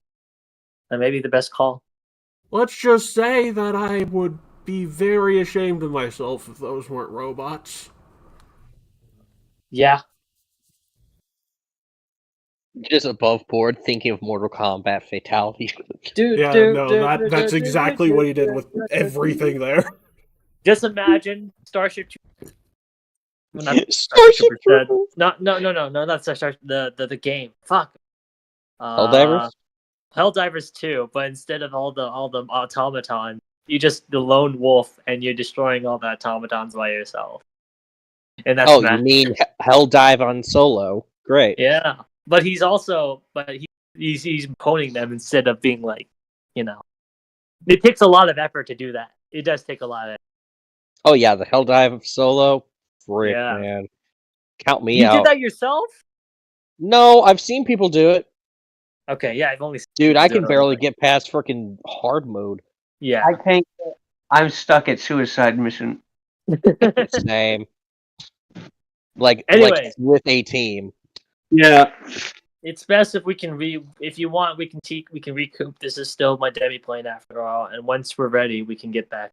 That may be the best call. Let's just say that I would be very ashamed of myself if those weren't robots. Yeah. Just above board, thinking of Mortal Kombat fatality. That's exactly what he did with everything there. Just imagine Starship Troopers. Well, not Starship Troopers. Troopers. No, not Starship. The game. Fuck. Helldivers? Helldivers 2, but instead of all the automatons, you just the lone wolf and you're destroying all the automatons by yourself. And that's Oh, you mean Helldive on Solo? Great. Yeah, but he's also he's honing them instead of being like, it takes a lot of effort to do that. It does take a lot of effort. Oh yeah, the Helldive of Solo. Frick, Yeah. man. Count me You out. did that yourself? No, I've seen people do it. Okay, yeah, I've only seen Dude, people I do can it barely online. get past freaking hard mode. Yeah. I can't. I'm stuck at suicide mission. Same. Like Anyways. with a team. Yeah. It's best if we can if you want, we can recoup. This is still my demi plane after all, and once we're ready, we can get back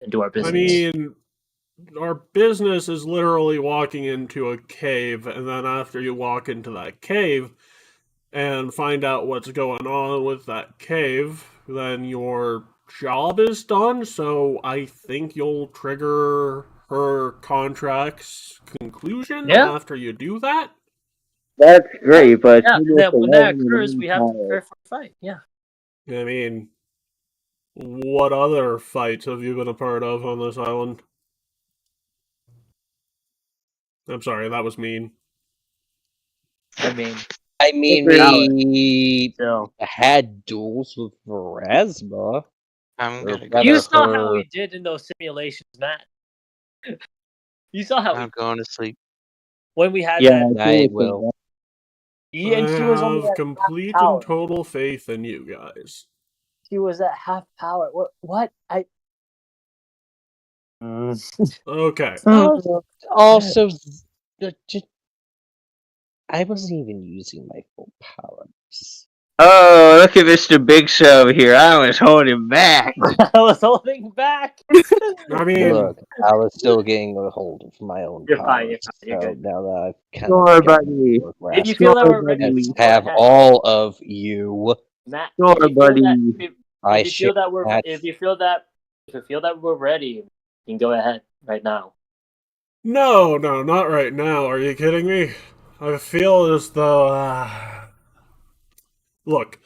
into our business. I mean, our business is literally walking into a cave, and then after you walk into that cave and find out what's going on with that cave, then your job is done. So I think you'll trigger her contract's conclusion after you do that. That's great, but yeah, when that occurs, we have to prepare for a fight. Yeah. I mean, what other fights have you been a part of on this island? I'm sorry, that was mean. I mean, we had duels with Verazma. You saw how we did in those simulations, Matt. You saw how I'm going to sleep. When we had that. I will. Yeah, and I she was only have at complete half power. and total faith in you guys. She was at half power. What? Okay. Also, I wasn't even using my full powers. Oh, look at Mr. Big Show over here. I was holding back. I was holding back. I mean, look, I was still getting a hold of my own You're powers. fine, you're good. Now that I've kind Sure, of buddy. If you feel that we're ready, let's have all of you. Matt, Sure, buddy. If you feel that we're ready, you can go ahead right now. No, not right now. Are you kidding me? I feel as though. Look,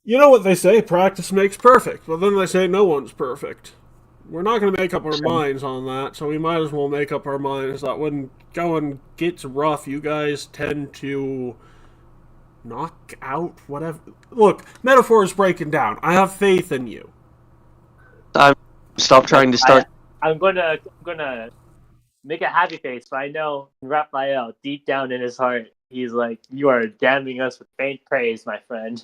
you know what they say, practice makes perfect, but then they say no one's perfect. We're not going to make up our minds on that, so we might as well make up our minds that when going gets rough, you guys tend to knock out whatever. Look, metaphor is breaking down. I have faith in you. Stop trying to start. I'm gonna make a happy face, but I know Raphael, deep down in his heart, he's like, "You are damning us with faint praise, my friend."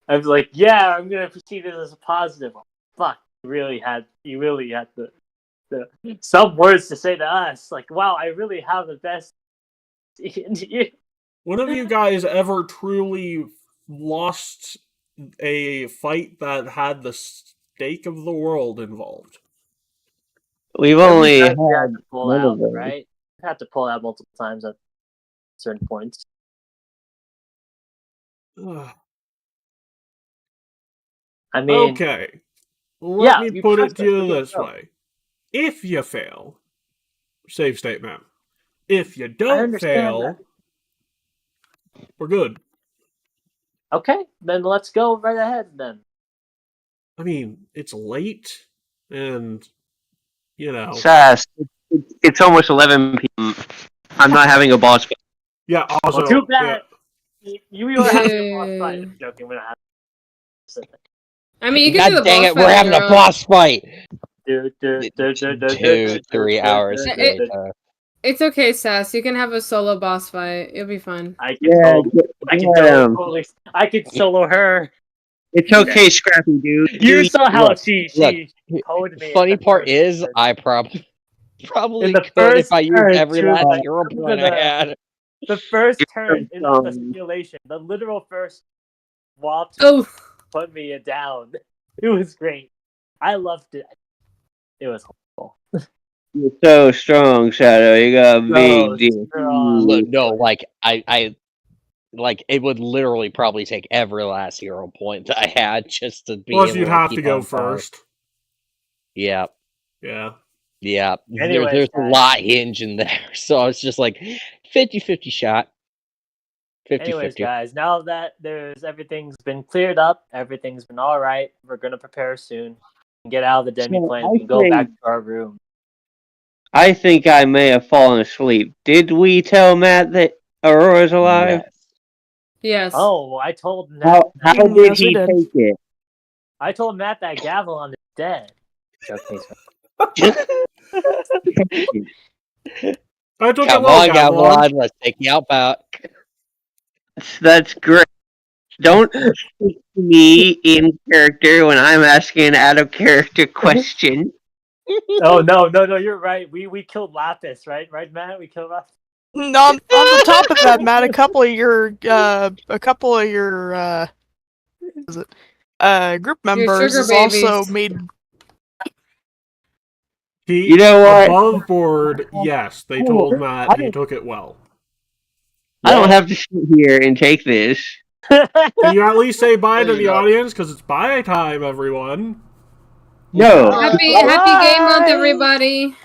I was like, "Yeah, I'm gonna perceive this as a positive." Oh, fuck, you really had the some words to say to us. Like, wow, I really have the best in you. When have you guys ever truly lost a fight that had the stake of the world involved? We've only had to pull one out, of those. right? You have to pull out multiple times at certain points. I mean, okay. Let me put it to you this go. way. If you fail, save state map. If you don't fail, we're good. Okay, then let's go right ahead then. I mean, it's late, and, you know... Sass, it's almost 11 p.m. I'm not having a boss fight. Yeah, also... Well, too bad. Yeah. You were having a boss fight. I'm joking, we're not having I mean, you can do the dang boss it, fight we're having a boss fight! 2, 3 hours later. It's okay, Sass. You can have a solo boss fight. You'll be fine. I can solo her. It's okay, Scrappy dude. You saw how she honed me. Funny part is, I probably could if I used every last hero point I had. The first turn in the simulation, the literal first walk put me down. It was great. I loved it. It was horrible. You're so strong, Shadow. You got a big deal. No, like I like it would literally probably take every last hero point that I had just to be Plus, able you'd to have keep to go on par. first. Yeah, Yeah. yeah. Anyways, There's a guys. lot hinging there, so I was just like 50-50 shot. 50-50. Anyways, guys, now that everything's been cleared up, everything's been all right. We're gonna prepare soon and get out of the demi So plane I and go think- back to our room. I think I may have fallen asleep. Did we tell Matt that Aurora's alive? Yes. Yes. Oh, I told Matt. How did Yes, we he did. take it? I told Matt that Gavilan is dead. Joking. I took Come it well, on, Gavilan. Gavilan, let's take you out back. That's great. Don't speak to me in character when I'm asking an out of character question. Oh no, you're right. We killed Lapis, right? Right, Matt? We killed Lapis. On the top of that, Matt, a couple of your group members sugar has also babies. made. You know what? Above board, yes, they told Matt he took it well. I don't have to sit here and take this. Can you at least say bye There to you the go. audience? Because it's bye time, everyone. No. Happy game month, everybody.